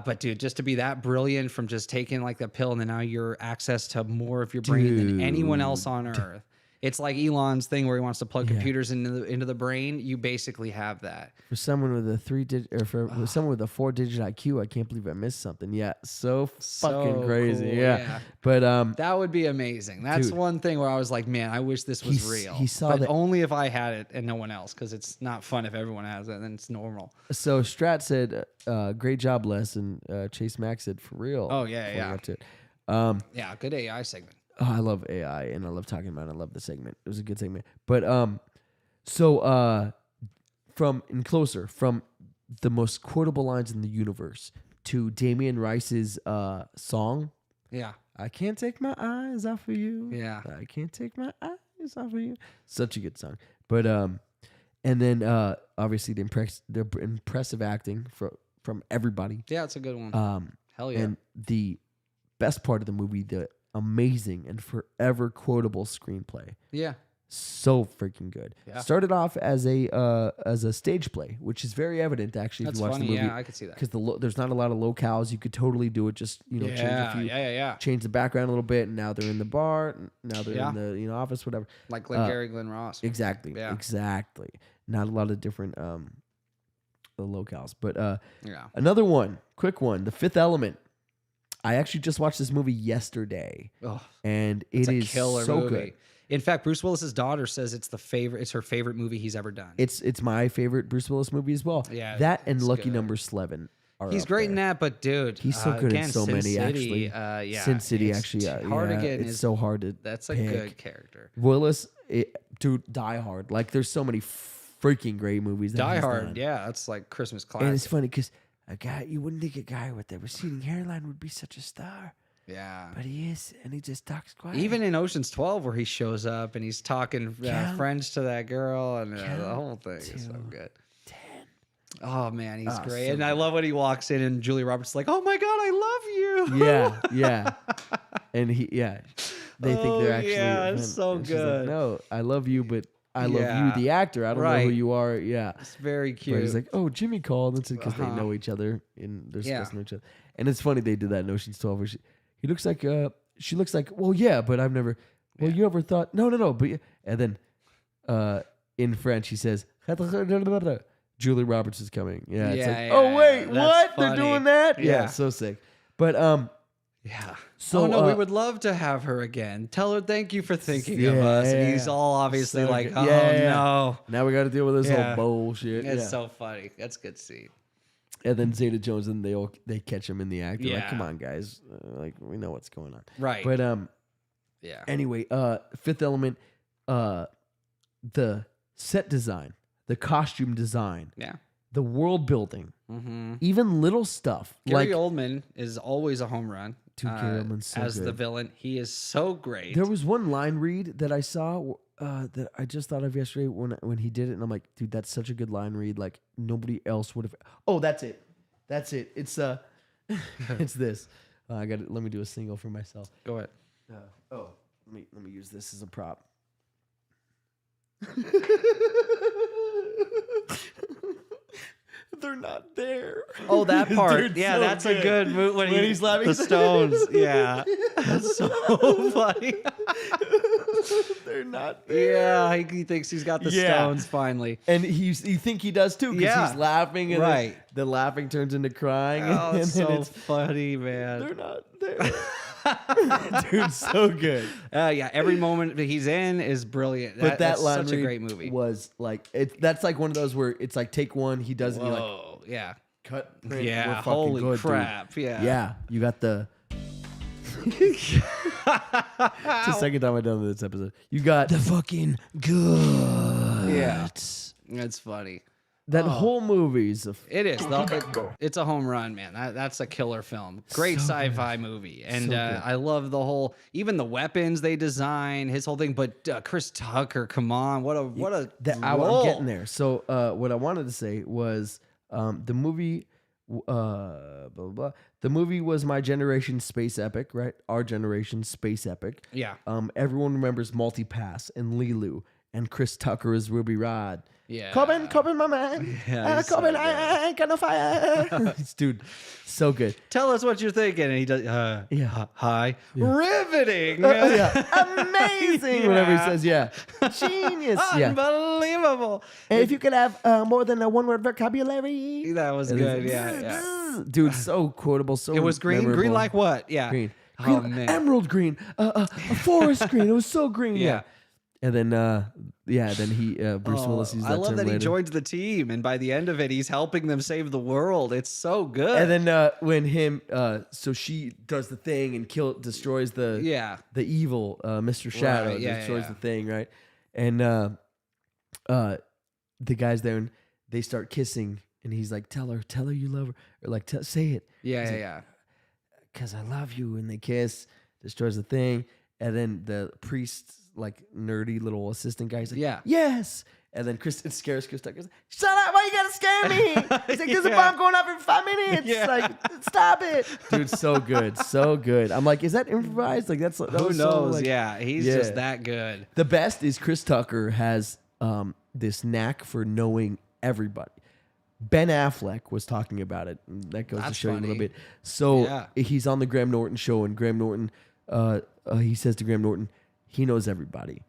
But dude, just to be that brilliant from just taking like the pill and then now you're access to more of your brain than anyone else on earth. It's like Elon's thing where he wants to plug computers into the brain. You basically have that. For someone with a 3-digit or for someone with a 4-digit IQ, I can't believe I missed something. Yeah, so fucking So crazy. cool, Yeah. yeah. But That would be amazing. That's Dude. one thing where I was like, man, I wish this was real. he saw but that- only if I had it and no one else, because it's not fun if everyone has it. Then it's normal. so Strat said, "Great job, Les," and Chase Mack said, "For real." Oh, yeah, before we yeah. got to it. Yeah, good AI segment. Oh, I love AI and I love talking about it. I love the segment. It was a good segment. But from the most quotable lines in the universe to Damian Rice's song, Yeah. I can't take my eyes off of you. Yeah. I can't take my eyes off of you. Such a good song. But and then obviously the impressive acting from everybody. Yeah, it's a good one. Hell yeah. And the best part of the movie, the amazing and forever quotable screenplay. yeah. So freaking good. Yeah. Started off as a stage play, which is very evident actually That's if you watch funny. the movie. Yeah, I could see that. Because there's not a lot of locales. You could totally do it. Just change a Yeah, few, yeah. change the background a little bit, and now they're in the bar. Now they're Yeah. in the office, whatever. Like Glengarry, Glen Ross. Exactly. Yeah. Exactly. Not a lot of different locales, but Yeah. another one, quick one, The Fifth Element. I actually just watched this movie yesterday, Oh, and it's it a is killer so movie. good. In fact, Bruce Willis's daughter says it's her favorite movie he's ever done. It's my favorite Bruce Willis movie as well. Yeah, that and it's Lucky good. Number 11 are He's up great in there. that, but dude, He's so good again, in so Sin many, City, actually. yeah, Sin City, it's actually, hard to yeah, get in it's his- so hard to That's a pick. good character. Willis, dude, Die Hard. Like, there's so many freaking great movies. That Die he's Hard, done. yeah, that's like Christmas classic. And it's funny because you wouldn't think a guy with a receding hairline would be such a star, yeah. but he is, and he just talks quiet. Even in Ocean's 12, where he shows up and he's talking Count French to that girl, and the count whole thing is so to good. Oh man, he's Oh, great, so and I love when he walks in and Julia Roberts is like, "Oh my god, I love you." yeah, and they think Oh, they're actually. yeah, it's him. so And she's like, good. no, I love you, but I love Yeah. you, the actor. I don't know who Right. you are. Yeah. It's very But cute. he's like, oh, Jimmy called. That's because they Uh-huh. know each other and they're Yeah. supposed to know each other. And it's funny they did that in Ocean's 12 where he looks like, she looks like, well, yeah, but I've never, well, you ever thought, no, but, and then in French, he says, Julie Roberts is coming. Yeah. It's like, Yeah, oh, wait, that's what? They're funny. doing that? Yeah. Yeah. So sick. But, yeah. So, oh no, we uh, would love to have her again. Tell her thank you for thinking yeah, of us. And yeah. he's all obviously So like, good. oh Yeah. no. now we got to deal with this Yeah. whole bullshit. It's Yeah. so funny. That's a good scene. And then Zeta Jones and they catch him in the act. They're like, Yeah. come on, guys. Like, we know what's going on. Right. But, yeah. anyway, Fifth Element, the set design, the costume design, Yeah. the world building, Mm-hmm. even little stuff Gary like Oldman is always a home run. Dude, Gary Oldman's so as the good. villain. He is so great. there was one line read that I saw that I just thought of yesterday when he did it, and I'm like, dude, that's such a good line read. Like nobody else would have. Oh, that's it. That's it. It's it's this. I got. Let me do a single for myself. Go ahead. Let me use this as a prop. They're not there. Oh, that part. Dude, Yeah, so that's a good move when he's laughing. The Stones. Yeah, that's so funny. They're not there. Yeah, he thinks he's got the Stones finally. And you think he does too, because he's laughing, and right. then the laughing turns into crying. Oh, and it's then so funny, man. they're not there. Dude, so good. Yeah, every moment that he's in is brilliant. But that that's line such a read great movie. was like that's like one of those where it's like take one, he does it, and you're like, Oh, yeah. cut, print, Yeah, we're fucking holy good, dude. crap. Yeah. Yeah, you got the. It's the second time I've done this episode. You got the fucking good. Yeah. It's funny. That whole movie's It is. It's a home run, man. That's a killer film. Great sci-fi movie. And I love the whole, even the weapons they design, his whole thing. But Chris Tucker, come on. What a I'm role. getting there. So what I wanted to say was the movie blah, blah, blah. The movie was my generation's space epic, right? Our generation's space epic. Yeah. Everyone remembers Multipass and Lilu and Chris Tucker as Ruby Rod. Yeah. Corbin, my man. Yeah, he's so Corbin, good. I ain't got no fire. Dude, so good. Tell us what you're thinking. And he does, hi. Riveting. Amazing. Whenever he says, genius. Unbelievable. And if you could have more than a one-word vocabulary. That was good. Yeah. Dude, so quotable. So It was green. memorable. Green like what? Yeah. Green. Oh, man. Emerald green. A forest green. It was so green. Yeah. And then, then he, Bruce Willis used that I love term that he later. joins the team, and by the end of it, he's helping them save the world. It's so good. And then when so she does the thing and destroys the evil Mr. Shadow, Right, yeah, destroys yeah. the thing, right? And the guys there, and they start kissing, and he's like, "Tell her you love her," or like, "Say it." Yeah. Because I love you, and they kiss, destroys the thing, and then the priest, like nerdy little assistant guy, he's like, yes. And then it scares Chris Tucker. Shut up! Why you gotta scare me? He's like, there's a bomb going off in 5 minutes. Like, stop it, dude. So good, so good. I'm like, is that improvised? Like, that Who was knows? So, like, He's just that good. The best is Chris Tucker has this knack for knowing everybody. Ben Affleck was talking about it. And that goes to show you a little bit. So he's on the Graham Norton show, and Graham Norton, he says to Graham Norton, he knows everybody.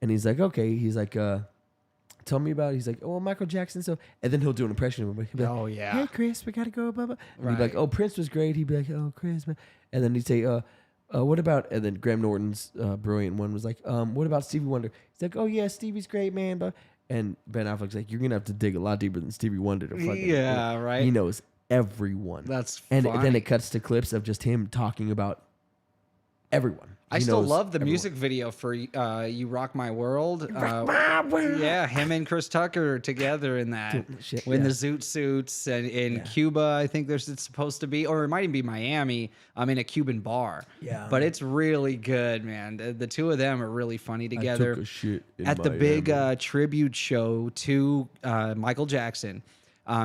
And he's like, okay. He's like, tell me about it. He's like, oh, Michael Jackson. So, and then he'll do an impression of him. He'll be like, hey, Chris, we got to go, blah, blah. And he'd be like, oh, Prince was great. He'd be like, oh, Chris, man. And then he'd say, what about, and then Graham Norton's brilliant one was like, what about Stevie Wonder? He's like, oh, yeah, Stevie's great, man. But, and Ben Affleck's like, you're going to have to dig a lot deeper than Stevie Wonder to fucking. Right. He knows everyone. That's and funny. then it cuts to clips of just him talking about everyone. I still love the music video for You Rock My World. Yeah, him and Chris Tucker together in that. The zoot suits and in Cuba, I think it's supposed to be, or it might even be Miami. I'm in a Cuban bar. Yeah. But it's really good, man. The two of them are really funny together. I took a shit in At the Miami. big tribute show to Michael Jackson.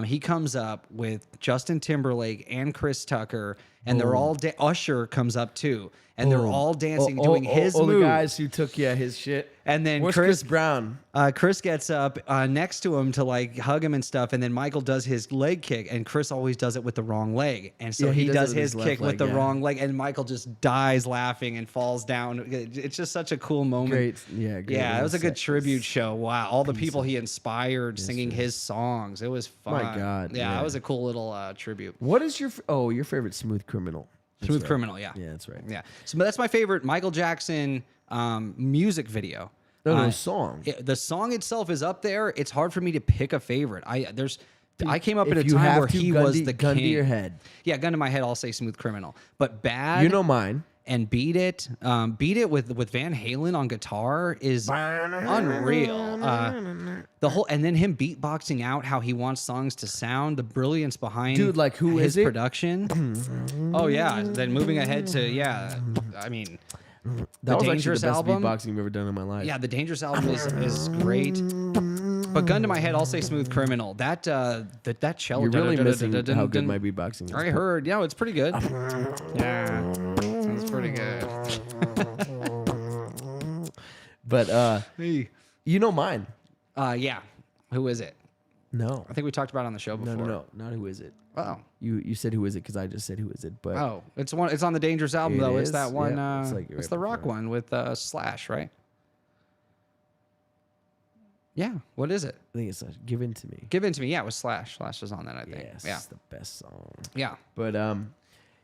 He comes up with Justin Timberlake and Chris Tucker, and they're all Usher comes up too, and they're all dancing, doing his moves. The guys who took his shit. And then where's Chris Brown? Chris gets up next to him to like hug him and stuff, and then Michael does his leg kick, and Chris always does it with the wrong leg, and so he does his kick with the wrong leg, and Michael just dies laughing and falls down. It's just such a cool moment. Great. Yeah, it was a good tribute show. Wow, all the people he inspired singing his songs. It was fun. My God. Yeah, it was a cool little tribute. What is your favorite Smooth Criminal? Smooth Criminal, yeah. Yeah, that's right. Yeah. So that's my favorite Michael Jackson music video. No, song. The song itself is up there. It's hard for me to pick a favorite. I came up at a If you time have where to, he gun was to- the gun to king. your head. Yeah, gun to my head, I'll say Smooth Criminal. But Bad. You know mine. And Beat It. Beat It with Van Halen on guitar is unreal. The whole, and then him beatboxing out how he wants songs to sound, the brilliance behind who his is it? production. Oh yeah. Then moving ahead to I mean, That was actually Dangerous the best album. beatboxing I've ever done in my life. Yeah, the Dangerous album is great. But gun to my head, I'll say Smooth Criminal. That cello. You're really missing how good my beatboxing is. I heard. Yeah, it's pretty good. Yeah, it's pretty good. But Hey. you know mine. Yeah. Who is it? No. I think we talked about it on the show before. No, not who is it. Oh. You said who is it because I just said who is it. But Oh, it's on the Dangerous album It though. is? It's that one. Yeah, it's it's like right the rock before. one with Slash, right? Yeah. What is it? I think it's Give In To Me. Give In To Me. Yeah, it was Slash. Slash was on that, I think. Yes, Yeah. the best song. Yeah. But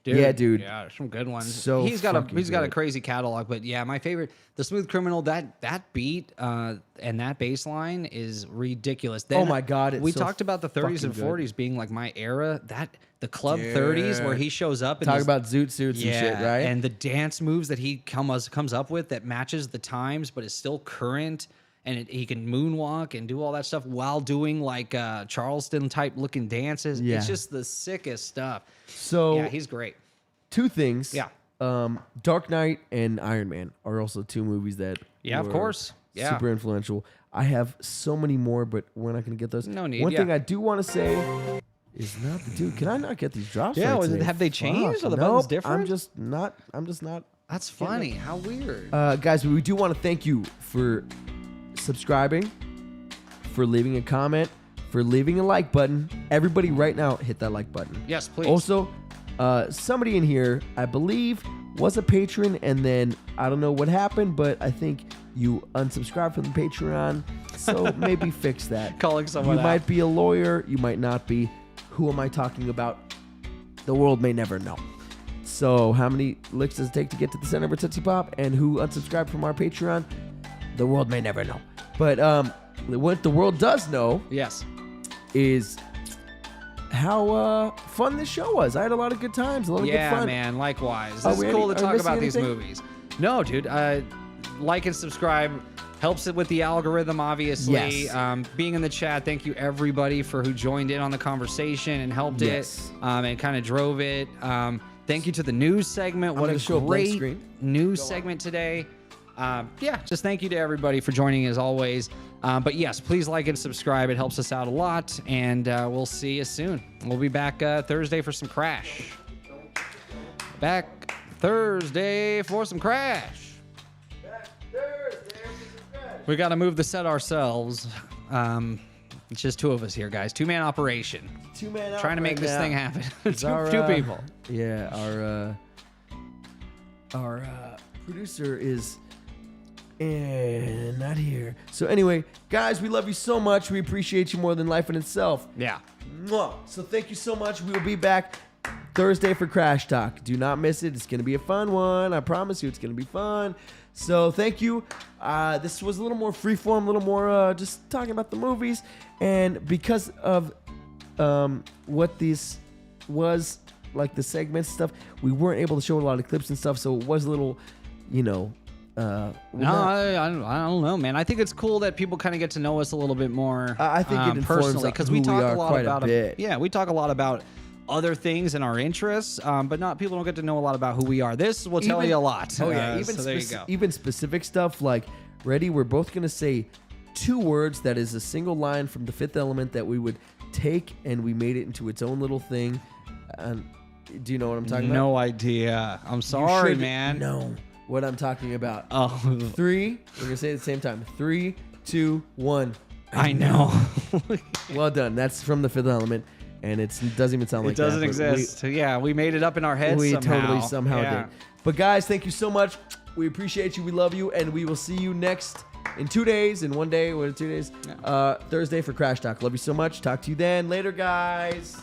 yeah, dude. Yeah, some good ones. So he's got a fucking crazy catalog, but yeah, my favorite, the Smooth Criminal. That beat and that bass line is ridiculous. Then Oh my God, it's we so talked about the 30s and fucking good. 40s being like my era. The club 30s where he shows up and Talk about zoot suits and shit, right? and the dance moves that he comes up with that matches the times, but is still current. And he can moonwalk and do all that stuff while doing like Charleston type looking dances. Yeah. It's just the sickest stuff. So Yeah, he's great. two things. Yeah. Dark Knight and Iron Man are also two movies that Yeah, of were course. Yeah. super influential. I have so many more, but we're not going to get those. No need, One yeah. thing I do want to say is not the dude. Can I not get these drops? Yeah, right was it- today? have they changed? Fuck, Are the buttons nope, different? I'm just not. That's funny. How weird. Guys, we do want to thank you for subscribing, for leaving a comment, for leaving a like button. Everybody right now, hit that like button. Yes, please. Also, somebody in here, I believe, was a patron, and then I don't know what happened, but I think you unsubscribed from the Patreon. So maybe fix that. Calling someone You out. might be a lawyer, you might not be. Who am I talking about? The world may never know. So how many licks does it take to get to the center of a Tootsie Pop? And who unsubscribed from our Patreon? The world may never know. But what the world does know Yes. is how fun this show was. I had a lot of good times, a lot of good Yeah, fun. man. Likewise. Are This we is cool any- to are we talk about missing these anything? movies. No, dude. Like and subscribe helps it with the algorithm, obviously. Yes. Being in the chat, thank you everybody for who joined in on the conversation and helped Yes. it and kind of drove it. Thank you to the news segment. What gonna a show a blank great screen. news segment today. Yeah, just thank you to everybody for joining as always. But yes, please like and subscribe. It helps us out a lot. And we'll see you soon. We'll be back Thursday for some Crash. Back Thursday for some Crash. We got to move the set ourselves. It's just two of us here, guys. Two-man operation. Two-man Trying to make this thing happen. two Our, people. Yeah, our producer is not here. So anyway, guys, we love you so much. We appreciate you more than life in itself. Yeah. Mwah. So thank you so much. We will be back Thursday for Crash Talk. Do not miss it. It's going to be a fun one. I promise you it's going to be fun. So thank you. This was a little more freeform, a little more just talking about the movies. And because of what this was, like the segments stuff, we weren't able to show a lot of clips and stuff. So it was a little, No, I don't know, man. I think it's cool that people kind of get to know us a little bit more. I think it informs personally because who we we talk are a lot quite a about bit. Yeah, we talk a lot about other things and our interests, but not people don't get to know a lot about who we are. This will tell you a lot. Oh yeah, even so there you go. even specific stuff like ready. We're both gonna say two words that is a single line from The Fifth Element that we would take and we made it into its own little thing. Do you know what I'm talking about? No idea. I'm You sorry, should man. know what I'm talking about. Oh, Three. We're gonna say it at the same time. 3, 2, 1. I know. Well done. That's from The Fifth Element, and it doesn't even sound like It doesn't that, but exist. Yeah, we made it up in our heads We somehow. totally somehow Yeah. did. But guys, thank you so much. We appreciate you. We love you, and we will see you next in 2 days, in 1 day, or 2 days, Thursday for Crash Talk. Love you so much. Talk to you then. Later, guys.